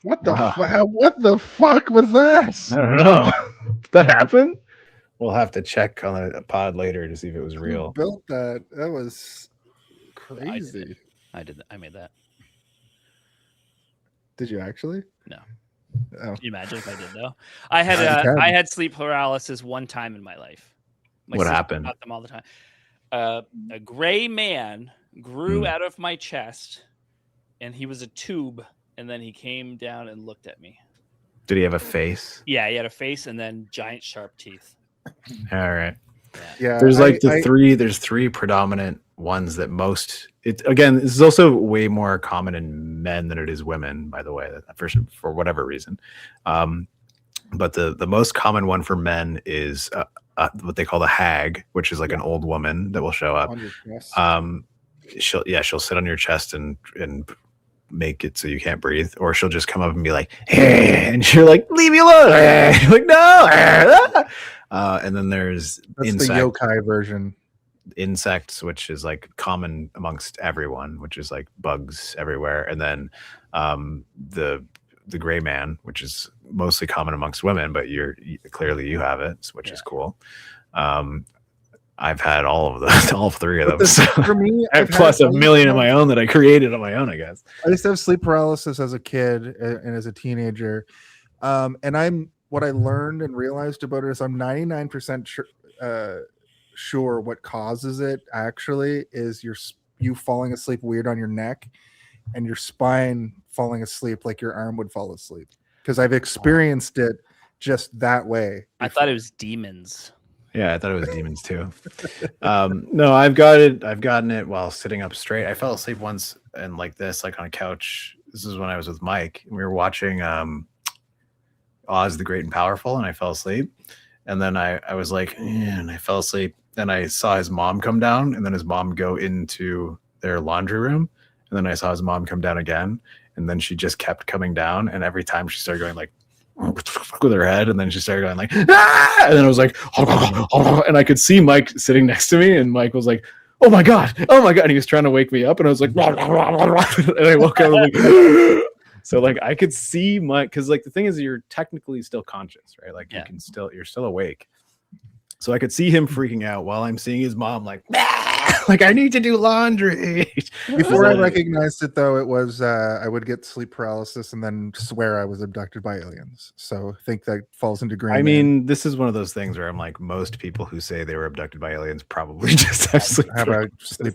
What the fuck was that? I don't know. Did that happen? We'll have to check on a pod later to see if it was real. Who built that? That was crazy. I did. I made that. Did you actually? No. Oh. Can you imagine if I did though? I had sleep paralysis one time in my life. What happened? Got them all the time. A gray man grew out of my chest, and he was a tube, and then he came down and looked at me. Did he have a face? Yeah, he had a face and then giant sharp teeth. All right. Yeah. There's like there's three predominant ones that again, this is also way more common in men than it is women, by the way, for whatever reason. But the most common one for men is what they call the hag, which is like an old woman that will show up. She'll sit on your chest and make it so you can't breathe, or she'll just come up and be like, hey, and you're like, leave me alone. You're like, no. And then there's the yokai version. Insects, which is like common amongst everyone, which is like bugs everywhere. And then the gray man, which is mostly common amongst women, but clearly you have it, which is cool. I've had all of those, all three of them. So for me, plus a million of my own that I created on my own, I guess. I used to have sleep paralysis as a kid and as a teenager. And what I learned and realized about it is I'm 99% sure what causes it actually is you falling asleep weird on your neck and your spine falling asleep like your arm would fall asleep, because I've experienced it just that way. I thought it was demons. Yeah, I thought it was demons too. No, I've gotten it while sitting up straight. I fell asleep once and like on a couch. This is when I was with Mike. We were watching Oz the Great and Powerful, and I fell asleep. And then I was like, and I fell asleep. Then I saw his mom come down, and then his mom go into their laundry room. And then I saw his mom come down again. And then she just kept coming down. And every time she started going like with her head, and then she started going like, ah! And then I was like, and I could see Mike sitting next to me, and Mike was like, oh my God. And he was trying to wake me up, and I was like, and I woke up and like, so like I could see Mike, because like the thing is you're technically still conscious, right? Like you're still awake. So I could see him freaking out while I'm seeing his mom like, like I need to do laundry. Before I recognized it, though, it was I would get sleep paralysis and then swear I was abducted by aliens. So I think that falls into green. I mean, this is one of those things where I'm like, most people who say they were abducted by aliens probably just have sleep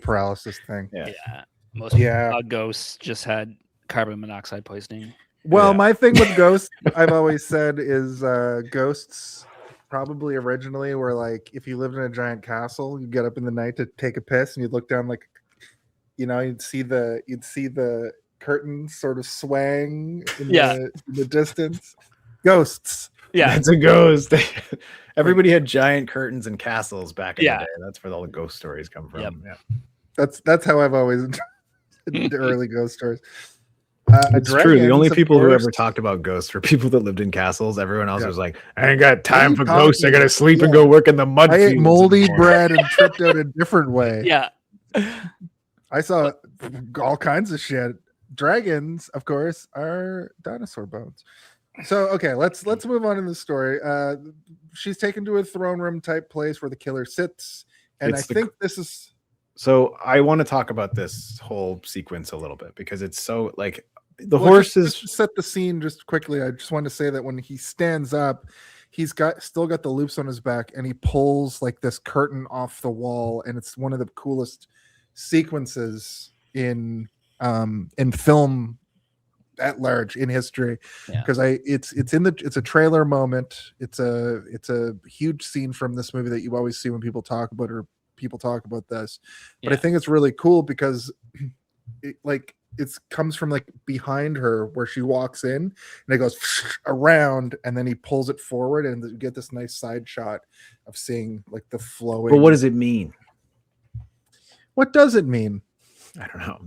paralysis thing. Yeah. Most ghosts just had carbon monoxide poisoning. Well, my thing with ghosts, I've always said, is ghosts probably originally were like, if you lived in a giant castle, you'd get up in the night to take a piss, and you'd look down, like, you'd see the curtains sort of swaying in the distance. Ghosts. Yeah, it's a ghost. Everybody had giant curtains and castles back in the day. That's where all the ghost stories come from. Yep. Yeah, that's how I've always the early ghost stories. It's true. The only people who ever talked about ghosts were people that lived in castles. Everyone else was like, I ain't got time for ghosts. I gotta sleep and go work in the mud. I ate moldy bread and tripped out a different way. Yeah. I saw all kinds of shit. Dragons, of course, are dinosaur bones. So okay, let's move on in the story. She's taken to a throne room type place where the killer sits, and I think this is. So I want to talk about this whole sequence a little bit, because it's so like the horse is. Just set the scene just quickly. I just want to say that when he stands up, he's still got the loops on his back, and he pulls like this curtain off the wall, and it's one of the coolest sequences in film at large in history, because it's a trailer moment. It's a huge scene from this movie that you always see when people talk about this, but I think it's really cool because it comes from like behind her where she walks in, and it goes around, and then he pulls it forward, and you get this nice side shot of seeing like the flowing. But what does it mean? What does it mean? I don't know.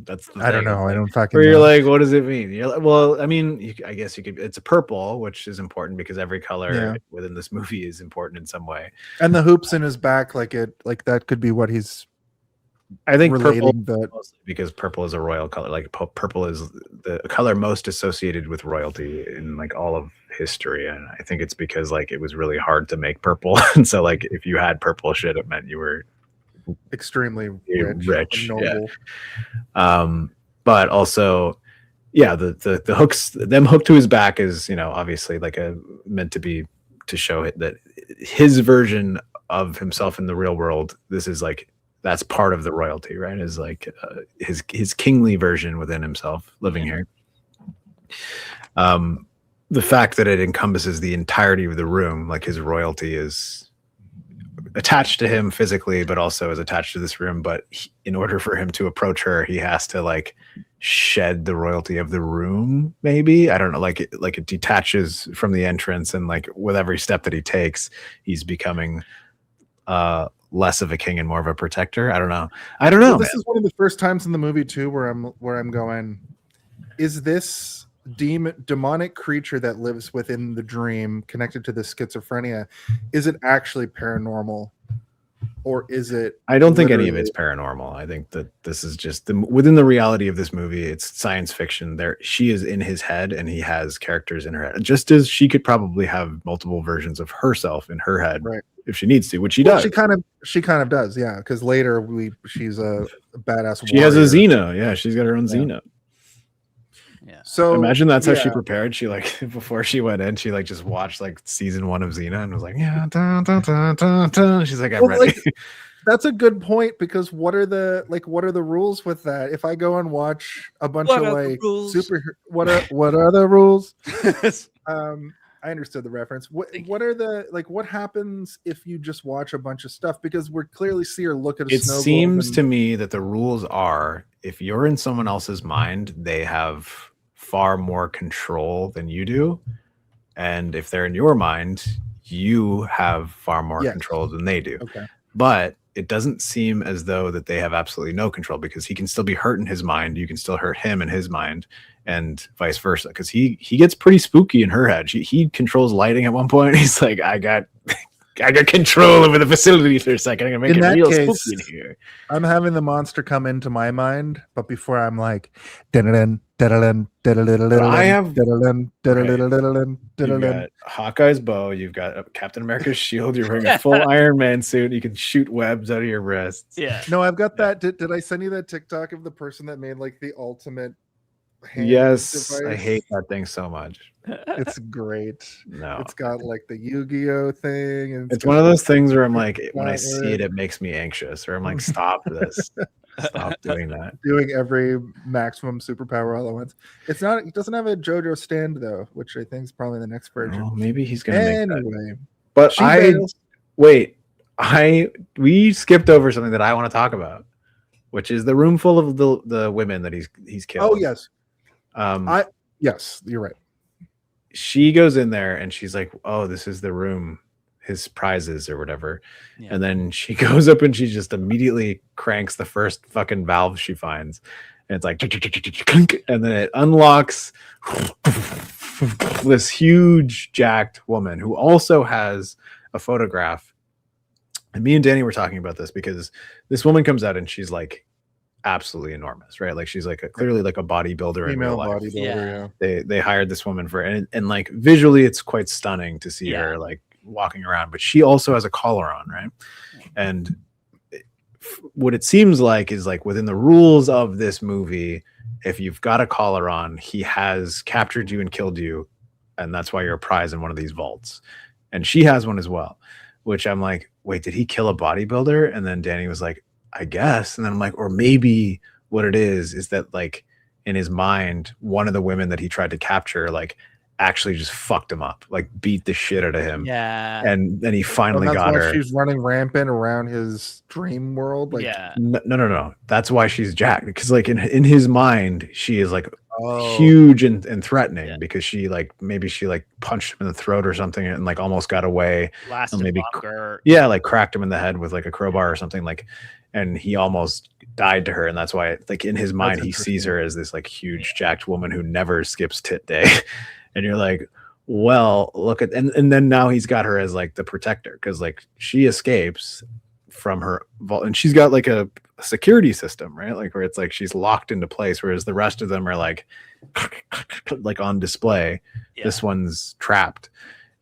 I don't know. I don't fucking. Where know. you're like, what does it mean? You're like, well, I mean, I guess you could. It's a purple, which is important because every color within this movie is important in some way. And the hoops in his back, like that could be what he's. I think purple, because purple is a royal color. Like purple is the color most associated with royalty in like all of history, and I think it's because like it was really hard to make purple, and so like if you had purple shit, it meant you were extremely rich and noble. But also, the hooks, them hooked to his back is, obviously like meant to show it that his version of himself in the real world. This is like that's part of the royalty, right? Is like his kingly version within himself living here. The fact that it encompasses the entirety of the room, like his royalty is attached to him physically, but also is attached to this room. But in order for him to approach her, he has to like shed the royalty of the room. Maybe, I don't know. Like it detaches from the entrance, and like with every step that he takes, he's becoming less of a king and more of a protector. I don't know. Well, this is one of the first times in the movie too where I'm going, is this demonic creature that lives within the dream connected to the schizophrenia, is it actually paranormal, or is it? I don't think any of it's paranormal. I think that this is just within the reality of this movie. It's science fiction. She is in his head, and he has characters in her head, just as she could probably have multiple versions of herself in her head, right, if she needs to, which she does. She kind of does, yeah, because later she's a badass warrior. She has a Xena. Yeah, she's got her own Xena. Yeah. So imagine that's how yeah. she prepared. She like before she went in, she like just watched like season 1 of Xena and was like, yeah, dun, dun, dun, dun, dun. She's like, I'm Well, ready. That's a good point, because what are the rules with that? If I go and watch a bunch What of are the like rules? super, what are the rules? I understood the reference. What are the what happens if you just watch a bunch of stuff? Because we're clearly see her look at a It snow seems globe to me that the rules are, if you're in someone else's mind, they have far more control than you do, and if they're in your mind, you have far more control than they do. Okay. But it doesn't seem as though that they have absolutely no control, because he can still be hurt in his mind, you can still hurt him in his mind, and vice versa, because he gets pretty spooky in her head. He controls lighting at one point. He's like, I got control over the facility for a second. I'm gonna make In it that real case, spooky in here. I'm having the monster come into my mind, but before I'm like, "Dun-dun-dun, dun-dun-dun, dun-dun-dun, I have dun-dun-dun, dun-dun-dun, You've dun-dun-dun." got Hawkeye's bow, you've got Captain America's shield, you're wearing a full Iron Man suit, you can shoot webs out of your wrists. Yeah. No, I've got that. Did I send you that TikTok of the person that made like the ultimate hand Yes, device? I hate that thing so much. It's great. No, It's got like the Yu-Gi-Oh thing, and it's one of those things where I'm like, when I got see it makes me anxious, or I'm like, stop this, stop doing that. doing every maximum superpower all at once. It doesn't have a JoJo stand though, which I think is probably the next version. Well, maybe he's gonna make that. Anyway, But she bails. we skipped over something that I want to talk about, which is the room full of the women that he's killed. Oh yes, yes, you're right. She goes in there and she's like, oh, this is the room, his prizes or whatever. Yeah. And then she goes up and she just immediately cranks the first fucking valve she finds. And it's like, and then it unlocks this huge jacked woman who also has a photograph. And me and Danny were talking about this because this woman comes out and she's like absolutely enormous, right? Like she's like clearly like a bodybuilder in real Female life. bodybuilder. Yeah. They hired this woman for it, and like visually it's quite stunning to see her like walking around, but she also has a collar on, right? And what it seems like is like within the rules of this movie, if you've got a collar on, he has captured you and killed you, and that's why you're a prize in one of these vaults. And she has one as well, which I'm like, wait, did he kill a bodybuilder? And then Danny was like, I guess. And then I'm like, or maybe what it is that like in his mind, one of the women that he tried to capture like actually just fucked him up, like beat the shit out of him. Yeah. And then he finally that's got why her. she's running rampant around his dream world. Like, No. That's why she's jacked, because like in his mind, she is like oh, huge and threatening because she like maybe she like punched him in the throat or something and like almost got away. Lasted maybe longer. like cracked him in the head with like a crowbar or something, like, and he almost died to her. And that's why like in his mind he sees her as this like huge jacked woman who never skips tit day. And you're like, well, look at and then now he's got her as like the protector, because like she escapes from her vault and she's got like a security system, right? Like where it's like she's locked into place, whereas the rest of them are like on display. This one's trapped,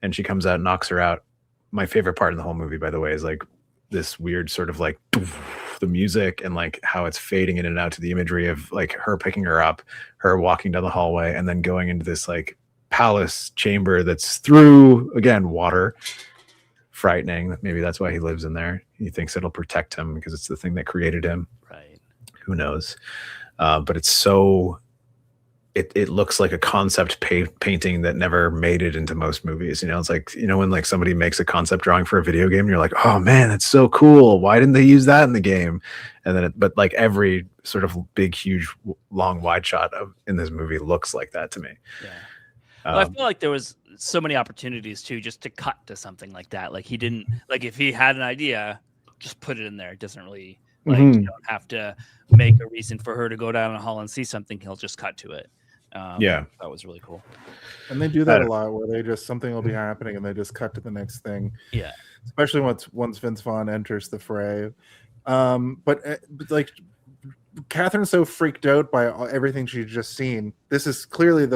and she comes out and knocks her out. My favorite part in the whole movie, by the way, is like this weird sort of like the music and like how it's fading in and out to the imagery of like her picking her up, her walking down the hallway, and then going into this like palace chamber that's through again water. Frightening. Maybe that's why he lives in there. He thinks it'll protect him because it's the thing that created him. Right. Who knows? But it's so it looks like a concept painting that never made it into most movies. You know, it's like, you know, when like somebody makes a concept drawing for a video game, you're like, oh man, that's so cool. Why didn't they use that in the game? And then but like every sort of big, huge, long, wide shot in this movie looks like that to me. Yeah. Well, I feel like there was so many opportunities too, just to cut to something like that. Like he didn't, like if he had an idea, just put it in there. It doesn't really like you don't have to make a reason for her to go down a hall and see something. He'll just cut to it. That was really cool. And they do that a lot, where they just something will be happening and they just cut to the next thing. Yeah, especially once Vince Vaughn enters the fray. But like Catherine's so freaked out by everything she's just seen. This is clearly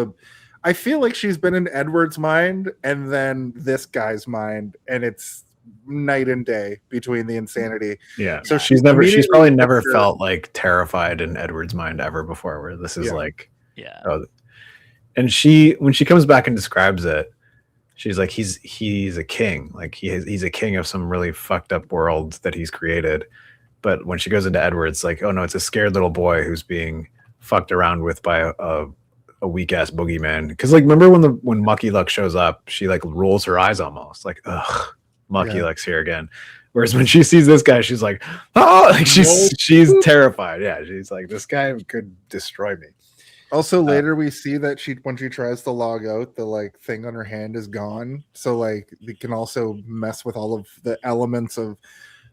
I feel like she's been in Edward's mind and then this guy's mind, and it's night and day between the insanity. Yeah. So she's probably never felt like terrified in Edward's mind ever before, where this is like, And when she comes back and describes it, she's like, he's a king. Like he's a king of some really fucked up world that he's created. But when she goes into Edward, it's like, oh no, it's a scared little boy who's being fucked around with by a weak ass boogeyman. Because like, remember when Mucky Luck shows up, she like rolls her eyes almost like, ugh, Mucky Luck's here again. Whereas when she sees this guy, she's like, oh, like she's terrified. Yeah, she's like, this guy could destroy me. Also, later we see that when she tries to log out, the like thing on her hand is gone. So like, they can also mess with all of the elements of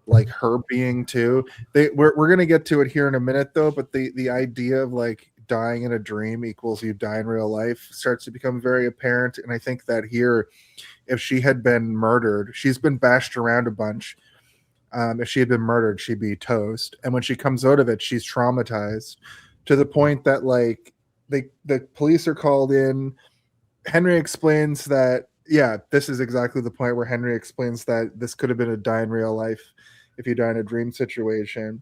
like her being too. We're gonna get to it here in a minute though. But the idea of like dying in a dream equals you die in real life starts to become very apparent. And I think that here, if she had been murdered, she's been bashed around a bunch. If she had been murdered, she'd be toast. And when she comes out of it, she's traumatized to the point that like the police are called in. Henry explains that, yeah, this is exactly the point where Henry explains that this could have been a die in real life if you die in a dream situation.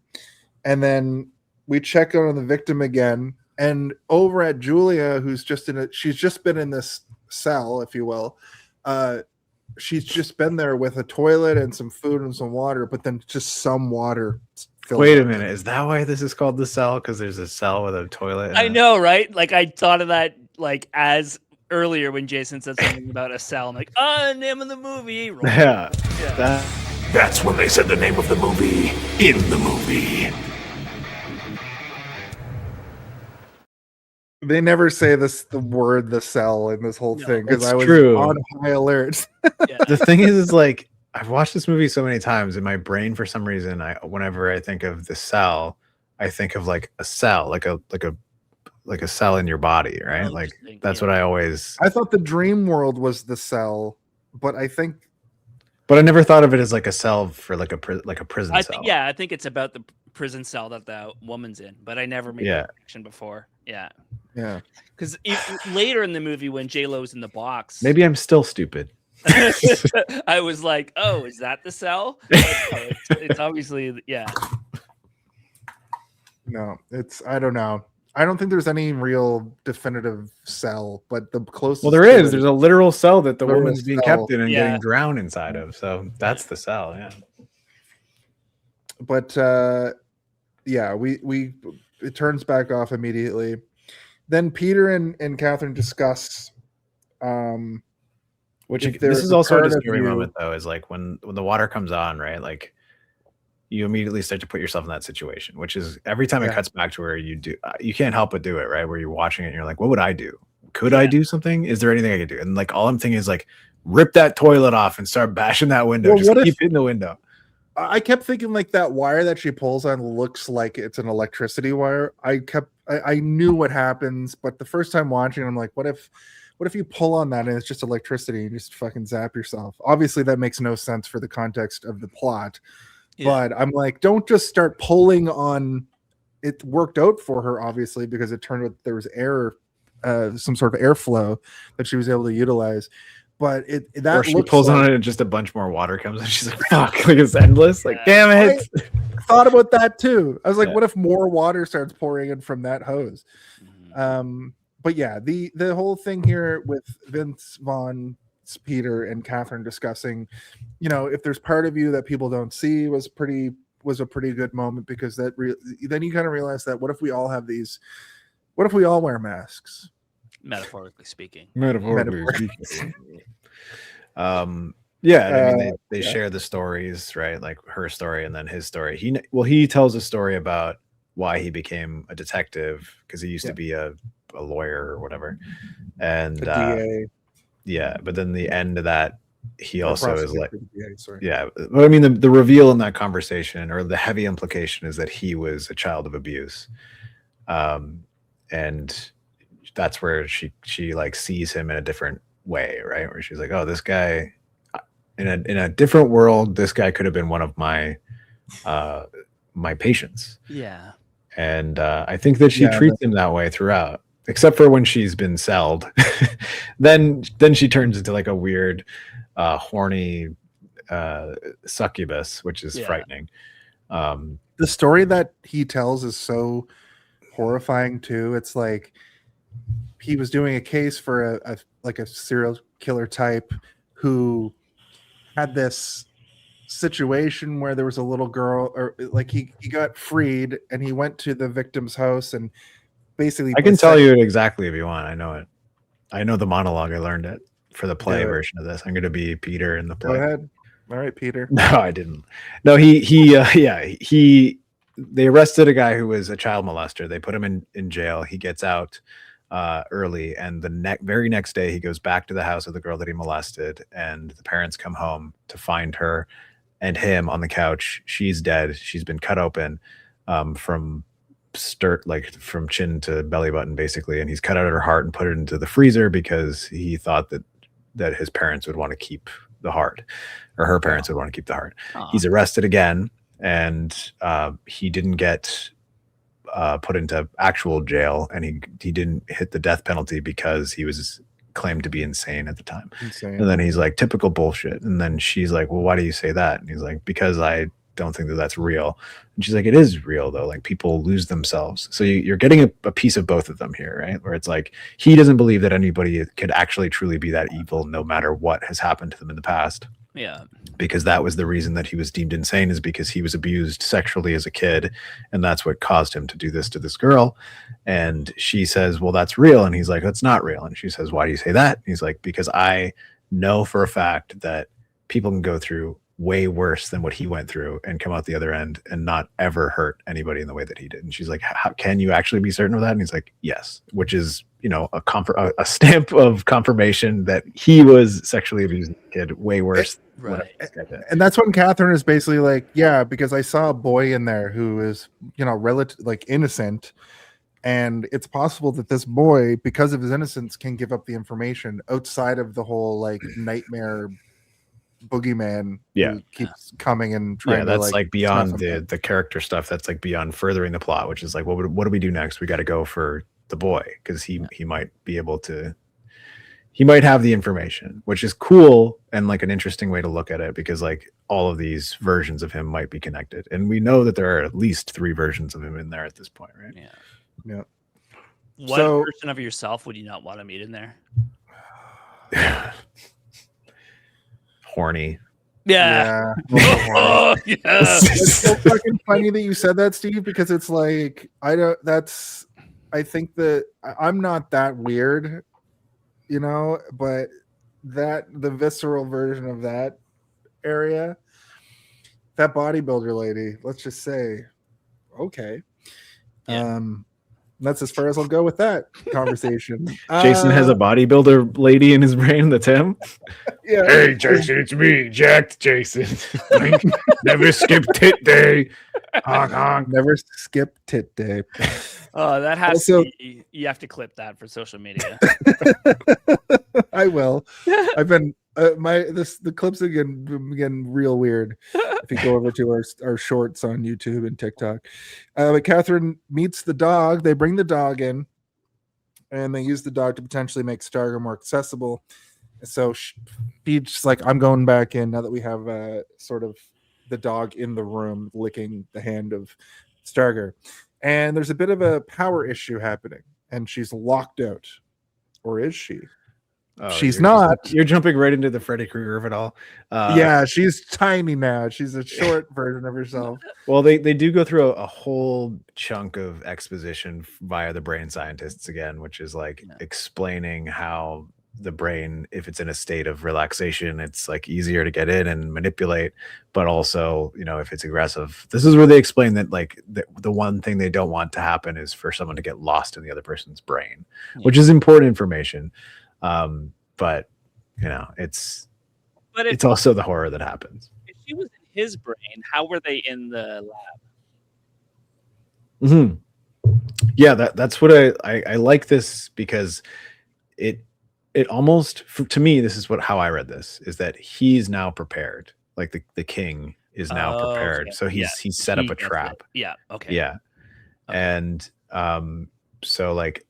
And then we check out on the victim again. And over at Julia, she's just been in this cell, if you will. She's just been there with a toilet and some food and some water, but then just some water. Wait a minute. Is that why this is called the cell? Because there's a cell with a toilet? I know, right? Like I thought of that like as earlier when Jason said something about a cell. I'm like, name of the movie. Yeah. That's when they said the name of the movie in the movie. They never say the word the cell in this whole thing because I was on high alert. The thing is like, I've watched this movie so many times in my brain for some reason. Whenever I think of the cell, I think of like a cell, like a cell in your body, right? Like that's what I always. I thought the dream world was the cell, but I never thought of it as like a cell for like a prison cell. I think it's about the prison cell that the woman's in, but I never made that connection before. Yeah. Because later in the movie when J-Lo's in the box, maybe I'm still stupid. I was like, oh, is that the cell? It's obviously, yeah. No, I don't know. I don't think there's any real definitive cell, but the closest. Well, there is. There's a literal cell that the woman's being kept in and getting drowned inside of. So that's the cell, yeah. But it turns back off immediately. Then Peter and Catherine discuss. This is also a scary moment, though, is like when the water comes on, right? Like you immediately start to put yourself in that situation, which is every time it cuts back to where you can't help but do it, right? Where you're watching it and you're like, what would I do? Could I do something? Is there anything I could do? And like all I'm thinking is like, rip that toilet off and start bashing that window. Well, just keep hitting the window. I kept thinking like that wire that she pulls on looks like it's an electricity wire. I knew what happens, but the first time watching, I'm like, what if you pull on that and it's just electricity and you just fucking zap yourself? Obviously, that makes no sense for the context of the plot. Yeah. But I'm like, don't just start pulling on. It worked out for her, obviously, because it turned out there was air, some sort of airflow that she was able to utilize. But or she pulls on it and just a bunch more water comes and she's like, fuck, like it's endless. Like, damn it. I thought about that too. I was like, what if more water starts pouring in from that hose? But yeah, the whole thing here with Vince, Vaughn, Peter, and Catherine discussing, if there's part of you that people don't see was a pretty good moment, because then you kind of realize that what if we all have these? What if we all wear masks? Metaphorically speaking. I mean, they share the stories, right? Like her story and then his story. He tells a story about why he became a detective, because he used to be a lawyer or whatever, and but then the end of that, he also is like, but I mean the reveal in that conversation, or the heavy implication, is that he was a child of abuse, and that's where she like sees him in a different way, right? Where she's like, oh, this guy in a different world, this guy could have been one of my patients. Yeah. And I think that she treats him that way throughout, except for when she's been celled. then she turns into like a weird, horny succubus, which is frightening. The story that he tells is so horrifying too. It's like he was doing a case for a serial killer type who had this situation where there was a little girl, or like he got freed and he went to the victim's house and basically I can tell you it exactly if you want. I know it. I know the monologue. I learned it for the play version of this. I'm going to be Peter in the play. Go ahead. All right, Peter. No, I didn't. No, they arrested a guy who was a child molester. They put him in jail. He gets out early, and the very next day he goes back to the house of the girl that he molested, and the parents come home to find her and him on the couch. She's dead. She's been cut open from from chin to belly button, basically, and he's cut out her heart and put it into the freezer because he thought that his parents would want to keep the heart, or her parents would want to keep the heart. He's arrested again, and he didn't get put into actual jail, and he didn't hit the death penalty because he was claimed to be insane at the time. Insane. And then he's like, typical bullshit. And then she's like, well, why do you say that? And he's like, because I don't think that that's real. And she's like, it is real though. Like, people lose themselves. So you're getting a piece of both of them here, right? Where it's like, he doesn't believe that anybody could actually truly be that evil no matter what has happened to them in the past. Yeah. Because that was the reason that he was deemed insane, is because he was abused sexually as a kid. And that's what caused him to do this to this girl. And she says, well, that's real. And he's like, that's not real. And she says, why do you say that? And he's like, because I know for a fact that people can go through way worse than what he went through and come out the other end and not ever hurt anybody in the way that he did. And she's like, how can you actually be certain of that? And he's like, yes, which is, a stamp of confirmation that he was sexually abusing the kid way worse. Right. And that's when Catherine is basically like, yeah, because I saw a boy in there who is, relative, like innocent. And it's possible that this boy, because of his innocence, can give up the information outside of the whole like nightmare boogeyman who keeps coming and trying that's to like beyond the character stuff. That's like beyond furthering the plot, which is like, what do we do next? We got to go for the boy, because he might be able to, he might have the information, which is cool and like an interesting way to look at it, because like all of these versions of him might be connected, and we know that there are at least 3 versions of him in there at this point, right? Yeah. What version of yourself would you not want to meet in there? Horny. Yeah. Oh, yeah. It's so fucking funny that you said that, Steve, because it's like, I think that I'm not that weird, but the visceral version of that area, that bodybuilder lady, let's just say, okay. Yeah. That's as far as I'll go with that conversation. Jason has a bodybuilder lady in his brain. That's him. Yeah. Hey, Jason, it's me, Jacked Jason. Never skip tit day. Honk, honk. Never skip tit day. Oh, that has to be, you have to clip that for social media. I will. I've been the clips again real weird if you go over to our shorts on YouTube and TikTok. But Catherine meets the dog. They bring the dog in, and they use the dog to potentially make Starger more accessible. So she's like, I'm going back in now that we have sort of the dog in the room licking the hand of Starger. And there's a bit of a power issue happening, and she's locked out. Or is she? Oh, she's not. You're jumping right into the Freddy Krueger of it all. Yeah, she's tiny now. She's a short version of herself. Well, they do go through a whole chunk of exposition via the brain scientists again, which is like explaining how the brain, if it's in a state of relaxation, it's like easier to get in and manipulate, but also, if it's aggressive. This is where they explain that like the one thing they don't want to happen is for someone to get lost in the other person's brain, which is important information. But it's also the horror that happens. If she was in his brain, how were they in the lab? Mm-hmm. Yeah, that's what I like this, because it almost, to me, this is how I read this, is that he's now prepared. Like the king is now prepared. Okay. So he's set up a trap. Yeah. Okay. Yeah. Okay. And so like,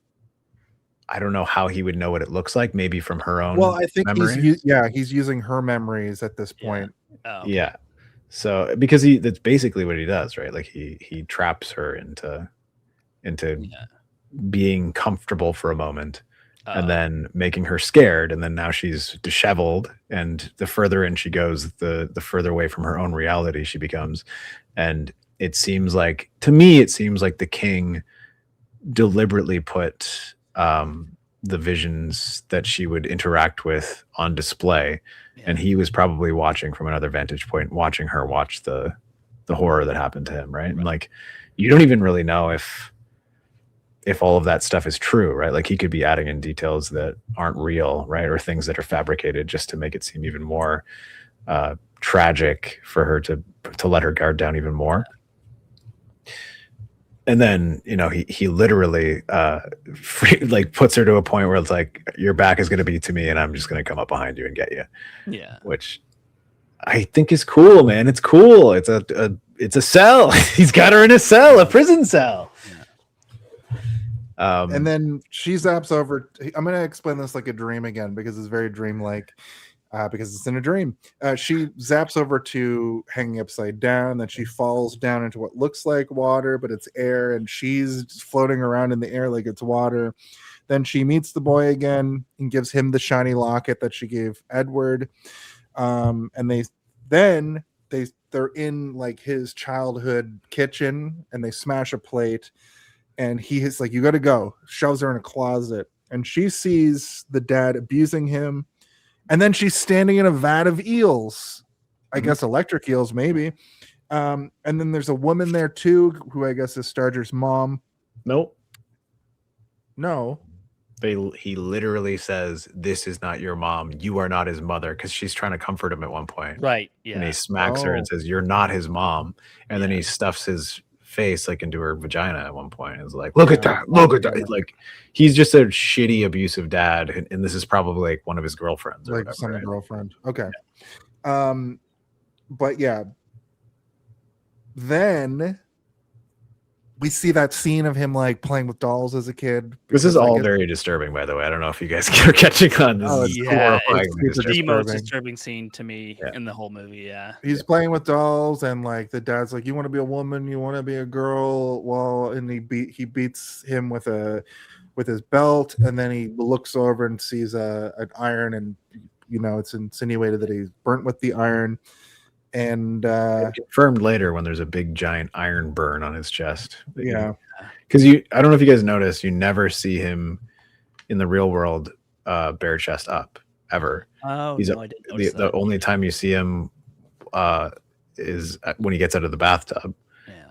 I don't know how he would know what it looks like, maybe from her own. Well, I think memory. he's using her memories at this point. Yeah. Oh, okay. Yeah. So because that's basically what he does, right? Like he traps her into being comfortable for a moment and then making her scared, and then now she's disheveled, and the further in she goes, the further away from her own reality she becomes. And it seems like, to me, it seems like the king deliberately put the visions that she would interact with on display, and he was probably watching from another vantage point, watching her watch the horror that happened to him, right? And like, you don't even really know if all of that stuff is true, right? Like, he could be adding in details that aren't real, right? Or things that are fabricated just to make it seem even more tragic for her to let her guard down even more. And then, you know, he literally like puts her to a point where it's like, your back is going to be to me and I'm just going to come up behind you and get you. Yeah. Which I think is cool, man. It's cool. It's a cell. He's got her in a cell, a prison cell. And then she zaps over. I'm going to explain this like a dream again, because it's very dreamlike, because it's in a dream. She zaps over to hanging upside down. Then she falls down into what looks like water, but it's air, and she's floating around in the air like it's water. Then she meets the boy again and gives him the shiny locket that she gave Edward. And they're in like his childhood kitchen, and they smash a plate. And he is like, you got to go. Shoves her in a closet. And she sees the dad abusing him. And then she's standing in a vat of eels. I guess electric eels, maybe. And then there's a woman there, too, who I guess is Starger's mom. Nope. No. He literally says, "This is not your mom. You are not his mother," because she's trying to comfort him at one point. Right. Yeah. And he smacks her and says, "You're not his mom." And then he stuffs his face like into her vagina at one point. It's like, look at that, look at that. Like, he's just a shitty, abusive dad, and this is probably like one of his girlfriends, or like whatever, some right? girlfriend. Okay. But yeah, then we see that scene of him like playing with dolls as a kid. This is all very disturbing, by the way. I don't know if you guys are catching on. This is it's disturbing. the most disturbing scene to me in the whole movie. Yeah, he's playing with dolls, and like the dad's like, "You want to be a woman? You want to be a girl?" Well, and he beats him with his belt, and then he looks over and sees an iron, and you know it's insinuated that he's burnt with the iron. And confirmed later when there's a big giant iron burn on his chest. Yeah, because I don't know if you guys noticed, you never see him in the real world bare chest up ever. Oh, I didn't notice the only time you see him is when he gets out of the bathtub.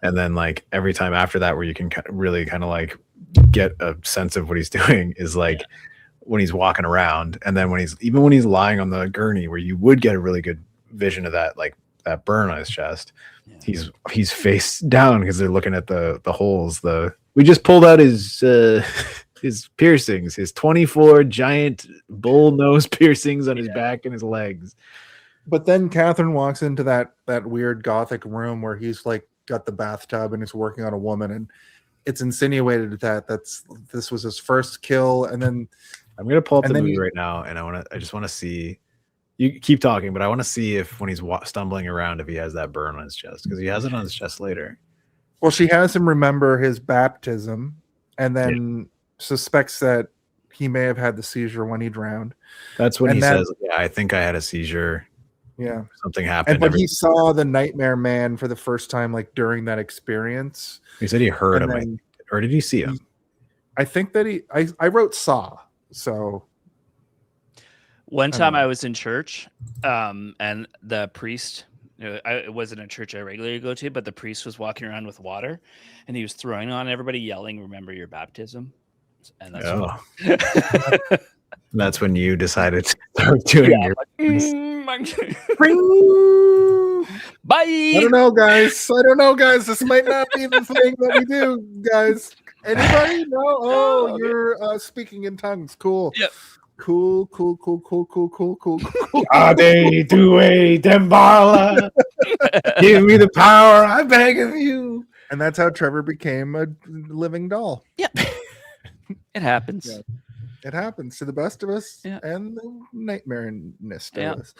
And then like every time after that, where you can really kind of like get a sense of what he's doing, is like when he's walking around, and then when he's lying on the gurney, where you would get a really good vision of that, like that burn on his chest. He's face down because they're looking at the holes. We just pulled out his piercings, his 24 giant bull nose piercings on his back and his legs. But then Catherine walks into that weird gothic room where he's like got the bathtub and is working on a woman, and it's insinuated that this was his first kill. And then I'm gonna pull up the movie right now, and I just want to see. You keep talking, but I want to see if when he's stumbling around, if he has that burn on his chest, because he has it on his chest later. Well, she has him remember his baptism, and then suspects that he may have had the seizure when he drowned. That's when he says, "Yeah, I think I had a seizure." Yeah, something happened. But he saw the Nightmare Man for the first time, like during that experience. He said he heard him, or did he see him? I think that I wrote saw. So one time I was in church, and the priest. It wasn't a church I regularly go to, but the priest was walking around with water, and he was throwing on everybody, yelling, "Remember your baptism!" And that's when you decided to start doing your. Bye. I don't know, guys. This might not be the thing that we do, guys. Anybody? No. Oh, you're speaking in tongues. Cool. Yep. Cool. Ade due dembala. Give me the power, I beg of you. And that's how Trevor became a living doll. Yep. It happens. Yeah. It happens to the best of us and the nightmareness of us.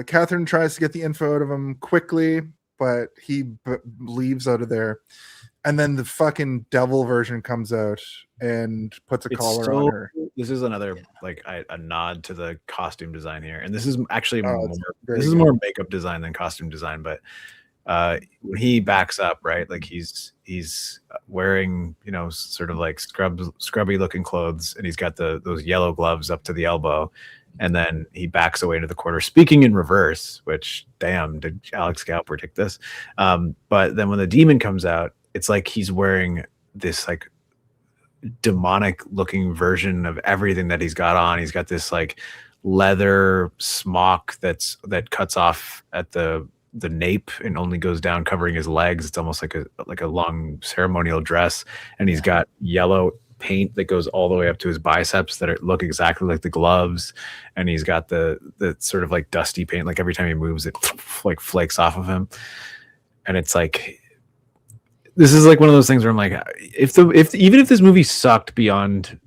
Catherine tries to get the info out of him quickly, but he leaves out of there. and then the fucking devil version comes out and puts a collar on her. This is another like a nod to the costume design here, and this is actually this is more makeup design than costume design. But when he backs up, right, like he's wearing, you know, sort of like scrubby looking clothes, and he's got those yellow gloves up to the elbow, and then he backs away into the corner, speaking in reverse. Which, damn, did Alex Gal predict this? But then when the demon comes out, it's like he's wearing this like demonic looking version of everything that he's got on. He's got this like leather smock that cuts off at the nape and only goes down covering his legs. It's almost like a long ceremonial dress, and he's got yellow paint that goes all the way up to his biceps that look exactly like the gloves, and he's got the sort of like dusty paint, like every time he moves it like flakes off of him. And it's like, this is like one of those things where I'm like, even if this movie sucked beyond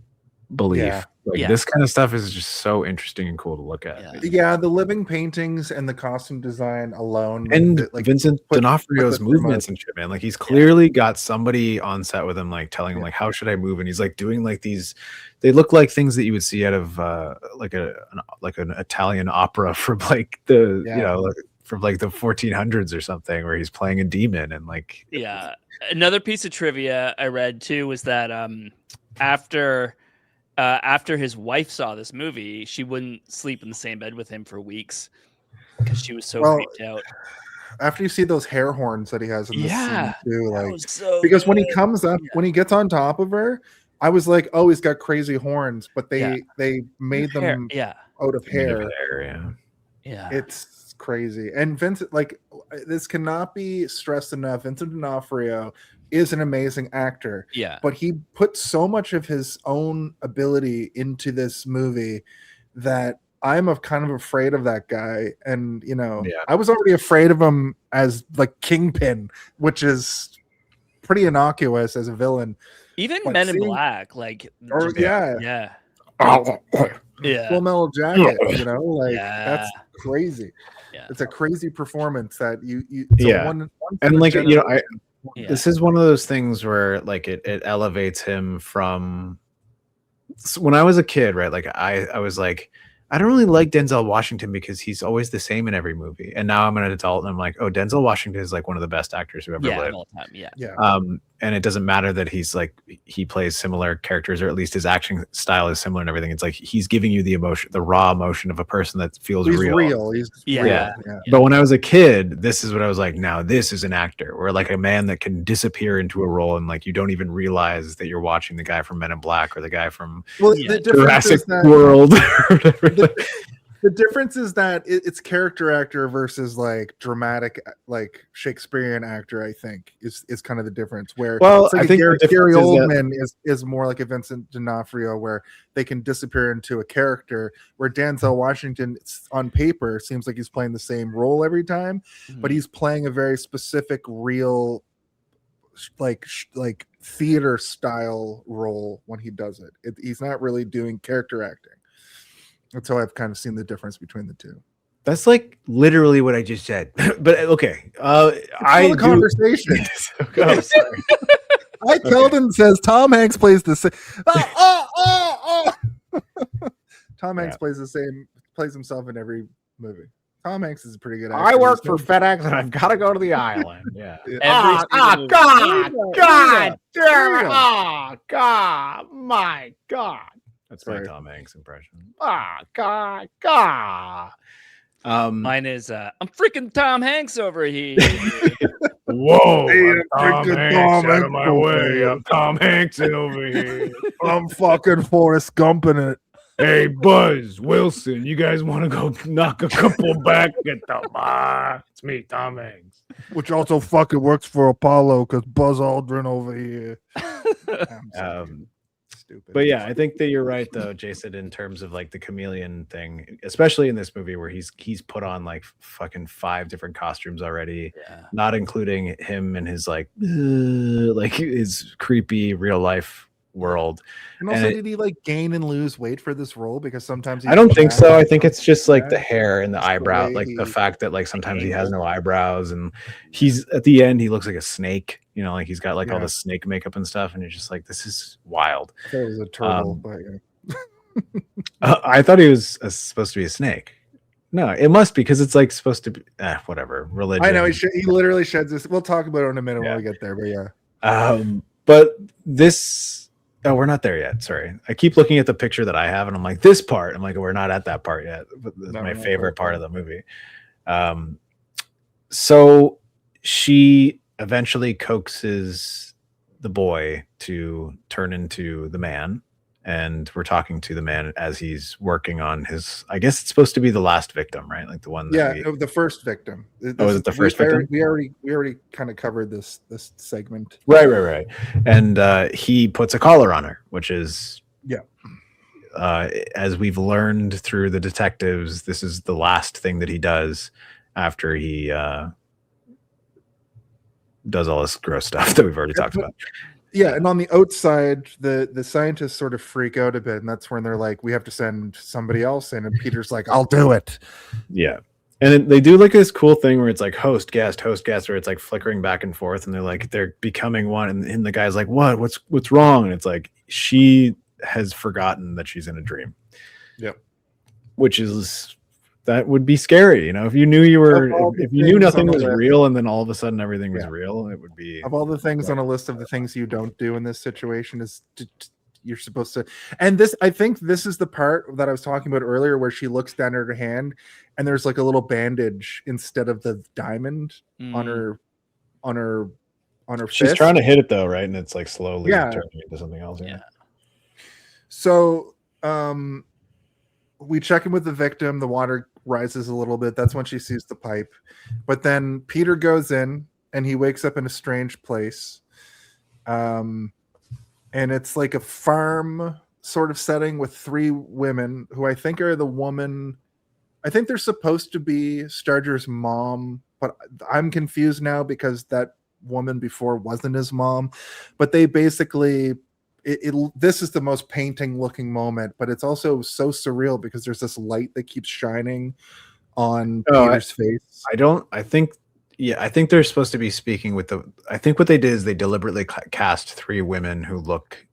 belief, this kind of stuff is just so interesting and cool to look at. Yeah, the living paintings and the costume design alone, and like Vincent D'Onofrio's movements and shit, man. Like he's clearly got somebody on set with him, like telling him like, how should I move? And he's like doing like these. They look like things that you would see out of like an Italian opera from like the you know, like, from like the 1400s or something, where he's playing a demon and like. Yeah. Another piece of trivia I read too was that after his wife saw this movie, she wouldn't sleep in the same bed with him for weeks because she was so creeped out. After you see those hair horns that he has in this scene too, like because when he comes up, when he gets on top of her, I was like, oh, he's got crazy horns, but they made them out of hair. Yeah, it's crazy. And Vincent, like, this cannot be stressed enough. Vincent D'Onofrio is an amazing actor. Yeah. But he put so much of his own ability into this movie that I'm kind of afraid of that guy. And, you know, I was already afraid of him as like Kingpin, which is pretty innocuous as a villain. Even Men in Black, like, Full Metal Jacket, you know, like that's crazy. Yeah. It's a crazy performance that you and like, you know, this is one of those things where like it elevates him from when I was a kid, right? Like I was like, I don't really like Denzel Washington because he's always the same in every movie. And now I'm an adult and I'm like, oh, Denzel Washington is like one of the best actors who ever lived. All the time. And it doesn't matter that he's like, he plays similar characters, or at least his acting style is similar and everything. It's like he's giving you the emotion, the raw emotion of a person that feels real. He's real. But when I was a kid, this is what I was like, now this is an actor, or like a man that can disappear into a role and like you don't even realize that you're watching the guy from Men in Black or the guy from Jurassic World. The difference is that it's character actor versus like dramatic, like Shakespearean actor. I think is kind of the difference. Where like I think Gary Oldman is more like a Vincent D'Onofrio, where they can disappear into a character. Where Denzel Washington, on paper, seems like he's playing the same role every time, but he's playing a very specific, real, like theater style role when he does it. He's not really doing character acting. That's how I've kind of seen the difference between the two. That's like literally what I just said. But okay, conversation. Mike Keldon says Tom Hanks plays the same. Tom Hanks plays himself in every movie. Tom Hanks is a pretty good actor. I work for FedEx and I've got to go to the island. My God. That's my Tom Hanks impression. Mine is I'm freaking Tom Hanks over here. Whoa, I'm Tom Hanks, out of my way. I'm Tom Hanks over here. I'm fucking Forrest Gump in it. Hey, Buzz Wilson, you guys want to go knock a couple back at the bar? It's me, Tom Hanks. Which also fucking works for Apollo because Buzz Aldrin over here. Stupid. But yeah, I think that you're right though, Jason, in terms of like the chameleon thing, especially in this movie where he's put on like fucking 5 different costumes already, not including him and his like his creepy real life world. And also, did he like gain and lose weight for this role? Because sometimes I don't think so. I think it's just like the that. hair and the Just the eyebrow, way like the he- fact that like sometimes he has no eyebrows, and he's at the end he looks like a snake. You know, like he's got like all Yeah. the snake makeup and stuff, and you're just like, this is wild. I thought it was a turtle, but I thought he was supposed to be a snake. No, it must be because it's like supposed to be whatever religion. I know he literally sheds this. We'll talk about it in a minute Yeah. when we get there, but yeah. But this, we're not there yet. Sorry, I keep looking at the picture that I have, and I'm like, this part. I'm like, we're not at that part yet. But this is my favorite part of the movie. So she eventually coaxes the boy to turn into the man. And we're talking to the man as he's working on his, I guess it's supposed to be the last victim, right? Like the one that the first victim. is it the first victim? We already kind of covered this segment. Right. And he puts a collar on her, which is as we've learned through the detectives, this is the last thing that he does after he does all this gross stuff that we've already talked about. Yeah, and on the outside, the scientists sort of freak out a bit, and that's when they're like, "We have to send somebody else in," and Peter's like, "I'll do it." Yeah, and they do like this cool thing where it's like host guest, where it's like flickering back and forth, and they're becoming one, and the guy's like, "What's wrong?" And it's like she has forgotten that she's in a dream. Yep, that would be scary, you know. If you knew if you knew nothing was list, real, and then all of a sudden everything was real, it would be. Of all the things on a list of the things you don't do in this situation is you're supposed to. And this, I think, this is the part that I was talking about earlier, where she looks down at her hand, and there's like a little bandage instead of the diamond on her She's fist. trying to hit it though, right? And it's like slowly Yeah. turning into something else. Yeah. So, we check in with the victim. The water rises a little bit. That's when she sees the pipe. But then Peter goes in, and he wakes up in a strange place. And it's like a farm sort of setting with three women who I think are the woman. I think they're supposed to be Starger's mom, but I'm confused now because that woman before wasn't his mom. But they basically... this is the most painting looking moment, but it's also so surreal because there's this light that keeps shining on Peter's face. I think they're supposed to be speaking with I think what they did is they deliberately cast three women who look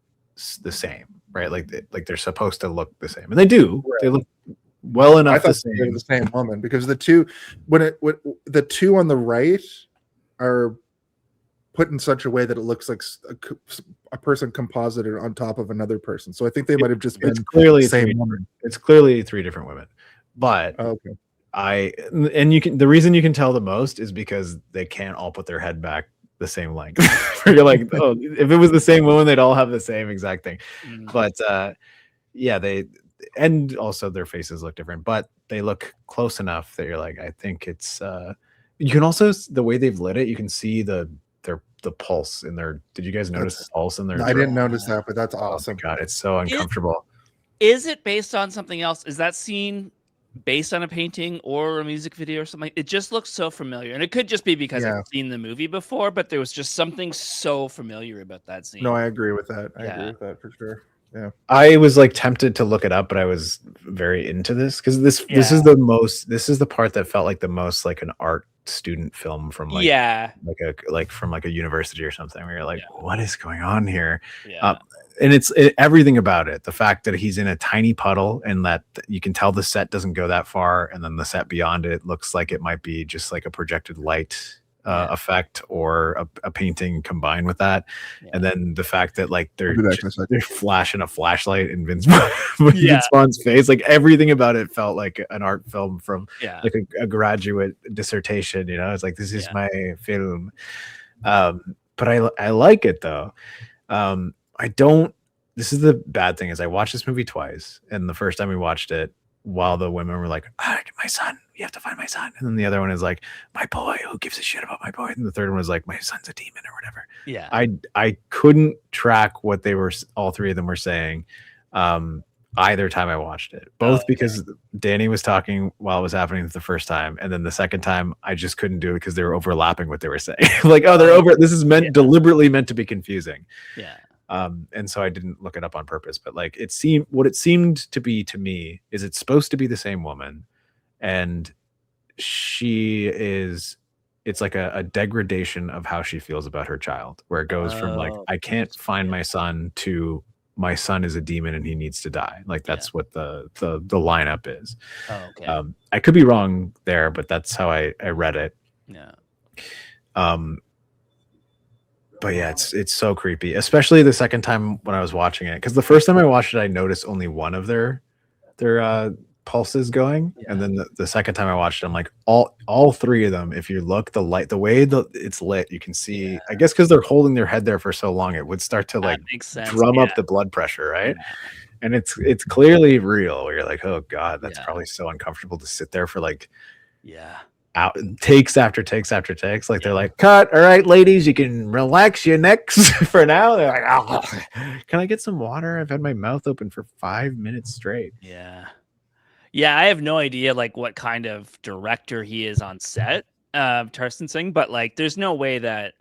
the same, right? Like they're supposed to look the same, and they do. Right. They look well enough the same. They're the same woman, because the two the two on the right are put in such a way that it looks like a person composited on top of another person. So I think they might have just been clearly the same woman. It's clearly three different women. But the reason you can tell the most is because they can't all put their head back the same length. You're like, oh, if it was the same woman, they'd all have the same exact thing. But and also their faces look different, but they look close enough that you're like, I think it's you can also, the way they've lit it, you can see the pulse in their. Did you guys notice the pulse in their? I didn't notice that, but that's awesome. Oh God, it's so uncomfortable. Is it based on something else? Is that scene based on a painting or a music video or something? It just looks so familiar, and it could just be because I've seen the movie before, but there was just something so familiar about that scene. No, I agree with that. I agree with that for sure. Yeah, I was like tempted to look it up, but I was very into this because this is the part that felt like the most like an art student film from from like a university or something, where you're like, what is going on here? And it's everything about it, the fact that he's in a tiny puddle and that you can tell the set doesn't go that far, and then the set beyond it looks like it might be just like a projected light effect or a painting combined with that. And then the fact that like they're flashing a flashlight in Vince Vaughn's face, like everything about it felt like an art film from like a graduate dissertation, you know. It's like, this is my film. But I like it though. This is the bad thing, is I watched this movie twice, and the first time we watched it, while the women were like, my son, you have to find my son. And then the other one is like, my boy, who gives a shit about my boy? And the third one was like, my son's a demon or whatever. Yeah. I couldn't track what they were, all three of them were saying either time I watched it. Both because Danny was talking while it was happening the first time. And then the second time I just couldn't do it because they were overlapping what they were saying. Like, this is deliberately meant to be confusing. Yeah. And so I didn't look it up on purpose, but like it seemed to be to me is it's supposed to be the same woman, and it's like a degradation of how she feels about her child, where it goes from like, I can't find my son to my son is a demon and he needs to die. Like that's what the lineup is. Oh, okay. I could be wrong there, but that's how I read it. Yeah. But yeah, it's so creepy, especially the second time when I was watching it. Because the first time I watched it, I noticed only one of their pulses going, and then the second time I watched it, I'm like, all three of them. If you look, the light, the way it's lit, you can see. Yeah. I guess because they're holding their head there for so long, it would start to like drum up the blood pressure, right? Yeah. And it's clearly real. Where you're like, oh god, that's probably so uncomfortable to sit there for like, out takes after takes after takes. Like they're like, cut. All right, ladies, you can relax your necks for now. They're like, oh, can I get some water? I've had my mouth open for 5 minutes straight. Yeah, I have no idea like what kind of director he is on set, Tarsem Singh, but like there's no way that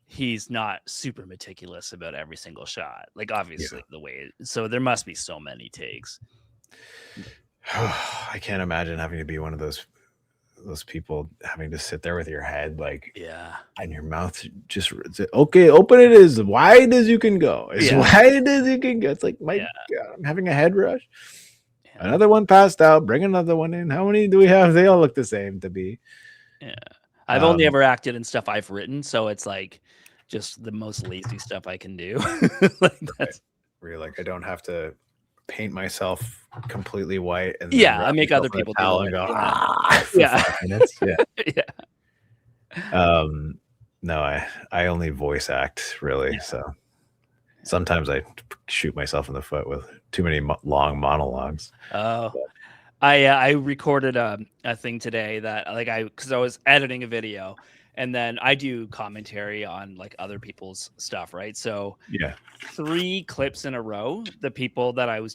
he's not super meticulous about every single shot. Like obviously the way, so there must be so many takes. I can't imagine having to be one of those people having to sit there with your head like and your mouth just okay, open it as wide as you can go, wide as you can go. It's like my god, I'm having a head rush. Another one passed out, bring another one in. How many do we have? They all look the same to me. I've only ever acted in stuff I've written, so it's like just the most lazy stuff I can do. Like that's where you're like, I don't have to paint myself completely white and I make other people do it. Go, no, I only voice act really. So sometimes I shoot myself in the foot with too many long monologues. I recorded a thing today that like because I was editing a video, and then I do commentary on like other people's stuff, right? So 3 clips in a row, the people that I was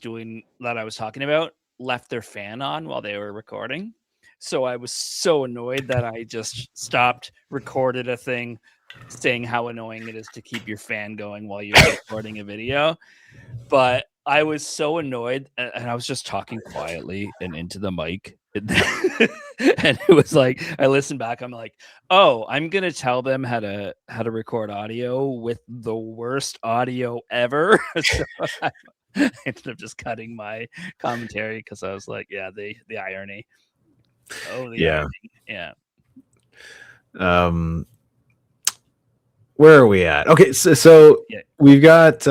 talking about left their fan on while they were recording. So I was so annoyed that I just stopped, recorded a thing saying how annoying it is to keep your fan going while you're recording a video. But I was so annoyed, and I was just talking quietly and into the mic. And it was like, I listened back, I'm like, oh, I'm gonna tell them how to record audio with the worst audio ever. So I ended up just cutting my commentary because I was like, the irony. Irony. Where are we at? Okay, so we've got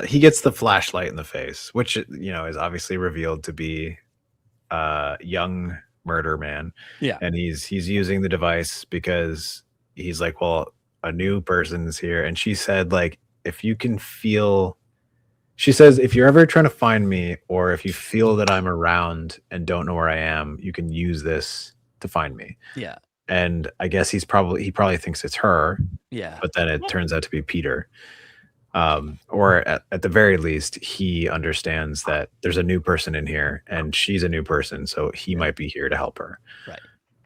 he gets the flashlight in the face, which is obviously revealed to be young murder man. And he's using the device because he's like, well, a new person's here. And she said, like, if you can feel, she says, if you're ever trying to find me, or if you feel that I'm around and don't know where I am, you can use this to find me. And I guess he probably thinks it's her. But then it turns out to be Peter. Or at the very least, he understands that there's a new person in here and she's a new person. So he might be here to help her. Right.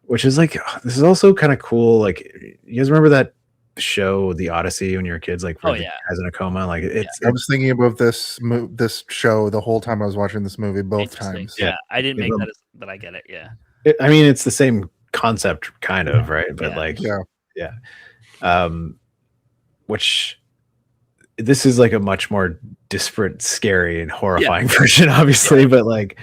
Which is like, this is also kind of cool. Like, you guys remember that show, The Odyssey, when you were kids? Like, guys in a coma? Like, I was thinking about this show the whole time I was watching this movie, both times. I didn't make that, but I get it. I mean, it's the same concept, kind of, right? But which this is like a much more disparate, scary, and horrifying version, obviously, but like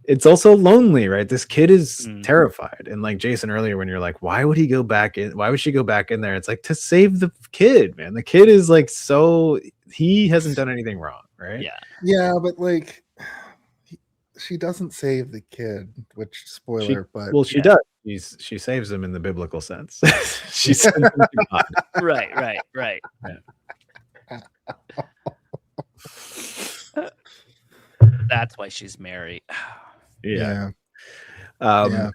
it's also lonely, right? This kid is terrified. And like Jason earlier, when you're like, why would he go back in? Why would she go back in there? It's like to save the kid, man. The kid is like, so he hasn't done anything wrong, right? Yeah, but like she doesn't save the kid, which spoiler, but she does. She saves him in the biblical sense. She sends him to God. Right. That's why she's married.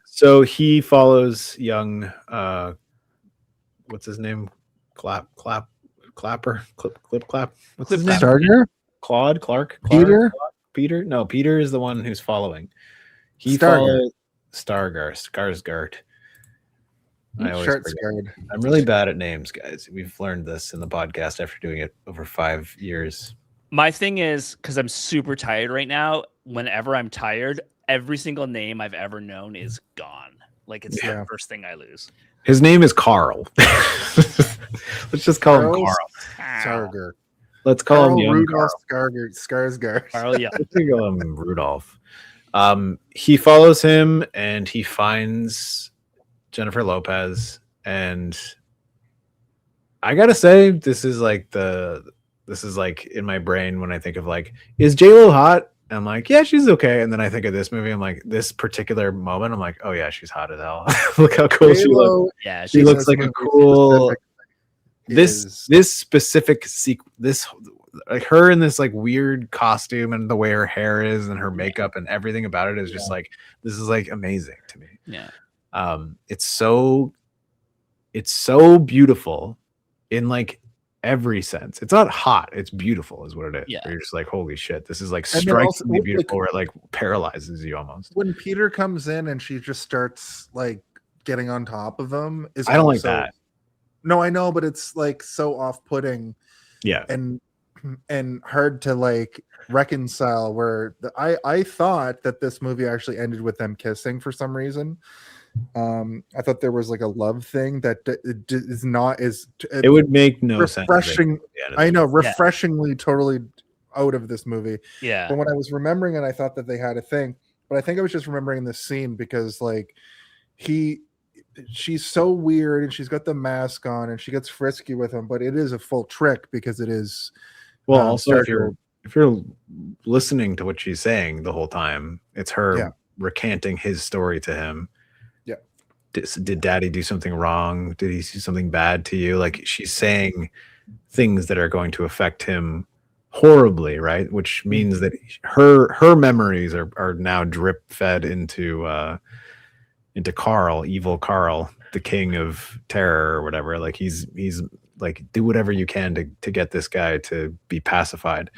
So he follows young what's his name? Clip Clap. What's his name? Starger? Clark? Peter? No, Peter is the one who's following. He follows Skarsgård. I always Short forget. scarred. I'm really bad at names, guys. We've learned this in the podcast after doing it over 5 years. My thing is, because I'm super tired right now, whenever I'm tired, every single name I've ever known is gone. Like it's the first thing I lose. His name is Carl. Let's just call him Carl. Sarger. Let's call him young Rudolph Carl. Skarsgård. Carl, yeah. Let's call him Rudolph. He follows him and he finds Jennifer Lopez, and I gotta say, this is like in my brain when I think of like, is J-Lo hot? And I'm like, yeah, she's okay. And then I think of this movie, I'm like, this particular moment, I'm like, oh yeah, she's hot as hell. Look how cool she looks. Yeah, she looks like a cool. This specific this like her in this like weird costume and the way her hair is and her makeup and everything about it is just like, this is like amazing to me. Yeah. It's so beautiful in like every sense. It's not hot, it's beautiful is what it is. Yeah. You're just like, holy shit, this is like strikingly beautiful, where it like paralyzes you almost. When Peter comes in and she just starts like getting on top of him, I don't like that. No, I know, but it's like so off-putting. Yeah. And hard to like reconcile, where I thought that this movie actually ended with them kissing for some reason. I thought there was like a love thing that is not as it would make no refreshing. sense. I know, refreshingly totally out of this movie. Yeah. But when I was remembering it, I thought that they had a thing, but I think I was just remembering this scene because like she's so weird and she's got the mask on and she gets frisky with him, but it is a full trick because it is. Well, also if you're listening to what she's saying the whole time, it's her recanting his story to him. Yeah. Did Daddy do something wrong? Did he see something bad to you? Like she's saying things that are going to affect him horribly, right? Which means that her memories are now drip fed into Carl, evil Carl, the king of terror or whatever. Like he's like, do whatever you can to get this guy to be pacified.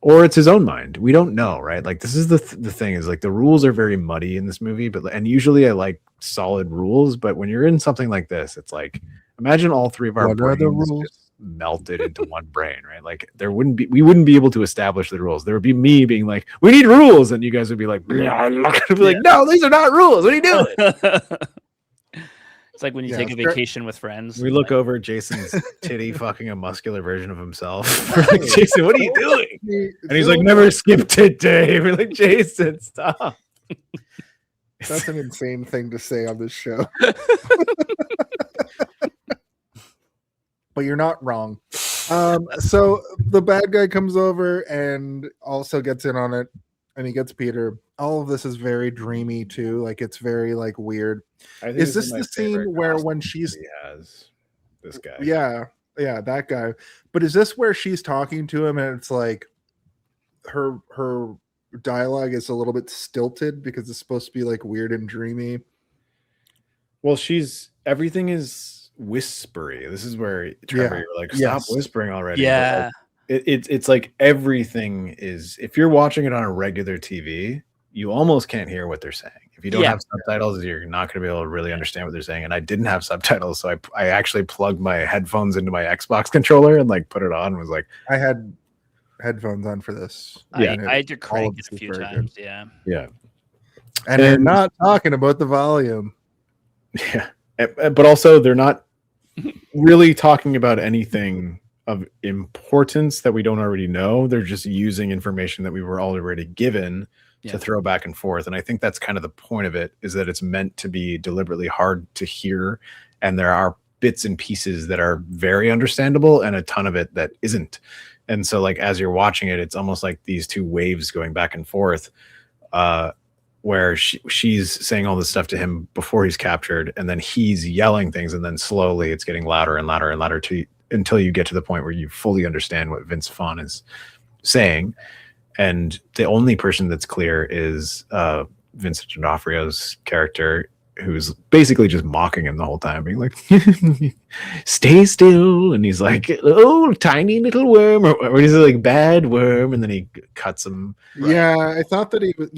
Or it's his own mind. We don't know, right? Like this is the thing is like the rules are very muddy in this movie, and usually I like solid rules, but when you're in something like this, it's like, imagine all three of our brains just melted into one brain, right? Like we wouldn't be able to establish the rules. There would be me being like, we need rules, and you guys would be like, like, no, these are not rules. What are you doing? It's like when you take a vacation with friends. We look over Jason's titty fucking a muscular version of himself. We're like, Jason, what are you doing? And he's like, never skip tit day. We're like, Jason, stop. That's an insane thing to say on this show. But you're not wrong. So the bad guy comes over and also gets in on it, and he gets Peter. All of this is very dreamy too. Like it's very like weird. Is this the scene where when she's has this guy? Yeah, that guy. But is this where she's talking to him and it's like her dialogue is a little bit stilted because it's supposed to be like weird and dreamy? Well, everything is whispery. This is where Trevor, you're like, stop whispering already. Yeah. Like, it's like everything is, if you're watching it on a regular TV, you almost can't hear what they're saying. If you don't have subtitles, you're not going to be able to really understand what they're saying. And I didn't have subtitles, so I actually plugged my headphones into my Xbox controller and like put it on and was like, I had headphones on for this. I had to crank it a few times. Yeah. And they're not talking about the volume. Yeah. But also they're not really talking about anything of importance that we don't already know. They're just using information that we were already given to throw back and forth. And I think that's kind of the point of it, is that it's meant to be deliberately hard to hear. And there are bits and pieces that are very understandable and a ton of it that isn't. And so like, as you're watching it, it's almost like these two waves going back and forth, where she's saying all this stuff to him before he's captured, and then he's yelling things, and then slowly it's getting louder and louder and louder until you get to the point where you fully understand what Vince Vaughn is saying. And the only person that's clear is Vincent D'Onofrio's character, who's basically just mocking him the whole time, being like, stay still. And he's like, oh, tiny little worm, or he's like, bad worm. And then he cuts him. Yeah, I thought that he was,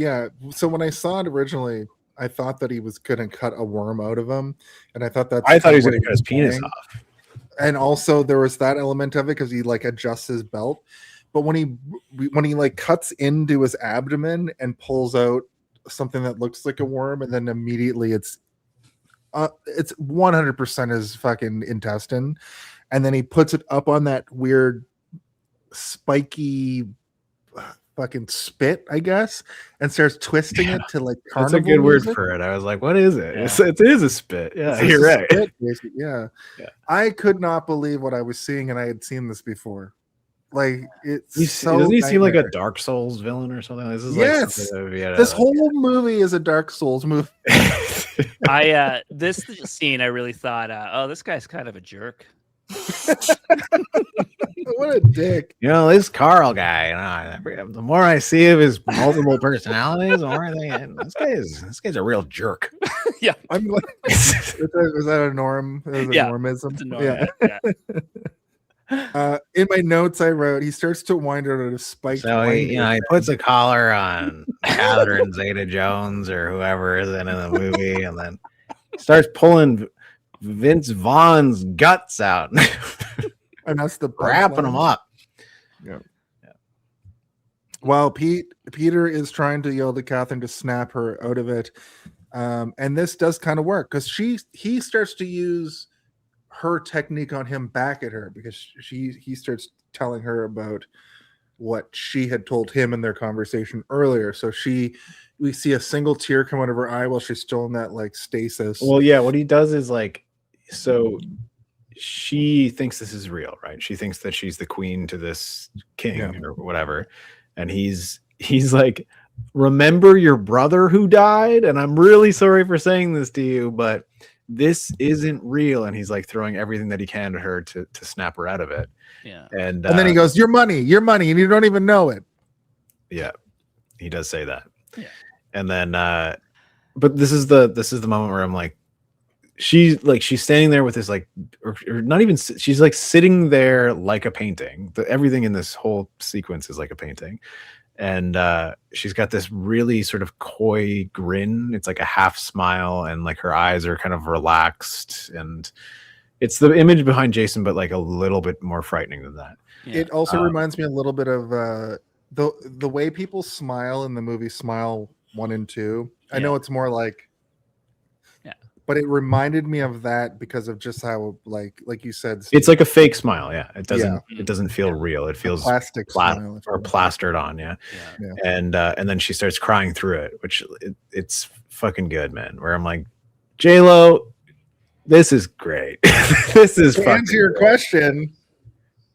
So when I saw it originally, I thought that he was going to cut a worm out of him, and I thought I thought he was what going to cut his penis saying. off. And also there was that element of it because he like adjusts his belt, but when he like cuts into his abdomen and pulls out something that looks like a worm, and then immediately it's 100% his fucking intestine, and then he puts it up on that weird spiky fucking spit, I guess, and starts twisting it to like That's carnival a good word music. for it. I was like, what is it? Yeah. It is a spit. Yeah, It's you're a right. spit, basically. Yeah. Yeah. I could not believe what I was seeing, and I had seen this before. Like it's Doesn't he seem like a nightmarish. Dark Souls villain or something? This is Yes. like something that would be at This whole movie is a Dark Souls movie. This scene I really thought, oh, this guy's kind of a jerk. What a dick. You know, this Carl guy, the more I see of his multiple personalities, the more I think this guy's a real jerk. I'm like, is that a norm? Is Yeah. a normism? It's annoying. Yeah. In my notes I wrote, he starts to wind out a spiked. So he puts a collar on Catherine Zeta-Jones or whoever is in the movie, and then starts pulling Vince Vaughn's guts out, and that's the wrapping them up. Well, Peter is trying to yell to Catherine to snap her out of it, and this does kind of work because he starts to use her technique on him back at her because he starts telling her about what she had told him in their conversation earlier. So we see a single tear come out of her eye while she's still in that like stasis. Well, yeah, what he does is like, so she thinks this is real, right? She thinks that she's the queen to this king or whatever. And he's like, remember your brother who died? And I'm really sorry for saying this to you, but this isn't real. And he's like throwing everything that he can to her to snap her out of it. Yeah. And then he goes, your money, and you don't even know it. Yeah, he does say that. Yeah. And then but this is the moment where I'm like, she's standing there with this like, or not even, she's like sitting there like a painting. Everything in this whole sequence is like a painting. And she's got this really sort of coy grin. It's like a half smile, and like her eyes are kind of relaxed, and it's the image behind Jason, but like a little bit more frightening than that. Yeah. It also reminds me a little bit of the way people smile in the movie Smile 1 and 2. I know it's more like, but it reminded me of that because of just how like you said, Steve, it's like a fake smile. Yeah, it doesn't feel real. It feels plastic smile, or plastered on. Yeah. And then she starts crying through it, which it's fucking good, man. Where I'm like, J-Lo, this is great. This is to fucking answer your great. Question.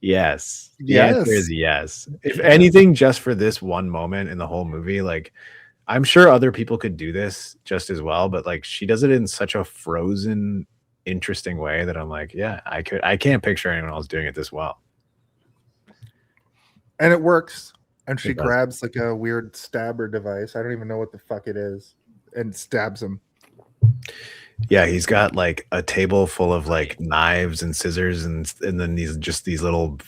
Yes. The answer is yes. If anything, just for this one moment in the whole movie, like, I'm sure other people could do this just as well, but like she does it in such a frozen, interesting way that I'm like, yeah, I can't picture anyone else doing it this well. And it works. And she It does. grabs like a weird stabber device. I don't even know what the fuck it is, and stabs him. Yeah, he's got like a table full of like knives and scissors, and then these little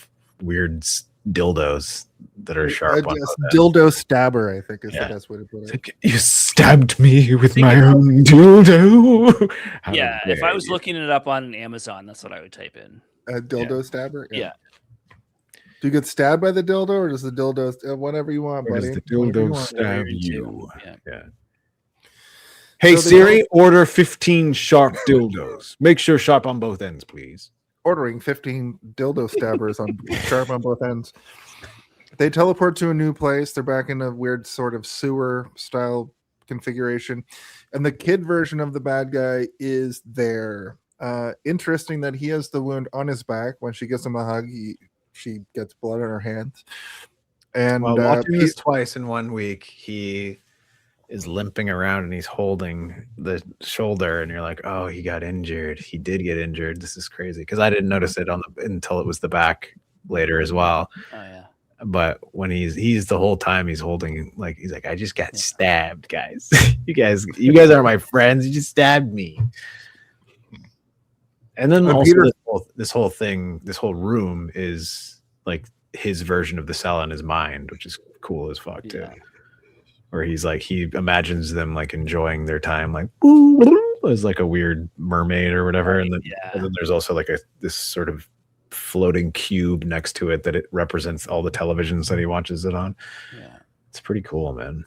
weird dildos that are sharp. Dildo stabber, I think is the best way to put it. You stabbed me with my own dildo. Yeah, if I was looking it up on Amazon, that's what I would type in. A dildo stabber? Yeah. Do you get stabbed by the dildo, or does the dildo whatever you want, Or buddy? does the dildo Whatever stab you you? Yeah. Hey So Siri, order 15 sharp dildos. Make sure sharp on both ends, please. Ordering 15 dildo stabbers on sharp on both ends. They teleport to a new place. They're back in a weird sort of sewer style configuration, and the kid version of the bad guy is there. Interesting that he has the wound on his back. When she gives him a hug, she gets blood on her hands. And Well, watching this twice in 1 week, he is limping around and he's holding the shoulder, and you're like, oh, he got injured. He did get injured. This is crazy, because I didn't notice it until it was the back later as well. Oh yeah. But when he's the whole time he's holding, like, he's like, I just got stabbed, guys. you guys are my friends. You just stabbed me. And then also Peter, this whole room is like his version of the cell in his mind, which is cool as fuck too. where he's like, he imagines them like enjoying their time, like as like a weird mermaid or whatever. Right, And then there's also like this sort of floating cube next to it that it represents all the televisions that he watches it on. Yeah. It's pretty cool, man.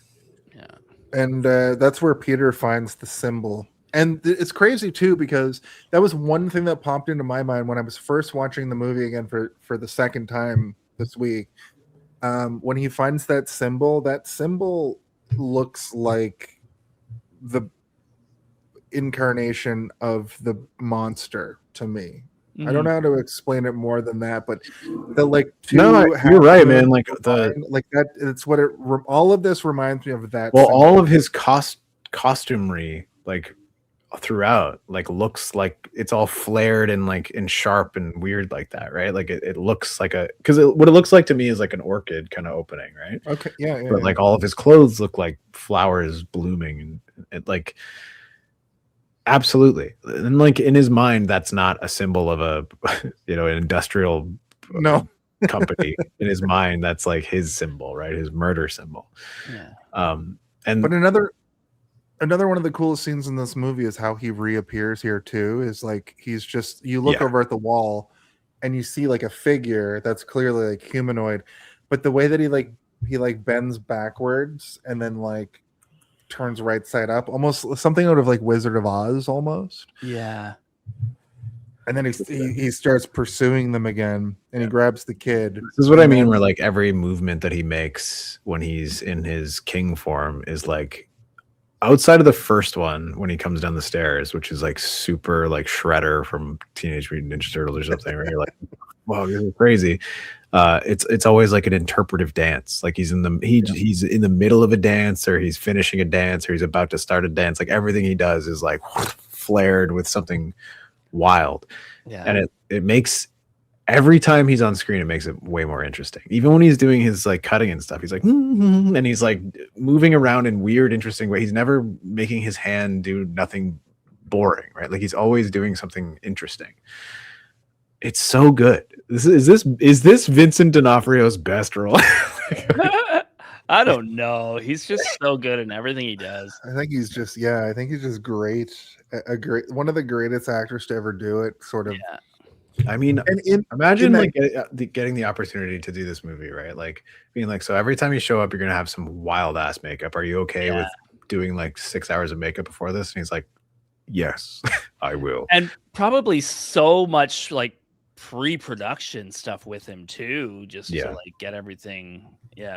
Yeah. And that's where Peter finds the symbol. And it's crazy too, because that was one thing that popped into my mind when I was first watching the movie again for the second time this week. When he finds that symbol looks like the incarnation of the monster to me. I don't know how to explain it more than that, but the like you're right, man. Like like that, it's what it. All of this reminds me of that. Well, symbol. all of his costumery, like throughout, like looks like it's all flared and like and sharp and weird like that, right? Like it looks like what it looks like to me is like an orchid kind of opening, right? Okay, yeah. But like all of his clothes look like flowers blooming, and it like. Absolutely. And like in his mind, that's not a symbol of a, an industrial company. In his mind, that's like his symbol, right? His murder symbol. Yeah. But another one of the coolest scenes in this movie is how he reappears here too. Is like he's just you look over at the wall and you see like a figure that's clearly like humanoid, but the way that he bends backwards and then like turns right side up, almost something out of like Wizard of Oz almost. Yeah. And then he starts pursuing them again, and he grabs the kid. This is what I mean, where like every movement that he makes when he's in his king form is like outside of the first one when he comes down the stairs, which is like super like Shredder from Teenage Mutant Ninja Turtles or something, where you're like, wow, this is crazy. It's always like an interpretive dance. Like he's in the middle of a dance, or he's finishing a dance, or he's about to start a dance. Like everything he does is like flared with something wild. Yeah. And it makes every time he's on screen, it makes it way more interesting. Even when he's doing his like cutting and stuff, he's like, and he's like moving around in weird, interesting way. He's never making his hand do nothing boring, right? Like he's always doing something interesting. It's so good. Is this Vincent D'Onofrio's best role? I don't know. He's just so good in everything he does. I think he's just great. A great one of the greatest actors to ever do it. Sort of. Yeah. I mean, imagine getting the opportunity to do this movie, right? Like being like, so every time you show up, you're gonna have some wild ass makeup. Are you okay with doing like 6 hours of makeup before this? And he's like, yes, I will. And probably so much like pre-production stuff with him too, just to like get everything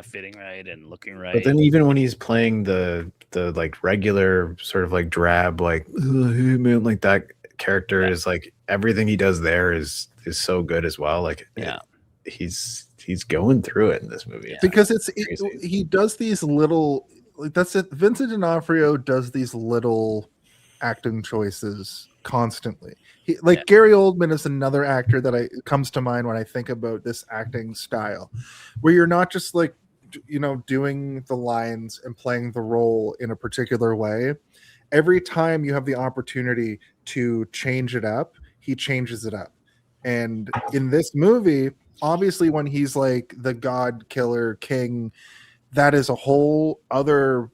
fitting right and looking right. But then even when he's playing the like regular sort of like drab like like that character is like everything he does there is so good as well. Like he's going through it in this movie because he does these little like that's it. Vincent D'Onofrio does these little acting choices constantly. Gary Oldman is another actor that comes to mind when I think about this acting style, where you're not just like doing the lines and playing the role in a particular way. Every time you have the opportunity to change it up, he changes it up. And in this movie, obviously when he's like the god killer king, that is a whole other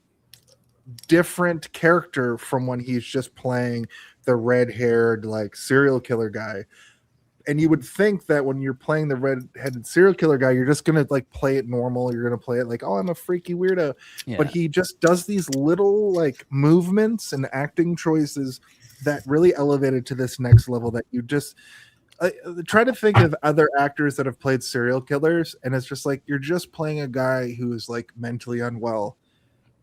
different character from when he's just playing the red-haired like serial killer guy. And you would think that when you're playing the red-headed serial killer guy, you're just gonna like play it normal. You're gonna play it like, oh, I'm a freaky weirdo. But he just does these little like movements and acting choices that really elevated to this next level. That you just try to think of other actors that have played serial killers, and it's just like you're just playing a guy who is like mentally unwell.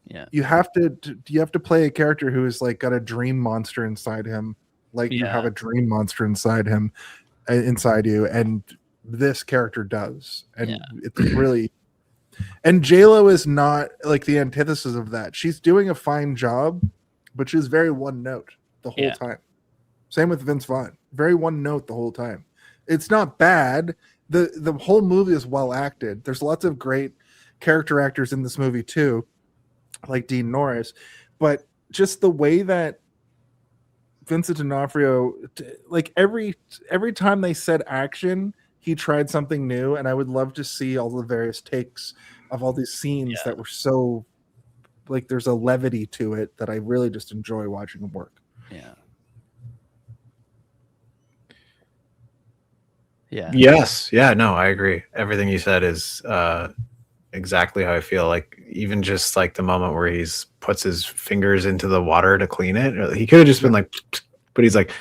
Yeah, you have to play a character who is like got a dream monster inside him, like you have a dream monster inside him, inside you, and this character does, and it's really. And JLo is not like the antithesis of that. She's doing a fine job, but she's very one note the whole time. Same with Vince Vaughn, very one note the whole time. It's not bad. The whole movie is well acted. There's lots of great character actors in this movie too, like Dean Norris, but just the way that Vincent D'Onofrio, like every time they said action, he tried something new, and I would love to see all the various takes of all these scenes that were so like there's a levity to it that I really just enjoy watching him work. Yeah. Yeah. Yes. Yeah. No, I agree. Everything you said is exactly how I feel. Like even just like the moment where he's puts his fingers into the water to clean it. He could have just been like, but he's like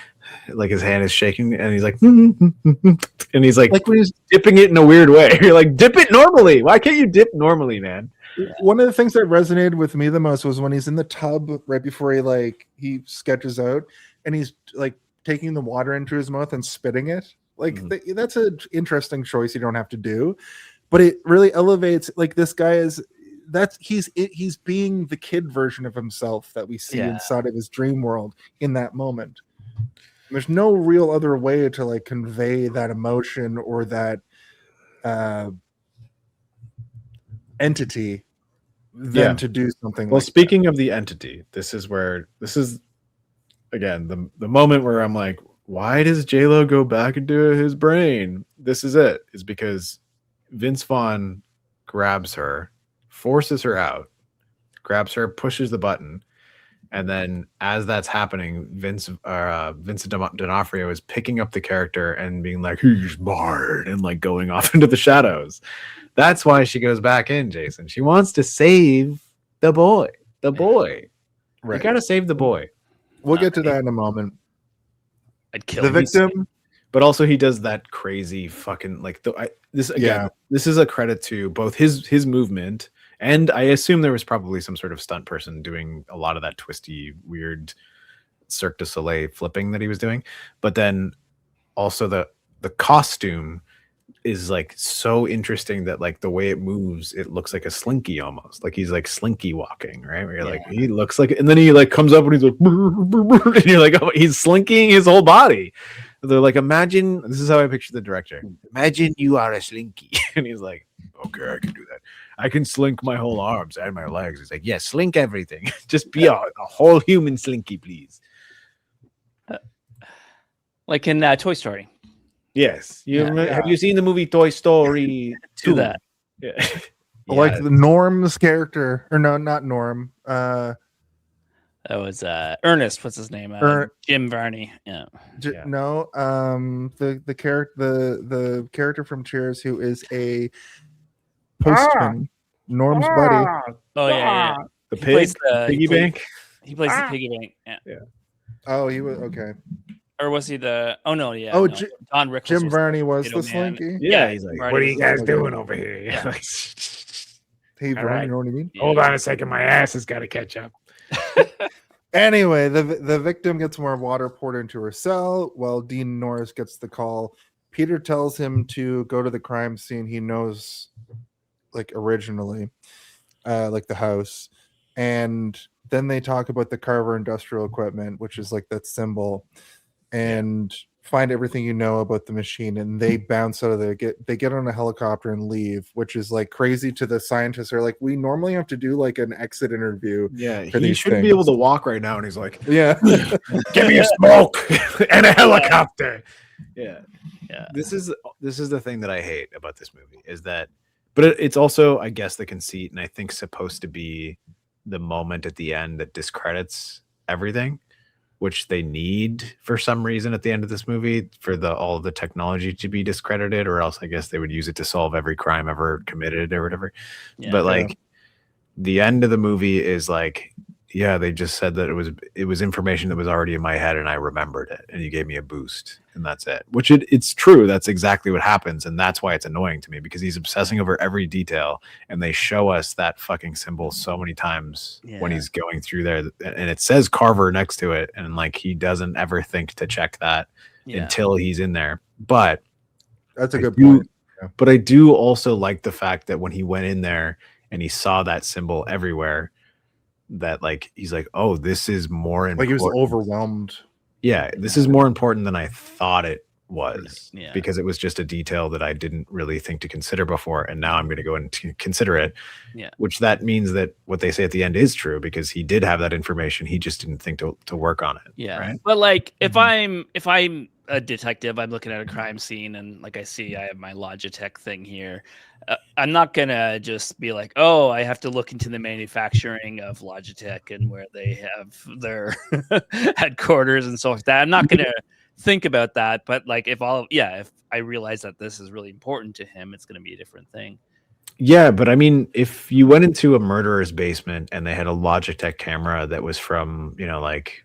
his hand is shaking and he's like, and he's like when he's dipping it in a weird way. You're like, dip it normally. Why can't you dip normally, man? One of the things that resonated with me the most was when he's in the tub right before he sketches out and he's like taking the water into his mouth and spitting it. Like that's an interesting choice you don't have to do, but it really elevates. Like this guy he's being the kid version of himself that we see inside of his dream world in that moment. There's no real other way to like convey that emotion or that entity than to do something. Well, like speaking of the entity, this is again the moment where I'm like, why does J-Lo go back into his brain? This is it. Is because Vince Vaughn grabs her, forces her out, grabs her, pushes the button, and then as that's happening, Vincent D'Onofrio is picking up the character and being like, "He's barred," and like going off into the shadows. That's why she goes back in, Jason. She wants to save the boy. The boy. Right. You gotta save the boy. We'll get to that in a moment. I'd kill the victim, but also he does that crazy fucking like this is a credit to both his movement, and I assume there was probably some sort of stunt person doing a lot of that twisty, weird Cirque du Soleil flipping that he was doing, but then also the costume is like so interesting that like the way it moves, it looks like a slinky almost, like he's like slinky walking, right? Where you're like, he looks like, and then he like comes up and he's like, and you're like, oh, he's slinking his whole body. They're like, imagine, this is how I picture the director. Imagine you are a slinky, and he's like, okay, I can do that. I can slink my whole arms and my legs. He's like, yeah, slink everything. Just be a whole human slinky, please. Like in Toy Story. Yes. Have you seen the movie Toy Story 2? Do that. Yeah. Like the Norm's character, or no, not Norm. That was Ernest. What's his name? Jim Varney. Yeah. No. The character from Cheers who is a postman, Norm's buddy. Oh yeah. The piggy bank. He plays the piggy bank. Yeah. Oh, he was okay. Or was he the? Oh no, yeah. Oh, no. Don Rickles. Jim Varney was the slinky. Yeah, he's like, what are you guys doing over here? Yeah. Hey, Vaughn, you know what I mean? Hold on a second, my ass has got to catch up. Anyway, the victim gets more water poured into her cell while Dean Norris gets the call. Peter tells him to go to the crime scene. He knows, like originally, like the house, and then they talk about the Carver Industrial Equipment, which is like that symbol. And find everything you know about the machine, and they bounce out of there. They get on a helicopter and leave, which is like crazy to the scientists. Are like, we normally have to do like an exit interview. Yeah, he shouldn't be able to walk right now, and he's like, yeah, give me a smoke and a helicopter. Yeah. This is the thing that I hate about this movie is that, but it's also, I guess, the conceit, and I think supposed to be the moment at the end that discredits everything, which they need for some reason at the end of this movie for all of the technology to be discredited, or else I guess they would use it to solve every crime ever committed or whatever. Yeah, but like the end of the movie is like, yeah, they just said that it was information that was already in my head and I remembered it and you gave me a boost and that's it, which it's true. That's exactly what happens. And that's why it's annoying to me, because he's obsessing over every detail and they show us that fucking symbol so many times when he's going through there, and it says Carver next to it. And like, he doesn't ever think to check that until he's in there. But that's a good point. Yeah. But I do also like the fact that when he went in there and he saw that symbol everywhere, that like he's like, oh, this is more important. Like he was overwhelmed. Yeah, this is more important than I thought it was, because it was just a detail that I didn't really think to consider before, and now I'm going to go and consider it. Yeah, which that means that what they say at the end is true, because he did have that information, he just didn't think to work on it. Yeah, right? But like if I'm a detective, I'm looking at a crime scene, and like I see, I have my Logitech thing here. I'm not gonna just be like, oh, I have to look into the manufacturing of Logitech and where they have their headquarters and so like that. I'm not gonna think about that. But like, if I realize that this is really important to him, it's gonna be a different thing. Yeah, but I mean, if you went into a murderer's basement and they had a Logitech camera that was from, like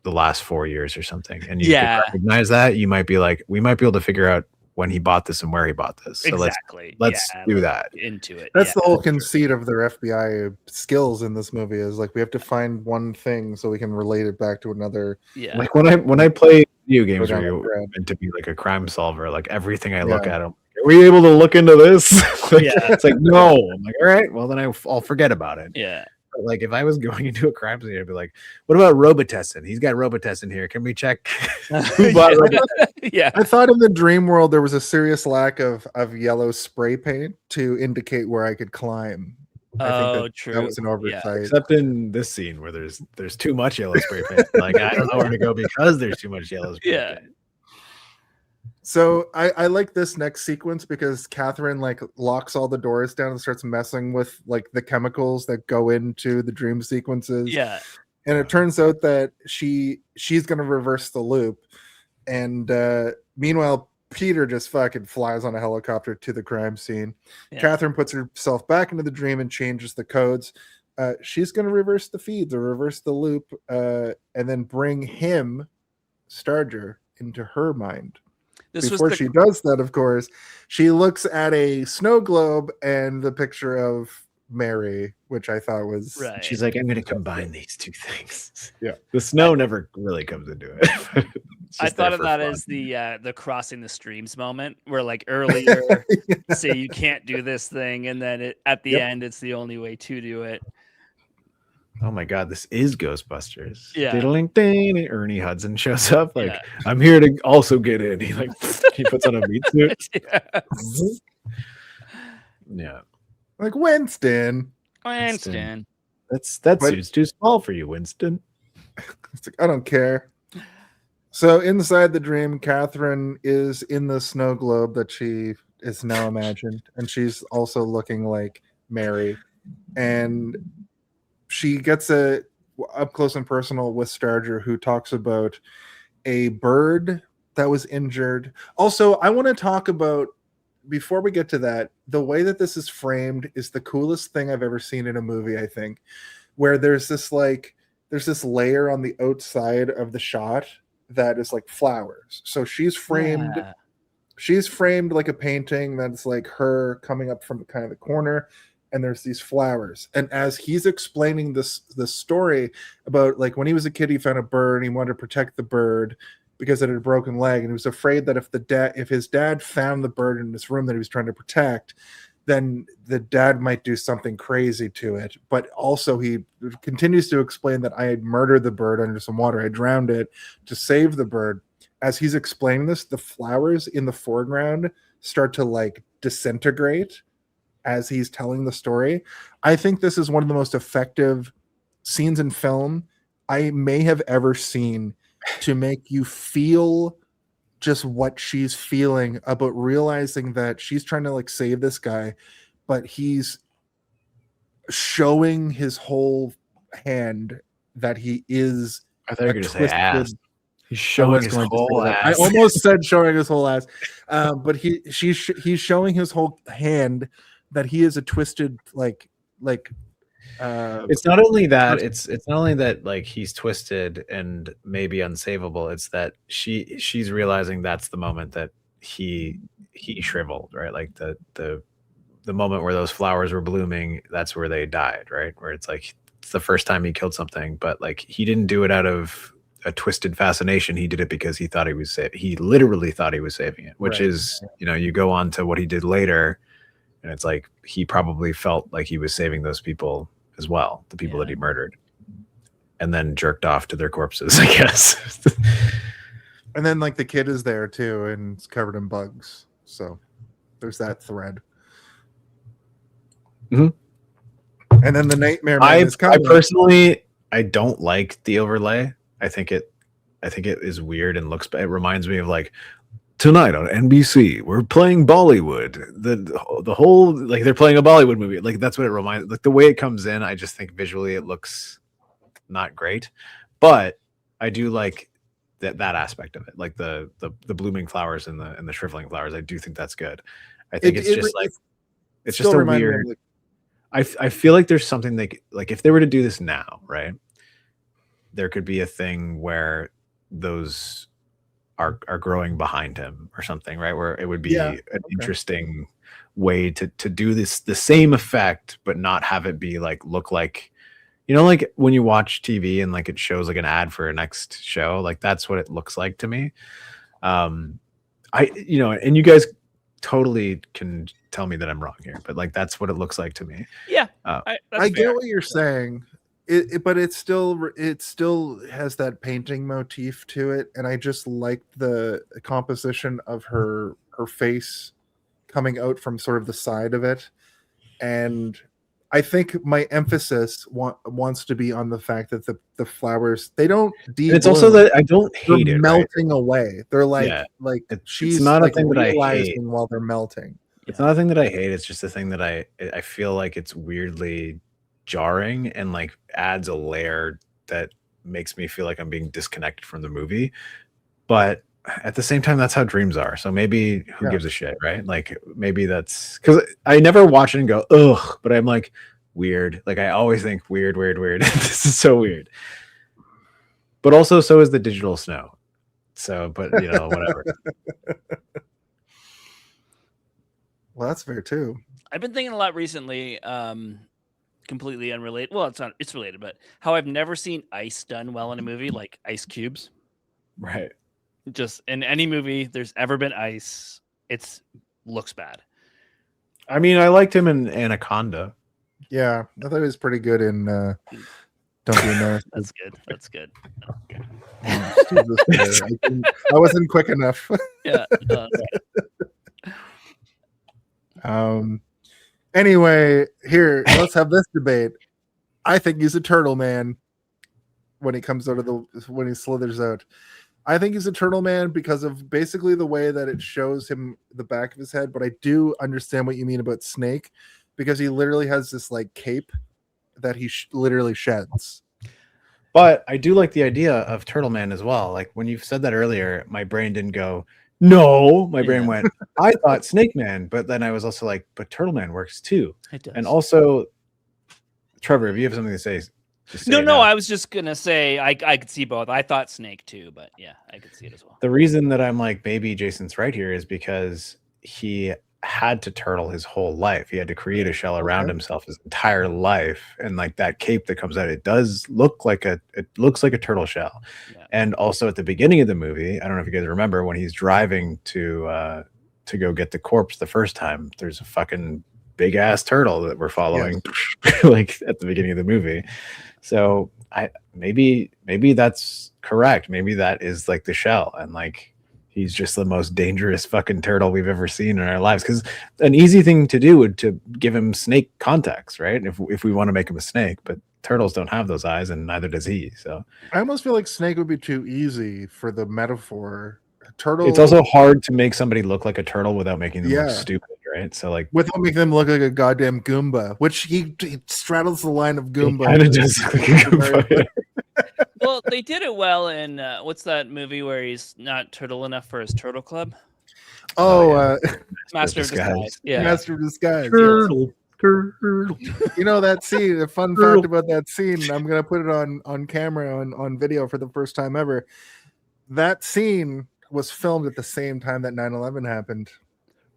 the last 4 years or something, and you could recognize that, you might be like, we might be able to figure out when he bought this and where he bought this. So exactly. let's do that. Into it. That's the whole conceit of their FBI skills in this movie is like we have to find one thing so we can relate it back to another. Yeah. Like when I play video games where you're meant to be like a crime solver, like everything I look at, are we able to look into this? It's like, no. I'm like, all right, well then I'll forget about it. Yeah. But like if I was going into a crime scene, I'd be like, what about Robitussin? He's got Robitussin here. Can we check who bought Robitussin? Yeah. I thought in the dream world there was a serious lack of yellow spray paint to indicate where I could climb. I think true. That was an oversight. Except in this scene where there's too much yellow spray paint. Like I don't know where to go because there's too much yellow spray paint. So I like this next sequence because Catherine like locks all the doors down and starts messing with like the chemicals that go into the dream sequences. Yeah. And it turns out that she's gonna reverse the loop. And meanwhile, Peter just fucking flies on a helicopter to the crime scene. Yeah. Catherine puts herself back into the dream and changes the codes. She's gonna reverse the feeds or reverse the loop, and then bring him, Starger, into her mind. Before she does that, of course, she looks at a snow globe and the picture of Mary, which I thought was right. She's like, I'm going to combine these two things. Yeah, the snow never really comes into it. I thought of that as the crossing the streams moment, where like earlier, say you can't do this thing, and then at the end, it's the only way to do it. Oh my God, this is Ghostbusters. Yeah. Diddling ding, Ernie Hudson shows up. Like, I'm here to also get in. He like he puts on a meat suit. Yeah. Like Winston. That suit's too small for you, Winston. It's like, I don't care. So inside the dream, Catherine is in the snow globe that she is now imagined, and she's also looking like Mary. And she gets a up close and personal with Starger, who talks about a bird that was injured. Also, I want to talk about, before we get to that, the way that this is framed is the coolest thing I've ever seen in a movie, I think, where there's this layer on the outside of the shot that is like flowers. So she's framed like a painting that's like her coming up from kind of the corner, and there's these flowers. And as he's explaining this story about like when he was a kid, he found a bird and he wanted to protect the bird because it had a broken leg, and he was afraid that if his dad found the bird in this room that he was trying to protect, then the dad might do something crazy to it. But also he continues to explain that I had murdered the bird under some water. I drowned it to save the bird. As he's explaining this, the flowers in the foreground start to like disintegrate as he's telling the story. I think this is one of the most effective scenes in film I may have ever seen to make you feel just what she's feeling about realizing that she's trying to like save this guy, but he's showing his whole hand that he is. I thought you were going to say ass. He's showing his whole ass. I almost said showing his whole ass, but he's showing his whole hand that he is a twisted it's not only that it's not only that like he's twisted and maybe unsavable, it's that she's realizing that's the moment that he shriveled, right? Like the moment where those flowers were blooming, that's where they died, right? Where it's like it's the first time he killed something, but like he didn't do it out of a twisted fascination. He did it because he thought he literally thought he was saving it, which is, you go on to what he did later, and it's like he probably felt like he was saving those people as well, the people that he murdered, and then jerked off to their corpses, I guess. And then like the kid is there too, and it's covered in bugs. So there's that thread. Mm-hmm. And then the nightmare man is coming. I personally, I don't like the overlay. I think it I think it is weird and looks. It reminds me of like tonight on NBC we're playing Bollywood. The whole like they're playing a Bollywood movie. Like that's what it reminds. Like the way it comes in, I just think visually it looks not great, but I do like that aspect of it, like the blooming flowers and the shriveling flowers. I do think that's good. I think it's just a weird. I feel like there's something like if they were to do this now, right? There could be a thing where those are growing behind him or something, right? Where it would be an interesting way to do the same effect, but not have it be like look like, you know, like when you watch TV and like it shows like an ad for a next show, like that's what it looks like to me. And you guys totally can tell me that I'm wrong here, but like that's what it looks like to me. Yeah, I get what you're saying. But it still has that painting motif to it, and I just like the composition of her face coming out from sort of the side of it. And I think my emphasis wants to be on the fact that the flowers, they don't de-bloom. It's also that I don't hate it melting away. They're like she's not like a thing that I hate while they're melting. It's not a thing that I hate. It's just a thing that I feel like it's weirdly jarring and like adds a layer that makes me feel like I'm being disconnected from the movie. But at the same time, that's how dreams are. So maybe who gives a shit, right? Like maybe that's because I never watch it and go, ugh, but I'm like weird. Like I always think weird. This is so weird. But also so is the digital snow. So, but you know, whatever. Well, that's fair too. I've been thinking a lot recently, completely unrelated. Well, it's related, but how I've never seen ice done well in a movie, like ice cubes. Right. Just in any movie there's ever been ice, looks bad. I mean, I liked him in Anaconda. Yeah, I thought he was pretty good in Don't Be Embarrassed. That's good. Okay. I wasn't quick enough. Yeah. Anyway, here, let's have this debate. I think he's a turtle man when he comes out of when he slithers out. I think he's a turtle man because of basically the way that it shows him the back of his head, but I do understand what you mean about Snake because he literally has this like cape that he literally sheds. But I do like the idea of Turtle Man as well. Like when you said that earlier, my brain didn't go, no, my brain went, I thought Snake Man, but then I was also like, but Turtle Man works too. It does. And also, Trevor, if you have something to say, no, I was just gonna say I could see both. I thought Snake too, but yeah, I could see it as well. The reason that I'm like, maybe Jason's right here is because he had to turtle his whole life. He had to create a shell around himself his entire life, and like that cape that comes out, it looks like a turtle shell. Yeah. And also at the beginning of the movie, I don't know if you guys remember when he's driving to go get the corpse the first time, there's a fucking big ass turtle that we're following like at the beginning of the movie. So maybe that's correct. Maybe that is like the shell, and like he's just the most dangerous fucking turtle we've ever seen in our lives. Because an easy thing to do would to give him snake context, right? If we want to make him a snake, but turtles don't have those eyes, and neither does he. So I almost feel like snake would be too easy for the metaphor. Turtle. It's also hard to make somebody look like a turtle without making them look stupid, right? So like without making them look like a goddamn Goomba, which he straddles the line of Goomba. Kind of just like a Goomba. Well, they did it well in what's that movie where he's not turtle enough for his turtle club? Master of Disguise. Yeah, Master of Disguise. Turtle. You know that scene. A fun fact about that scene. I'm gonna put it on camera on video for the first time ever. That scene was filmed at the same time that 9/11 happened.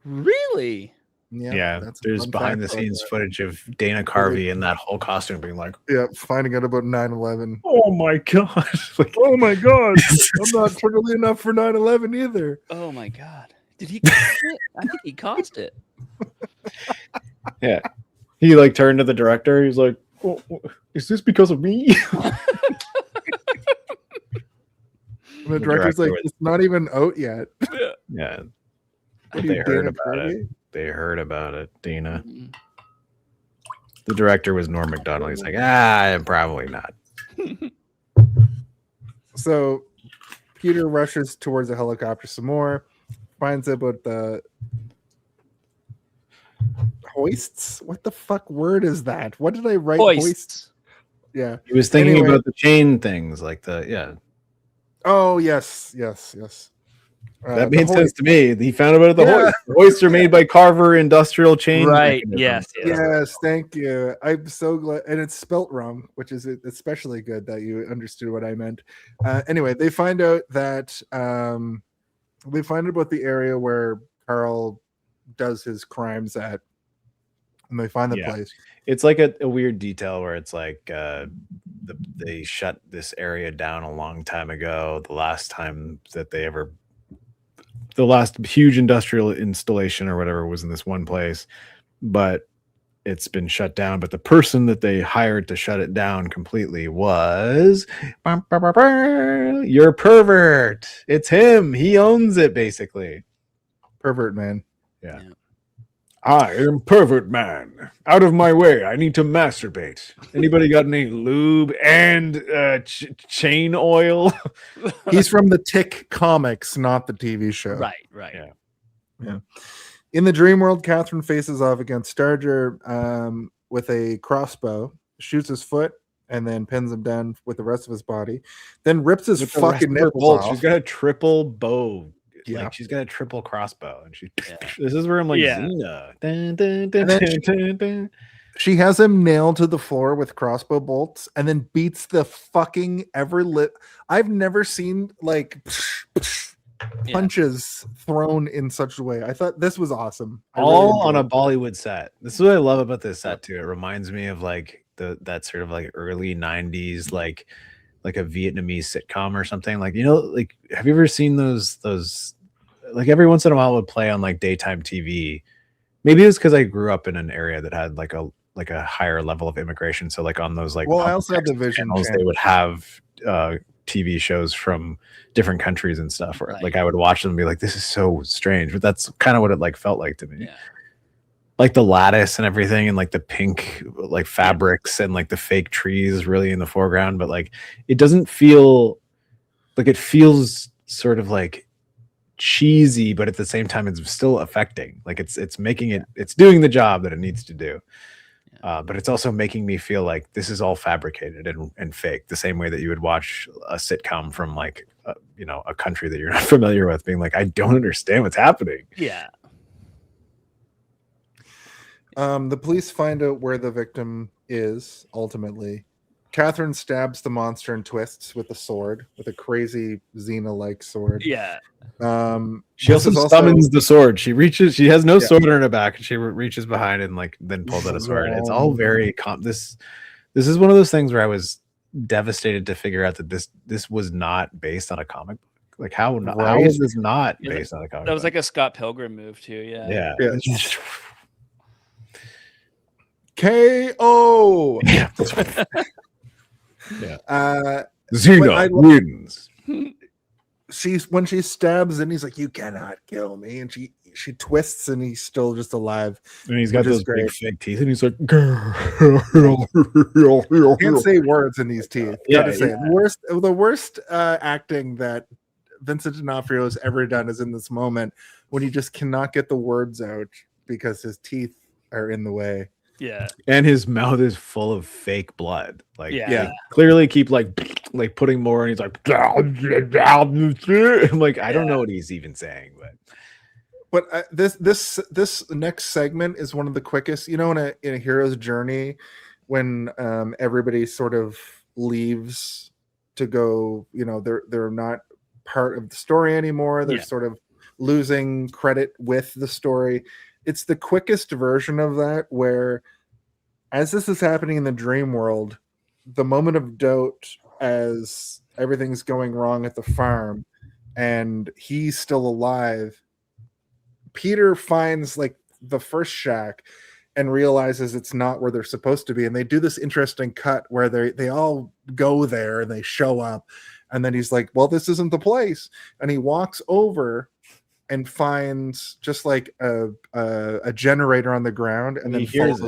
Really? Yeah, there's behind the scenes footage of Dana Carvey in that whole costume being like, finding out about 9/11. Oh my god. Like, oh my god. I'm not turtly enough for 9/11 either. Oh my god. Did he cost it? I think he cost it. Yeah. He like turned to the director. He's like, oh, is this because of me? The director's like, it's not even out yet. Yeah. They heard about it. They heard about it, Dana. Mm-hmm. The director was Norm Macdonald. He's like, probably not. So Peter rushes towards a helicopter some more, finds out about the hoists. What the fuck word is that? What did I write? Hoists. Yeah. He was thinking Anyway. about the chain things, like the Oh, yes. that The made sense hoist. to me. He found about the Yeah. hoist. The hoists are made by Carver Industrial Chain. Right. Mechanism. Yes, thank you. I'm so glad, and it's spelt wrong, which is especially good that you understood what I meant. Anyway, they find out that they find out about the area where Carl does his crimes at, and they find the place. It's like a weird detail where it's like they shut this area down a long time ago. The last huge industrial installation or whatever was in this one place, but it's been shut down. But the person that they hired to shut it down completely was your pervert. It's him. He owns it, basically. Pervert man. Yeah. I am pervert man. Out of my way. I need to masturbate. Anybody got any lube and chain oil? He's from the Tick comics, not the TV show. Right. Yeah. In the dream world, Catherine faces off against Starger with a crossbow, shoots his foot, and then pins him down with the rest of his body. Then rips his fucking nipples off. She's got a triple bow. Yeah. Like she's got a triple crossbow, and this is where I'm like, Xena. Dun, dun, dun, then dun, dun, dun. She has him nailed to the floor with crossbow bolts, and then beats the fucking I've never seen like punches thrown in such a way. I thought this was awesome. All on a Bollywood set. This is what I love about this set too. It reminds me of like that sort of like early 90s like a Vietnamese sitcom or something. Like, like have you ever seen those like every once in a while it would play on like daytime TV. Maybe it was because I grew up in an area that had like a higher level of immigration. So like on those like I also had the Vision channels, they would have TV shows from different countries and stuff where Right. like I would watch them and be like, this is so strange. But that's kind of what it like felt like to me. Yeah. Like the lattice and everything and like the pink like fabrics and like the fake trees really in the foreground, but like it doesn't feel like, it feels sort of like cheesy, but at the same time it's still affecting. Like it's making it, it's doing the job that it needs to do. But it's also making me feel like this is all fabricated and fake, the same way that you would watch a sitcom from like a country that you're not familiar with, being like, I don't understand what's happening. Yeah. The police find out where the victim is ultimately. Catherine stabs the monster and twists with a sword, with a crazy Xena-like sword. Yeah. She also summons the sword. She has no sword in her back, and she reaches behind and like then pulls out a sword. It's all very this is one of those things where I was devastated to figure out that this was not based on a comic book. Like how is this not based on a comic book? That was like a Scott Pilgrim move too. Yeah. KO. Yeah. Xena wins. When she stabs and he's like, you cannot kill me, and she twists and he's still just alive, and he's got those big fake teeth and he's like, can't say words in these teeth. The worst acting that Vincent D'Onofrio has ever done is in this moment when he just cannot get the words out because his teeth are in the way. Yeah. And his mouth is full of fake blood. Like, yeah. They clearly keep like putting more, and he's like, I'm like, I don't know what he's even saying, but this next segment is one of the quickest. In a hero's journey, when everybody sort of leaves to go, they're not part of the story anymore. They're sort of losing credit with the story. It's the quickest version of that, where as this is happening in the dream world, the moment of doubt as everything's going wrong at the farm and he's still alive, Peter finds like the first shack and realizes it's not where they're supposed to be. And they do this interesting cut where they all go there and they show up. And then he's like, well, this isn't the place. And he walks over and finds just like a generator on the ground, and then he hears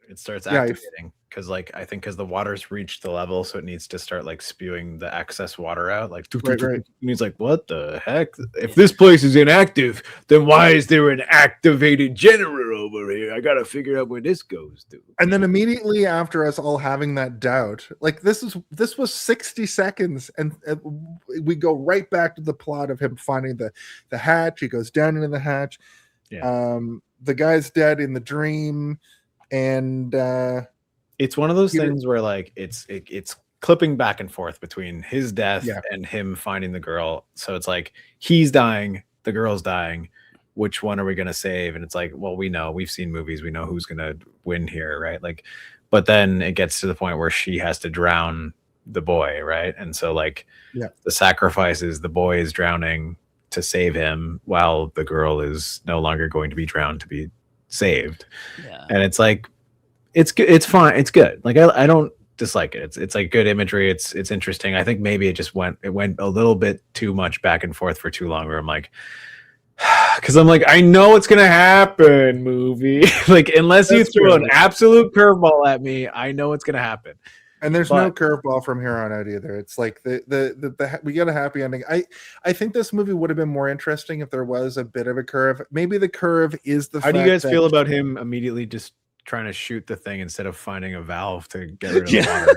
it starts activating. because like I think because the water's reached the level, so it needs to start like spewing the excess water out. Like, Right. and he's like, "What the heck? If this place is inactive, then why is there an activated generator over here? I gotta figure out where this goes to." And then immediately after us all having that doubt, like this was 60 seconds, and we go right back to the plot of him finding the hatch. He goes down into the hatch. Yeah. The guy's dead in the dream, and it's one of those things where like it's clipping back and forth between his death and him finding the girl. So it's like he's dying, the girl's dying. Which one are we gonna save? And it's like, well, we know, we've seen movies, we know who's gonna win here, right? Like, but then it gets to the point where she has to drown the boy, right? And so like the sacrifice is the boy is drowning to save him while the girl is no longer going to be drowned to be saved. Yeah. And it's like it's fine, it's good. Like I don't dislike it. It's like good imagery, it's interesting. I think maybe it went a little bit too much back and forth for too long, where I'm like, because I'm like, I know what's gonna happen, movie. Like, unless you throw an absolute curveball at me, I know what's gonna happen. And there's no curveball from here on out either. It's like the we got a happy ending. I think this movie would have been more interesting if there was a bit of a curve. Maybe the curve is the. How do you guys feel about him immediately just trying to shoot the thing instead of finding a valve to get rid of the water?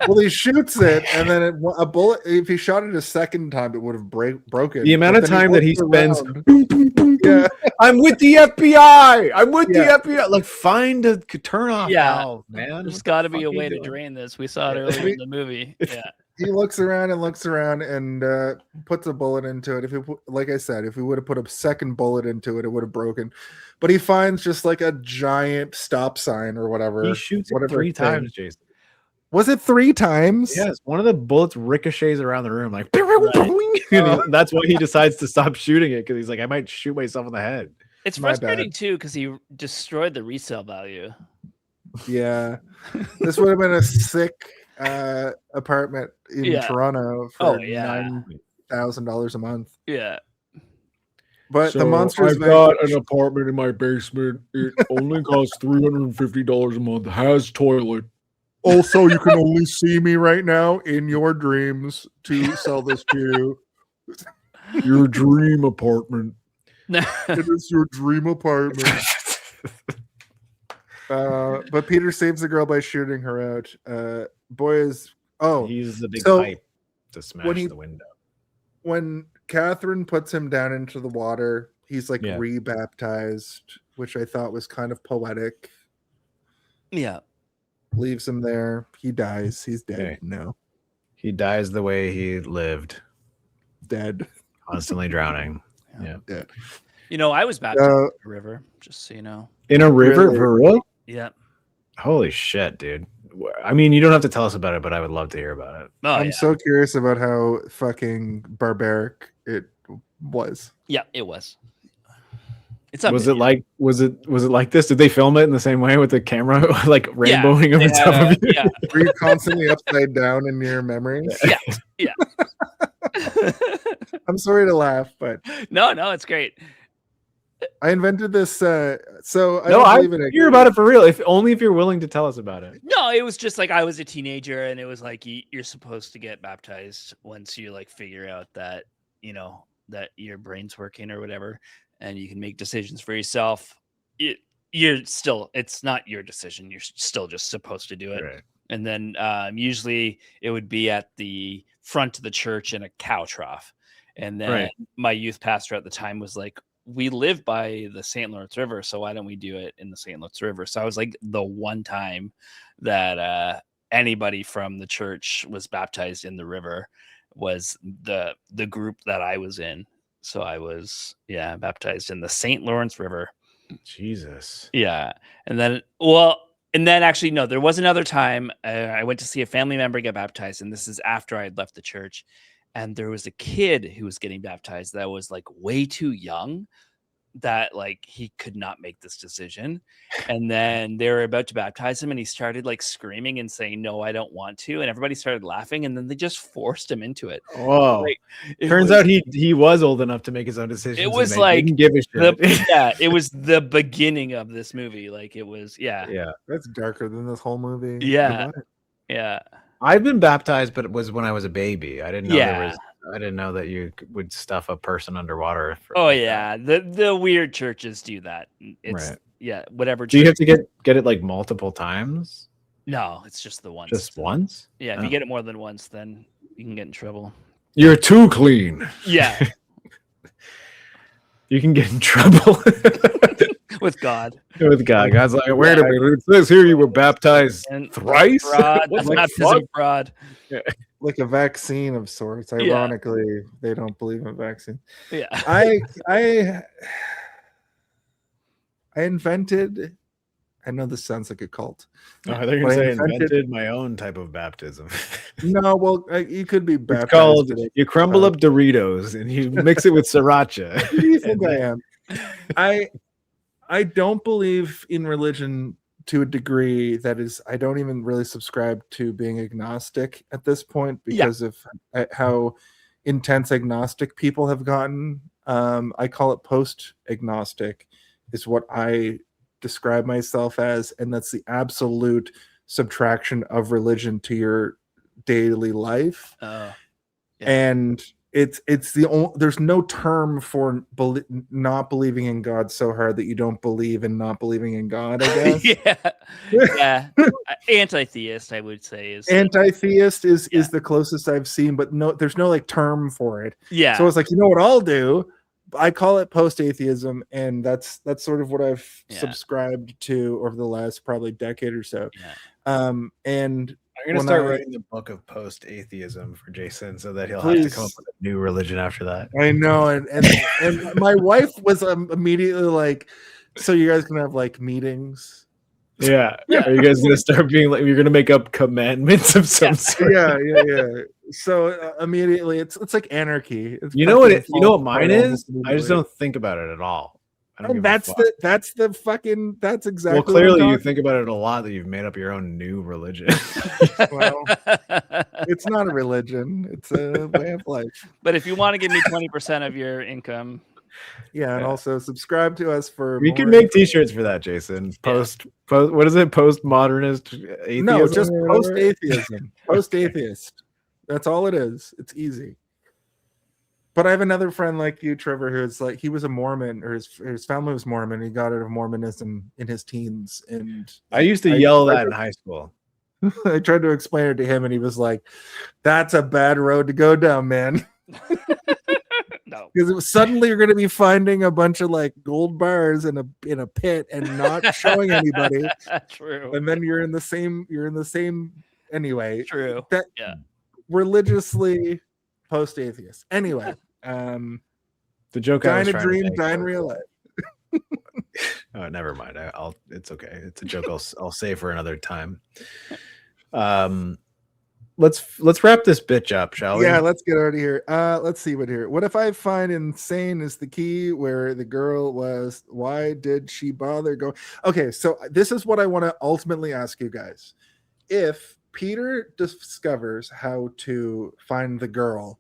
Well, he shoots it, and then a bullet. If he shot it a second time, it would have broken. The amount of time that he spends. Boom, boom, boom, yeah, I'm with the FBI. I'm with the FBI. Like, find a turn off valve, man. There's got to be a way to drain this. We saw it earlier in the movie. Yeah. He looks around and puts a bullet into it. Like I said, if we would have put a second bullet into it, it would have broken. But he finds just like a giant stop sign or whatever. He shoots it 3 times, Jason. Was it 3 times? Yes, one of the bullets ricochets around the room, like that's why he decides to stop shooting it, because he's like, I might shoot myself in the head. It's frustrating too, because he destroyed the resale value. Yeah, this would have been a sick apartment in Toronto for $9,000 a month. Yeah, but the monsters. I've got an apartment in my basement. It only costs $350 a month. Has toilet. Also, you can only see me right now in your dreams to sell this to you. Your dream apartment. It is your dream apartment. But Peter saves the girl by shooting her out. He uses the big pipe to smash the window. When Catherine puts him down into the water, he's like rebaptized, which I thought was kind of poetic. Yeah. Leaves him there. He dies. He's dead. Okay. No. He dies the way he lived. Dead. Constantly drowning. Yeah. Dead. You know, I was baptized in a river, just so you know. In a river? Really? For real? Yeah. Holy shit, dude. I mean, you don't have to tell us about it, but I would love to hear about it. I'm so curious about how fucking barbaric it was. Yeah, it was. Was it like this? Did they film it in the same way with the camera like rainbowing over top of you? Yeah. Were you constantly upside down in your memories? Yeah. I'm sorry to laugh, but no, it's great. I invented this. I hear about it for real. If you're willing to tell us about it. No, it was just like I was a teenager, and it was like you're supposed to get baptized once you like figure out that that your brain's working or whatever. And you can make decisions for yourself. It's not your decision. You're still just supposed to do it. Right. And then usually it would be at the front of the church in a cow trough. And then my youth pastor at the time was like, we live by the St. Lawrence River, so why don't we do it in the St. Lawrence River? So I was like the one time that anybody from the church was baptized in the river was the group that I was in. So I was, baptized in the St. Lawrence River. Jesus. Yeah. And then actually, no, there was another time I went to see a family member get baptized. And this is after I had left the church. And there was a kid who was getting baptized that was like way too young. that like he could not make this decision, and then they were about to baptize him, and he started like screaming and saying, "No, I don't want to," and everybody started laughing, and then they just forced him into it. Whoa! Like, Turns out he was old enough to make his own decisions. It was and they like didn't give a shit. it was the beginning of this movie. Like it was, yeah. That's darker than this whole movie. Yeah. Yeah. I've been baptized, but it was when I was a baby. I didn't know Yeah. I didn't know that you would stuff a person underwater. Oh yeah, the weird churches do that. It's Right. yeah, whatever. Do you have church- to get it like multiple times? No, it's just the once. Just once? Yeah, if Oh. you get it more than once, then you can get in trouble. You're too clean. Yeah, You can get in trouble with God. with God. God's like, wait a minute. It says here you were baptized And thrice. fraud. What That's the baptism fuck? fraud. Like a vaccine of sorts. Ironically, they don't believe in vaccine. Yeah. I invented. I know this sounds like a cult. Oh, I thought you were But I going to say invented- invented my own type of baptism. No, well, you could be It's baptized. called today. you crumble up Doritos and you mix it with sriracha. Who do you think I am? I don't believe in religion to a degree that is. I don't even really subscribe to being agnostic at this point because of how intense agnostic people have gotten. I call it post-agnostic, is what I describe myself as, and that's the absolute subtraction of religion to your daily life. Yeah. And it's the only, there's no term for not believing in God so hard that you don't believe in not believing in God, I guess. yeah. Anti-theist, I would say, is Anti-theist is the closest I've seen, but no, there's no like term for it. yeah. So it's like, you know what I'll do? I call it post-atheism, and that's sort of what I've subscribed to over the last probably decade or so. Yeah. And I'm going to start writing the book of post-atheism for Jason so that he'll have to come up with a new religion after that. I know, and my wife was immediately like, "So you guys can have like meetings?" Yeah. Are you guys going to start being like, you're going to make up commandments of some sort? Yeah. So immediately, it's like anarchy. It's You know what fucking mine falls is? apart I just immediately. don't think about it at all. I don't And give a that's fuck. exactly. Well, what I'm clearly you talking- think about it a lot that you've made up your own new religion. Well, it's not a religion; it's a way of life. But if you want to give me 20% of your income, Yeah, and also subscribe to us for. We more can make info. T-shirts for that, Jason. Post. What is it? Postmodernist atheism? No, just or whatever? post-atheism. Post-atheist. That's all it is. It's easy. But I have another friend like you, Trevor, who's like, he was a Mormon, or his family was Mormon. He got out of Mormonism in his teens, and I used to yell that in high school. I tried to explain it to him, and he was like, "That's a bad road to go down, man." no. Because it was suddenly you're going to be finding a bunch of like gold bars in a pit and not showing anybody, True. and then you're in the same anyway. True. That Yeah. religiously post-atheist. Anyway, The joke I was dine a trying to dream, make dine was- realize. Oh, never mind. It's okay. It's a joke. I'll say for another time. Let's wrap this bitch up, shall we? Yeah, let's get out of here. Let's see what here. What if I find insane is the key where the girl was? Why did she bother going? Okay, so this is what I want to ultimately ask you guys. If Peter discovers how to find the girl,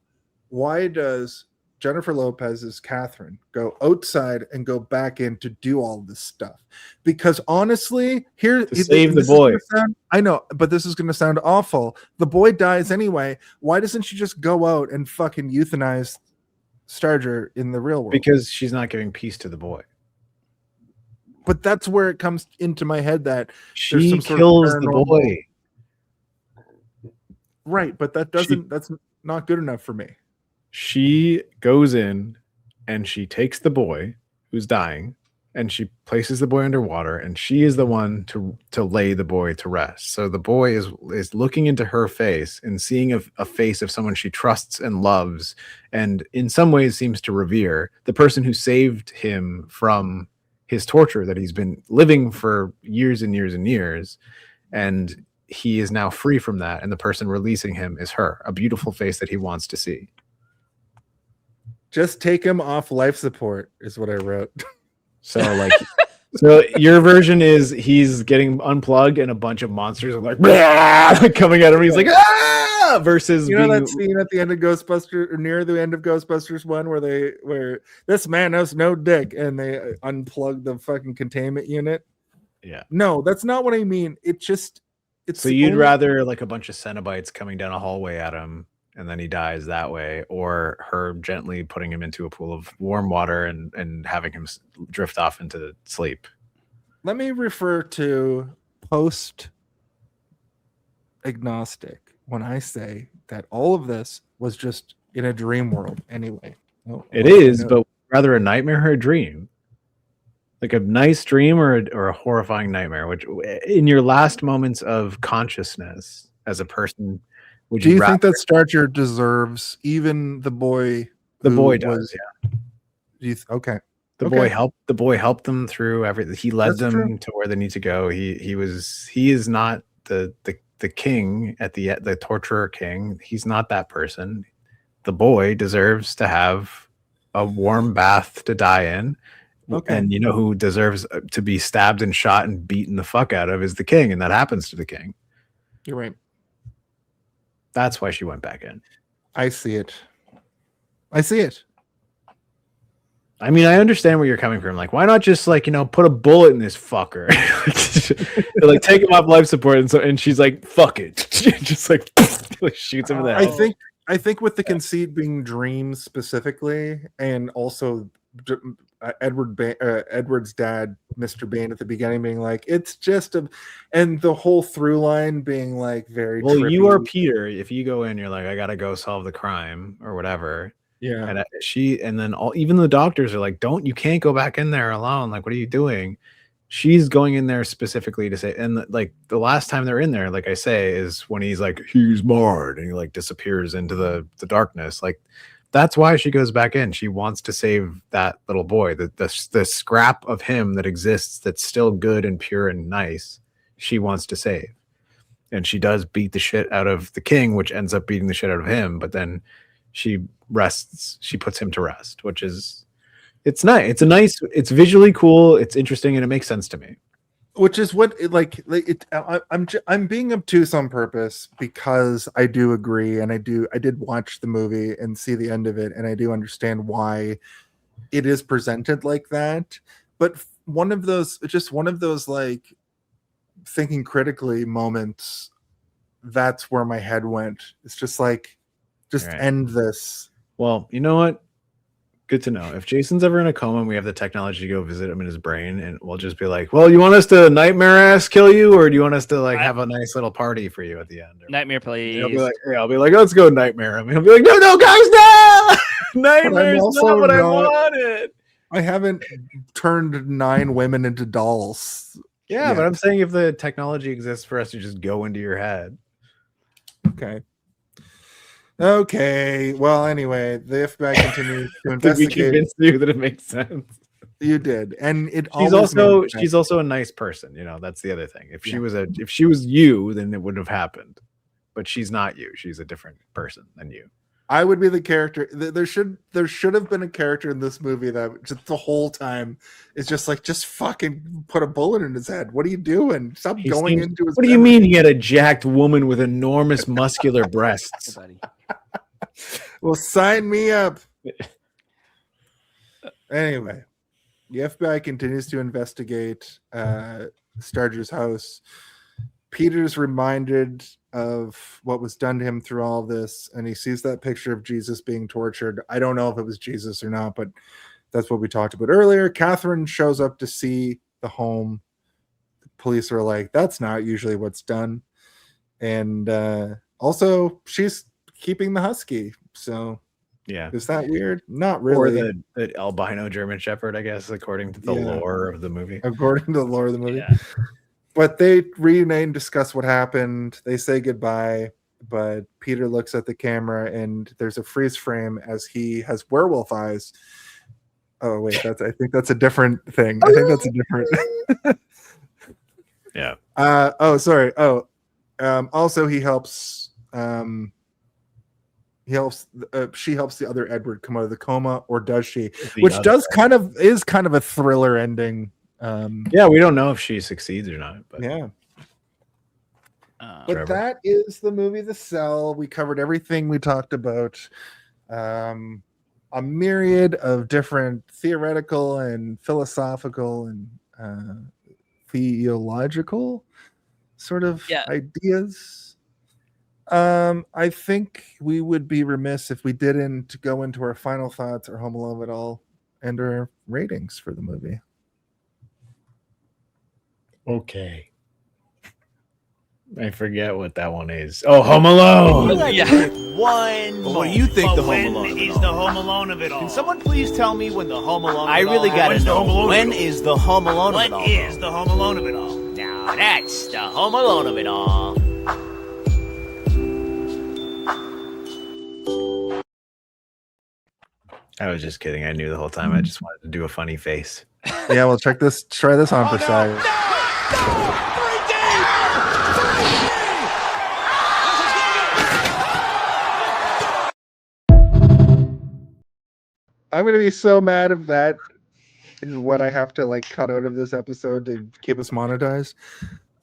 why does Jennifer Lopez's Catherine go outside and go back in to do all this stuff? Because honestly, To save the this is boy. gonna sound- I know, but this is going to sound awful. The boy dies anyway. Why doesn't she just go out and fucking euthanize Starger in the real world? Because she's not giving peace to the boy. But that's where it comes into my head that She some sort of kills the paranormal- boy. right, but that doesn't. That's not good enough for me. She goes in and she takes the boy who's dying and she places the boy underwater, and she is the one to lay the boy to rest. So the boy is looking into her face and seeing a face of someone she trusts and loves, and in some ways seems to revere, the person who saved him from his torture that he's been living for years and years and years. And he is now free from that, and the person releasing him is her, a beautiful face that he wants to see. Just take him off life support is what I wrote. So like, so your version is he's getting unplugged and a bunch of monsters are like coming at him. And he's like, ah! Versus You know being that scene at the end of Ghostbusters, or near the end of Ghostbusters 1, where this man has no dick and they unplug the fucking containment unit? yeah. No, that's not what I mean. It's So you'd rather like a bunch of Cenobites coming down a hallway at him and then he dies that way, or her gently putting him into a pool of warm water and having him drift off into sleep? Let me refer to post agnostic when I say that all of this was just in a dream world anyway. It is, but rather a nightmare or a dream? Like a nice dream or a horrifying nightmare? Which, in your last moments of consciousness as a person, do you think that Starcher deserves even the boy? The boy does, yeah. Okay. The boy helped them through everything. He led them to where they need to go. He is not the king at the torturer king. He's not that person. The boy deserves to have a warm bath to die in. Okay. And you know who deserves to be stabbed and shot and beaten the fuck out of is the king, and that happens to the king. You're right. That's why she went back in. I see it. I mean, I understand where you're coming from. Like, why not just like, put a bullet in this fucker? Like take him off life support, and she's like, fuck it. Just like shoots him in the head. I think with the conceit being dreams specifically, and also Edward's dad, Mr. Bain, at the beginning being like, it's just and the whole through line being like very trippy. You are Peter. If you go in, you're like, I gotta go solve the crime or whatever. Yeah. And even the doctors are like, you can't go back in there alone. Like, what are you doing? She's going in there specifically to say, and like the last time they're in there, like I say, is when he's like, he's marred, and he like disappears into the darkness. Like, that's why she goes back in. She wants to save that little boy, the scrap of him that exists that's still good and pure and nice. She wants to save, and she does beat the shit out of the king, which ends up beating the shit out of him. But then she rests. She puts him to rest, which is, it's nice. It's visually cool. It's interesting, and it makes sense to me. Which is what I'm being obtuse on purpose, because I do agree, and I did watch the movie and see the end of it, and I do understand why it is presented like that. But one of those like thinking critically moments, that's where my head went. It's just like, end this. Well, you know what? Good to know. If Jason's ever in a coma and we have the technology to go visit him in his brain, and we'll just be like, well, you want us to nightmare ass kill you, or do you want us to like have a nice little party for you at the end? Nightmare, please. I'll be like, let's go nightmare him. He'll be like, no, guys, no! Nightmare's not what I wanted. I haven't turned 9 women into dolls. Yeah, yet. But I'm saying if the technology exists for us to just go into your head. Okay. Well, anyway, the FBI continues to investigate. We convinced you that it makes sense. You did, and she's also a nice person. That's the other thing. If she was you, then it wouldn't have happened. But she's not you. She's a different person than you. I would be the character. There should have been a character in this movie that just the whole time is just like, just fucking put a bullet in his head. What are you doing? Stop going into his. What do you mean he had a jacked woman with enormous muscular breasts? Well, sign me up. Anyway, the FBI continues to investigate Starger's house. Peter's reminded of what was done to him through all this, and he sees that picture of Jesus being tortured. I don't know if it was Jesus or not, but that's what we talked about earlier. Catherine shows up to see the home. The police are like, that's not usually what's done. And also, she's keeping the husky. So, yeah. Is that weird? Not really. Or the albino German Shepherd, I guess, according to the lore of the movie. According to the lore of the movie. Yeah. But they reunite and discuss what happened. They say goodbye, but Peter looks at the camera and there's a freeze frame as he has werewolf eyes. Oh, wait, I think that's a different thing. I think that's a different. Yeah. Oh, sorry. Oh, also he helps She helps the other Edward come out of the coma, or does she? The Which other does kind of a thriller ending. Yeah, we don't know if she succeeds or not, but Yeah. But Trevor. that is the movie The Cell. We covered everything we talked about. A myriad of different theoretical and philosophical and theological sort of ideas. I think we would be remiss if we didn't go into our final thoughts, our Home Alone of it all, and our ratings for the movie. Okay. I forget what that one is. Oh, Home Alone. What do you think the Home Alone is? The Home Alone of it all? Can someone please tell me when the Home Alone? I really gotta know. When is the Home Alone of it all? What is the Home Alone of it all? Now that's the Home Alone of it all. I was just kidding. I knew the whole time. I just wanted to do a funny face. Yeah, well, try this on for size. I'm gonna be so mad if that is what I have to like cut out of this episode to keep us monetized.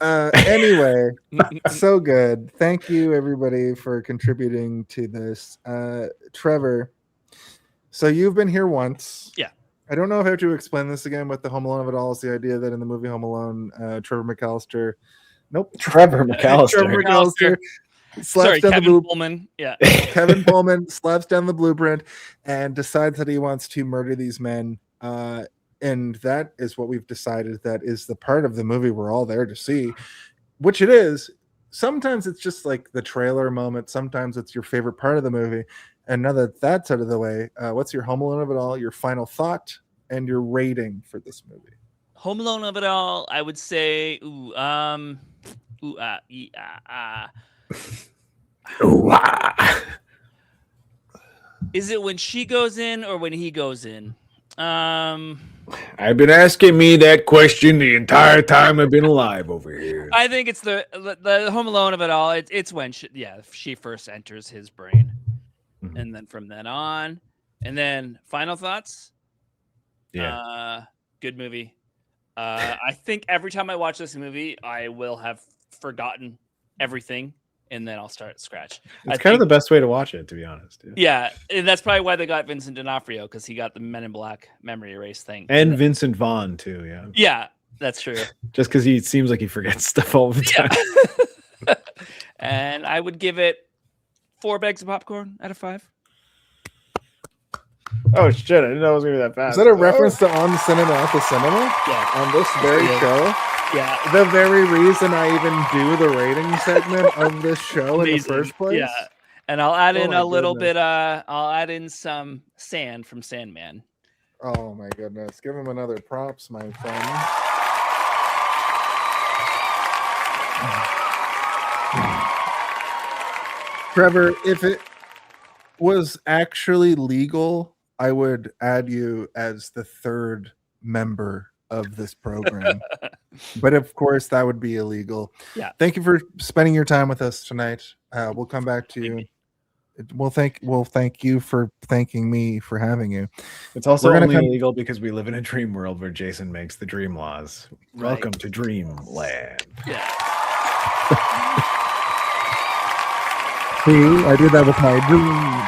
Anyway, so good. Thank you everybody for contributing to this. Trevor, so you've been here once. Yeah. I don't know if I have to explain this again, but the Home Alone of it all is the idea that in the movie Home Alone, Trevor McCallister slaps down Kevin the Poelman. Yeah. Kevin Poelman slaps down the blueprint and decides that he wants to murder these men. And that is what we've decided that is the part of the movie we're all there to see, which it is. Sometimes it's just like the trailer moment. Sometimes it's your favorite part of the movie. And now that that's out of the way, what's your Home Alone of it all, your final thought, and your rating for this movie? Home Alone of it all, I would say, is it when she goes in or when he goes in? I've been asking me that question the entire time I've been alive over here. I think it's the Home Alone of it all. It's when she first enters his brain, and then from then on, and then final thoughts. Yeah, good movie. I think every time I watch this movie, I will have forgotten everything, and then I'll start at scratch. It's kind of the best way to watch it, to be honest. Yeah, and that's probably why they got Vincent D'Onofrio, because he got the Men in Black memory erase thing. And Vincent Vaughn, too, yeah. Yeah, that's true. Just because he seems like he forgets stuff all the time. Yeah. And I would give it 4 bags of popcorn out of 5. Oh, shit, I didn't know it was going to be that fast. Is that a reference to On Cinema at the Cinema? Yeah. On this very show? Yeah. The very reason I even do the rating segment of this show in the first place? Yeah. And I'll add in a little bit, I'll add in some sand from Sandman. Oh my goodness. Give him another props, my friend. Trevor, if it was actually legal, I would add you as the 3rd member of this program. But of course, that would be illegal. Yeah. Thank you for spending your time with us tonight. We'll come back to you. We'll thank you for thanking me for having you. It's also only illegal because we live in a dream world where Jason makes the dream laws. Right. Welcome to Dreamland. Yeah. See, I did that with my dream.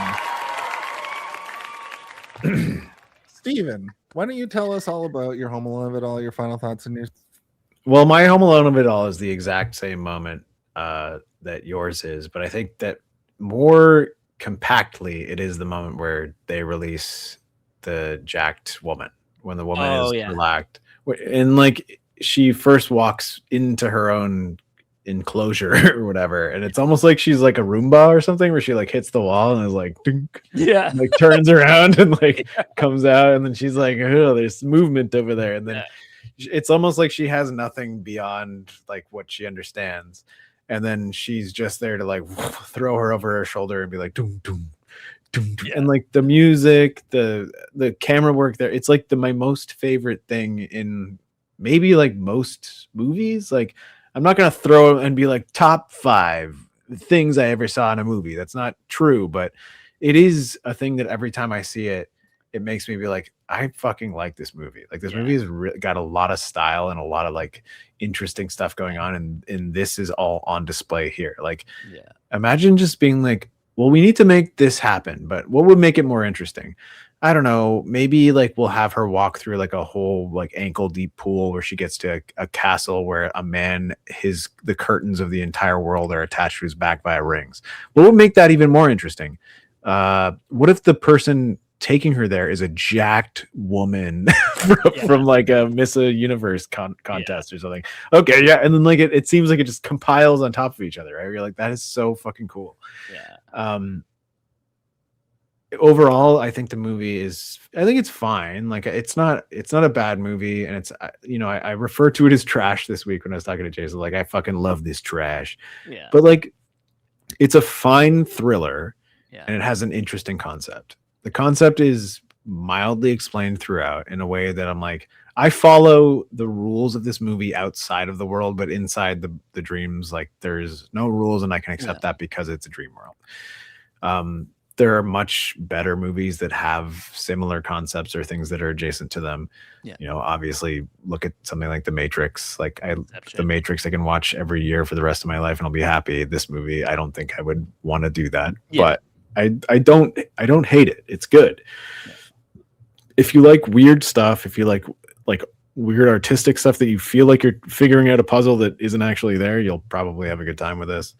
Steven, why don't you tell us all about your Home Alone of it all, your final thoughts, and your... Well, my Home Alone of it all is the exact same moment that yours is, but I think that more compactly, it is the moment where they release the jacked woman, when the woman is relaxed. And like she first walks into her own enclosure or whatever, and it's almost like she's like a Roomba or something, where she like hits the wall and is like dink, like turns around and like comes out, and then she's like, oh, there's movement over there, and then it's almost like she has nothing beyond like what she understands, and then she's just there to like throw her over her shoulder and be like doom doom doom, and like the music, the camera work there, it's like my most favorite thing in maybe like most movies. Like I'm not going to throw and be like top 5 things I ever saw in a movie. That's not true. But it is a thing that every time I see it, it makes me be like, I fucking like this movie. Like this movie has got a lot of style and a lot of like interesting stuff going on, and this is all on display here. Like, imagine just being like, well, we need to make this happen, but what would make it more interesting? I don't know. Maybe like we'll have her walk through like a whole like ankle deep pool where she gets to a castle where a man, the curtains of the entire world are attached to his back via rings. What would make that even more interesting? What if the person taking her there is a jacked woman from like a Miss Universe contest or something? Okay, yeah, and then like it seems like it just compiles on top of each other, right? You're like, that is so fucking cool. Overall, I think the movie it's fine. Like it's not a bad movie, and it's I refer to it as trash this week when I was talking to Jason. Like, I fucking love this trash. But like, it's a fine thriller, and it has an interesting concept. The concept is mildly explained throughout in a way that I'm like, I follow the rules of this movie outside of the world, but inside the dreams, like there's no rules, and I can accept that because it's a dream world. There are much better movies that have similar concepts or things that are adjacent to them. Obviously look at something like The Matrix. Like The Matrix I can watch every year for the rest of my life and I'll be happy. This movie, I don't think I would want to do that, but I don't hate it. It's good. If you like weird stuff, if you like weird artistic stuff that you feel like you're figuring out a puzzle that isn't actually there, you'll probably have a good time with this.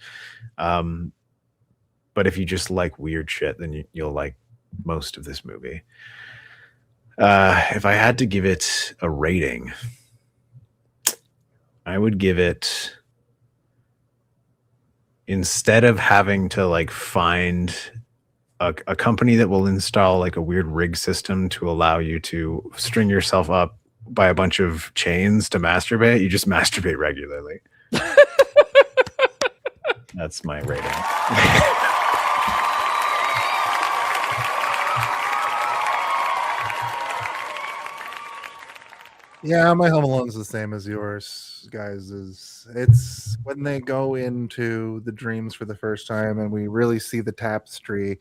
But if you just like weird shit, then you'll like most of this movie. If I had to give it a rating, I would give it, instead of having to like find a company that will install like a weird rig system to allow you to string yourself up by a bunch of chains to masturbate, you just masturbate regularly. That's my rating. Yeah, my Home Alone's the same as yours, guys. It's when they go into the dreams for the first time and we really see the tapestry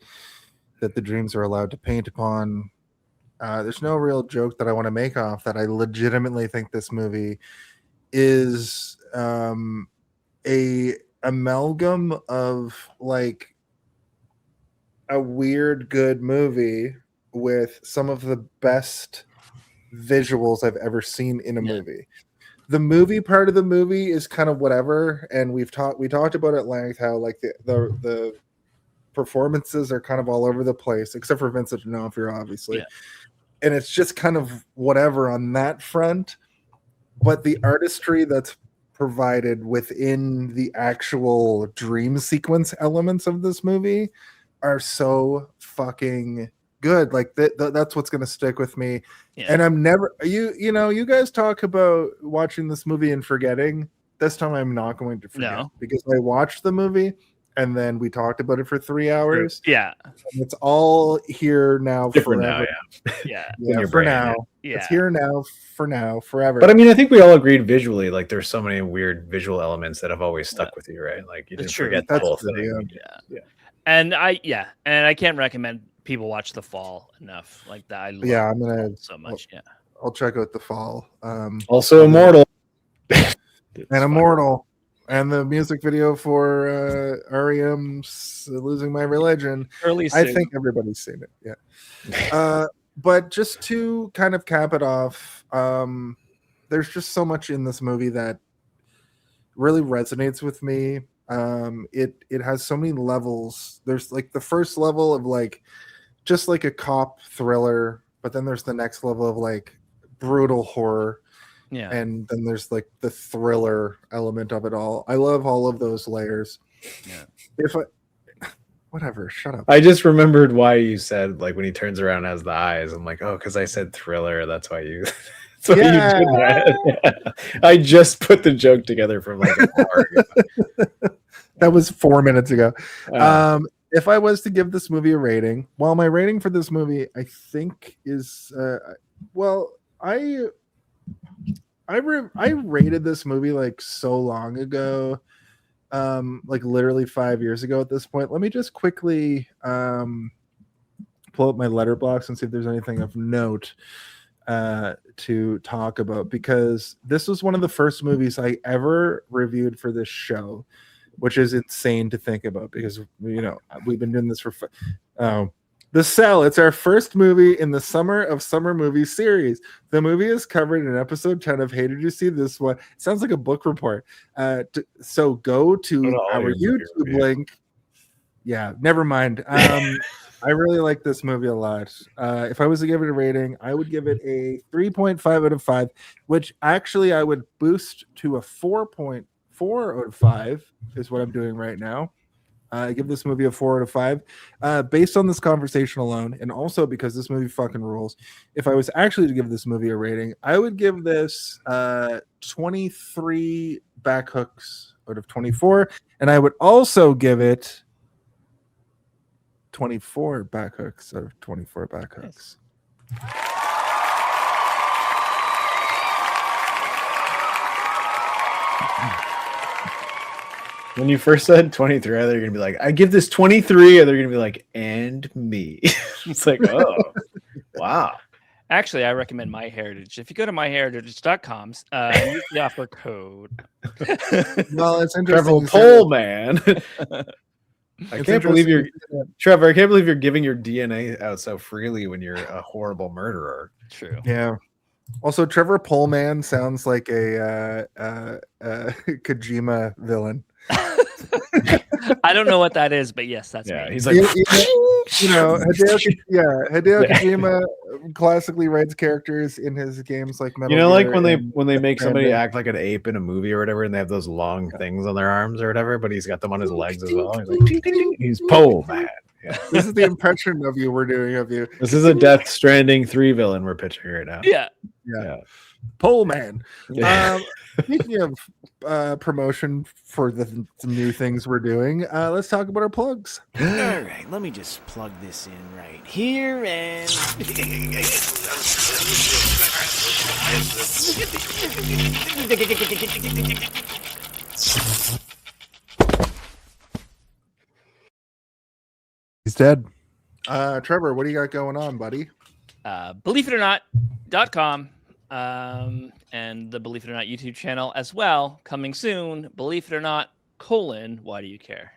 that the dreams are allowed to paint upon. There's no real joke that I want to make off that. I legitimately think this movie is a amalgam of like a weird good movie with some of the best visuals I've ever seen in a movie. The movie part of the movie is kind of whatever, and we talked about at length how like the performances are kind of all over the place, except for Vincent D'Onofrio, obviously. And it's just kind of whatever on that front. But the artistry that's provided within the actual dream sequence elements of this movie are so fucking good. Like that's what's going to stick with me. And I'm never, you guys talk about watching this movie and forgetting. This time I'm not going to forget because I watched the movie and then we talked about it for 3 hours. And it's all here now forever. For now. It's here now, for now, forever. But I mean, I think we all agreed visually, like there's so many weird visual elements that have always stuck with you, right? Like you didn't forget the whole thing. And I can't recommend people watch The Fall enough. Like that. I'm gonna so much. I'll check out The Fall. Also Immortal. And Immortal. And the music video for REM's Losing My Religion. I think everybody's seen it. But just to kind of cap it off, there's just so much in this movie that really resonates with me. It has so many levels. There's like the first level of like just like a cop thriller, but then there's the next level of like brutal horror. And then there's like the thriller element of it all. I love all of those layers. Whatever, shut up. I just remembered why you said like when he turns around has the eyes. I'm like, oh, because I said thriller. That's why you. That's why you did that. I just put the joke together from like an hour ago. That was 4 minutes ago. If I was to give this movie a rating, well, my rating for this movie, I think is I rated this movie like so long ago, like literally 5 years ago at this point. Let me just quickly pull up my letterbox and see if there's anything of note to talk about, because this was one of the first movies I ever reviewed for this show, which is insane to think about because we've been doing this for The Cell. It's our first movie in the Summer of Summer Movie series. The movie is covered in episode 10 of Hey, Did You See This One? It sounds like a book report. So go to our YouTube link. Yeah, never mind. I really like this movie a lot. If I was to give it a rating, I would give it a 3.5 out of 5, which actually I would boost to a 4.4 out of 5 is what I'm doing right now. I give this movie a 4 out of 5 based on this conversation alone, and also because this movie fucking rules. If I was actually to give this movie a rating, I would give this 23 back hooks out of 24, and I would also give it 24 back hooks out of 24 back hooks. When you first said 23, I thought you're gonna be like, I give this 23, and they're gonna be like, and me. It's like, oh, wow. Actually, I recommend MyHeritage. If you go to myheritage.com, use the offer code. Well, it's interesting. Trevor Poelman. I can't believe you're Trevor. I can't believe you're giving your DNA out so freely when you're a horrible murderer. True. Yeah. Also, Trevor Poelman sounds like a Kojima villain. I don't know what that is, but yes, that's me. He's like, Hideo Kojima classically writes characters in his games like Metal Gear, like when they make somebody act like an ape in a movie or whatever, and they have those long things on their arms or whatever, but he's got them on his legs as well. He's like, he's Pole Man. Yeah. This is the impression of you we're doing of you. This is a Death Stranding 3 villain we're pitching right now. Yeah. Pole Man. Yeah. Speaking of promotion for the new things we're doing, let's talk about our plugs. All right, let me just plug this in right here and. He's dead. Trevor, what do you got going on, buddy? BeliefItOrNot.com and the Believe It or Not YouTube channel as well. Coming soon. Believe It or Not, why do you care?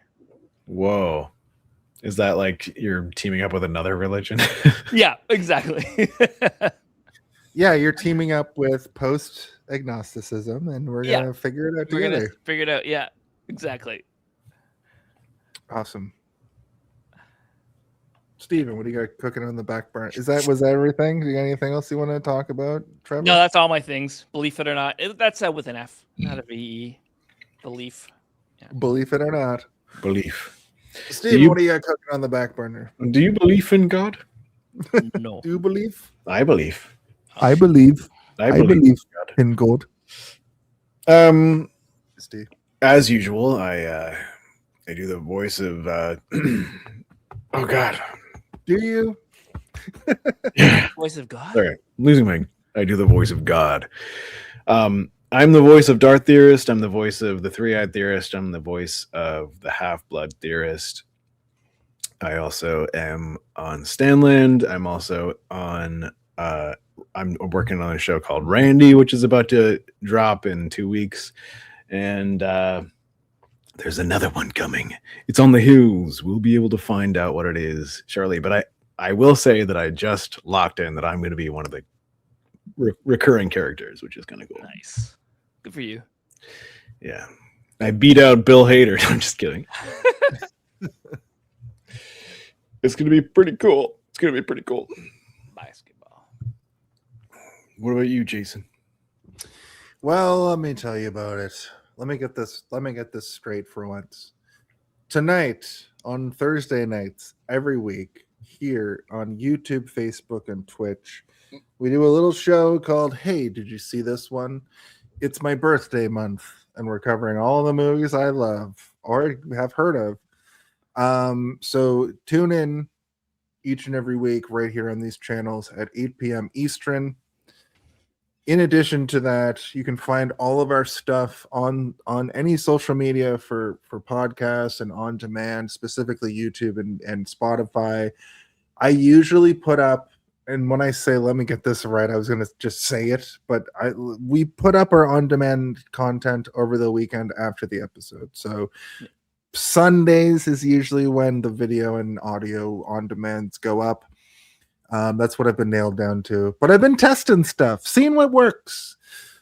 Whoa. Is that like you're teaming up with another religion? Yeah, exactly. Yeah, you're teaming up with post-agnosticism, and we're going to figure it out together. We're going to figure it out. Yeah, exactly. Awesome. Steven, what do you got cooking on the back burner? Was that everything? Do you got anything else you want to talk about, Trevor? No, that's all my things. Believe it or not. That's with an F, not a V-E. Belief. Yeah. Believe it or not. Belief. Steve, what do you got cooking on the back burner? Do you believe in God? No. Do you believe? I believe. I believe God. in God. Steve. As usual, I do the voice of oh God. Do you? Voice of God? Sorry, I'm losing I do the voice of God. I'm the voice of Darth Theorist. I'm the voice of the Three-Eyed Theorist. I'm the voice of the Half-Blood Theorist. I also am on Stanland. I'm also on I'm working on a show called Randy, which is about to drop in 2 weeks. And there's another one coming. It's on the hills. We'll be able to find out what it is shortly. But I will say that I just locked in that I'm going to be one of the recurring characters, which is kind of cool. Nice. Good for you. Yeah. I beat out Bill Hader. I'm just kidding. It's going to be pretty cool. Basketball. What about you, Jason? Well, let me tell you about it. Let me get this straight for once. Tonight, on Thursday nights, every week, here on YouTube, Facebook, and Twitch, we do a little show called Hey, Did You See This One? It's my birthday month, and we're covering all the movies I love or have heard of. So tune in each and every week right here on these channels at 8 p.m. Eastern. In addition to that, you can find all of our stuff on any social media for podcasts and on demand, specifically YouTube and Spotify. I usually put up, and when I say let me get this right, I was going to just say it, but we put up our on-demand content over the weekend after the episode. So Sundays is usually when the video and audio on-demands go up. That's what I've been nailed down to. But I've been testing stuff, seeing what works,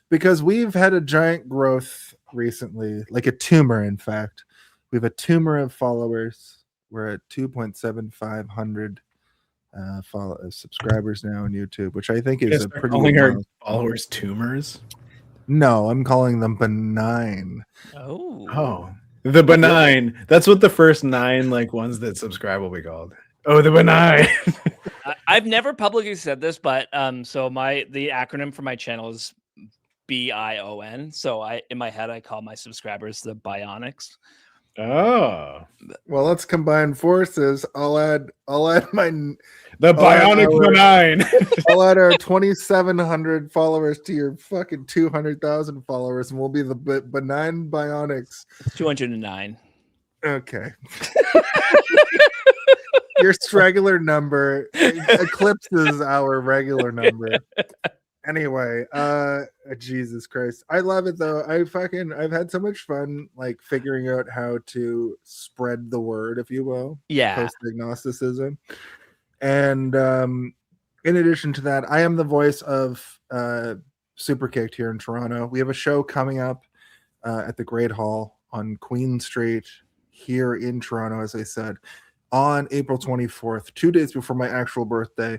because we've had a giant growth recently, like a tumor, in fact. We have a tumor of followers. We're at 2,750 subscribers now on YouTube, which I think is a pretty calling our followers tumors. No, I'm calling them benign. Oh, the benign. That's what the first 9 ones that subscribe will be called. Oh, the benign. I've never publicly said this, but so the acronym for my channel is BION. So in my head I call my subscribers the Bionics. Oh, well, let's combine forces. I'll add the Bionic benign. I'll add our 2,700 followers to your fucking 200,000 followers, and we'll be the benign Bionics. 209. Okay. Your regular number eclipses our regular number. Anyway, Jesus Christ. I love it though. I've had so much fun figuring out how to spread the word, if you will. Yeah. Post-agnosticism. And in addition to that, I am the voice of Superkicked here in Toronto. We have a show coming up at the Great Hall on Queen Street here in Toronto, as I said, on April 24th, 2 days before my actual birthday.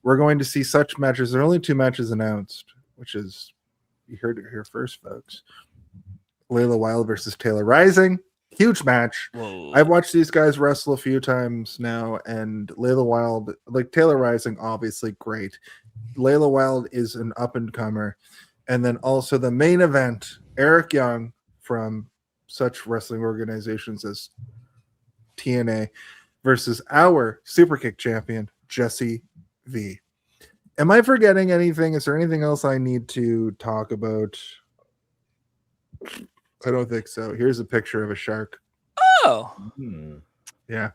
We're going to see such matches. There are only 2 matches announced, which is, you heard it here first, folks. Layla Wilde versus Taylor Rising. Huge match. Whoa. I've watched these guys wrestle a few times now, and Layla Wilde, Taylor Rising, obviously great. Layla Wilde is an up-and-comer. And then also the main event, Eric Young from such wrestling organizations as TNA versus our Superkick champion, Jesse V. Am I forgetting anything? Is there anything else I need to talk about? I don't think so. Here's a picture of a shark. Oh. Yeah.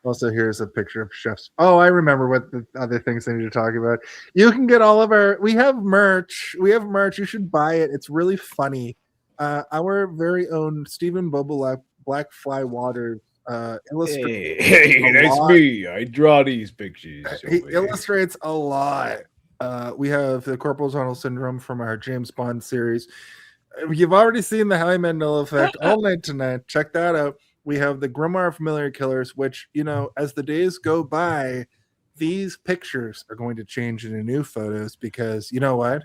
Also, here's a picture of chefs. Oh, I remember what the other things I need to talk about. You can get all of we have merch. You should buy it. It's really funny. Our very own Stephen Bobelak, Black Fly Waters, illustrates. Hey, that's me. I draw these pictures. He illustrates a lot. We have the Corporal Tunnel Syndrome from our James Bond series. You've already seen the Howie Mandel Effect all night tonight. Check that out. We have the Grimoire of Familiar Killers, which, as the days go by, these pictures are going to change into new photos because, you know what?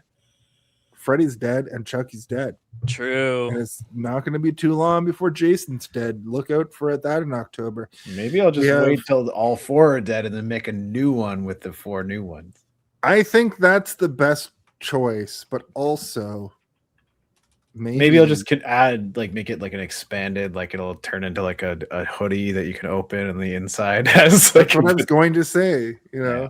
Freddy's dead and Chucky's dead. True. And it's not going to be too long before Jason's dead. Look out for that in October. Maybe I'll just wait till all 4 are dead and then make a new one with the 4 new ones. I think that's the best choice, but also maybe I'll just add make it an expanded, it'll turn into a hoodie that you can open and the inside has that's what I was going to say, Yeah.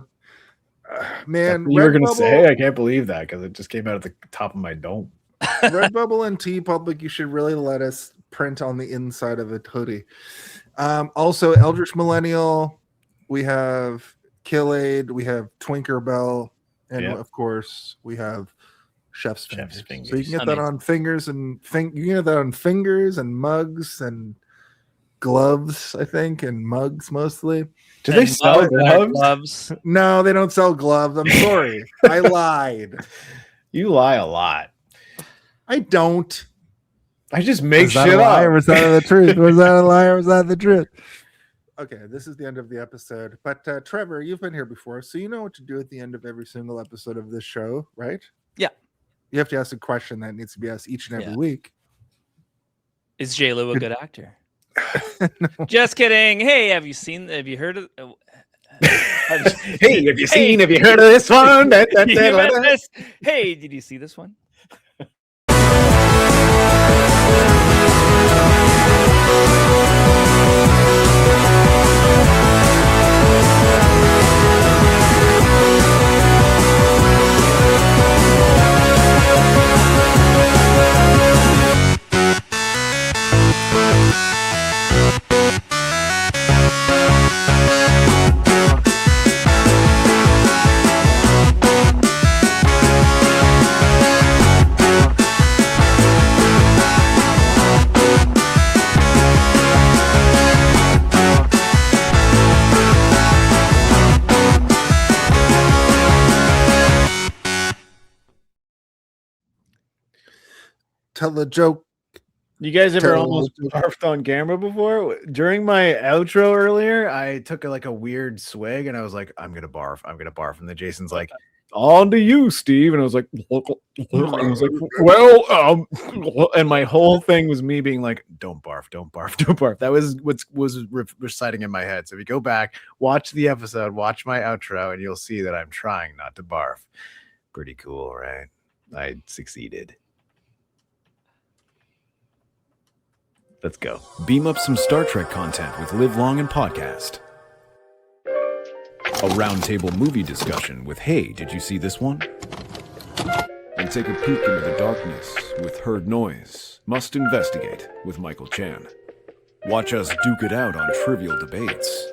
Man, you were going to say, I can't believe that because it just came out at the top of my dome. Redbubble and TeePublic, you should really let us print on the inside of a hoodie. Also, Eldritch Millennial, we have Kill-Aid, we have Twinkerbell, and of course, we have Chef's Fingers. So you can get that on fingers and you can get that on fingers and mugs and gloves, I think, and mugs mostly. Do they sell gloves? No, they don't sell gloves. I'm sorry. I lied. You lie a lot. I don't. I just make shit up. Or was that the truth? Was that a lie or was that the truth? Okay, this is the end of the episode. But Trevor, you've been here before, so you know what to do at the end of every single episode of this show, right? Yeah. You have to ask a question that needs to be asked each and every week. Is J-Lo a good actor? No. Just kidding. Hey, have you heard of Hey, have you heard of this one? Hey, did you see this one? tell a joke. You guys ever Tell- almost barfed on camera before? During my outro earlier, I took a weird swig and I was like, I'm gonna barf. And then Jason's like, on to you, Steve. And I was like, well, and my whole thing was me being like, don't barf. That was what was reciting in my head. So if you go back, watch the episode, watch my outro, and you'll see that I'm trying not to barf. Pretty cool, right? I succeeded. Let's go. Beam up some Star Trek content with Live Long and Podcast. A roundtable movie discussion with Hey, did you see this one? And take a peek into the darkness with Heard Noise. Must Investigate with Michael Chan. Watch us duke it out on trivial debates.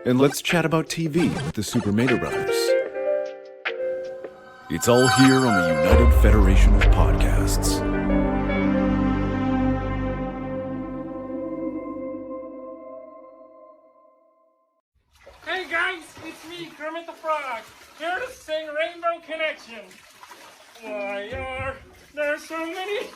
And let's chat about TV with the Super Mater Brothers. It's all here on the United Federation of Podcasts. Hey guys, it's me, Kermit the Frog, here to sing Rainbow Connection. Why are there so many...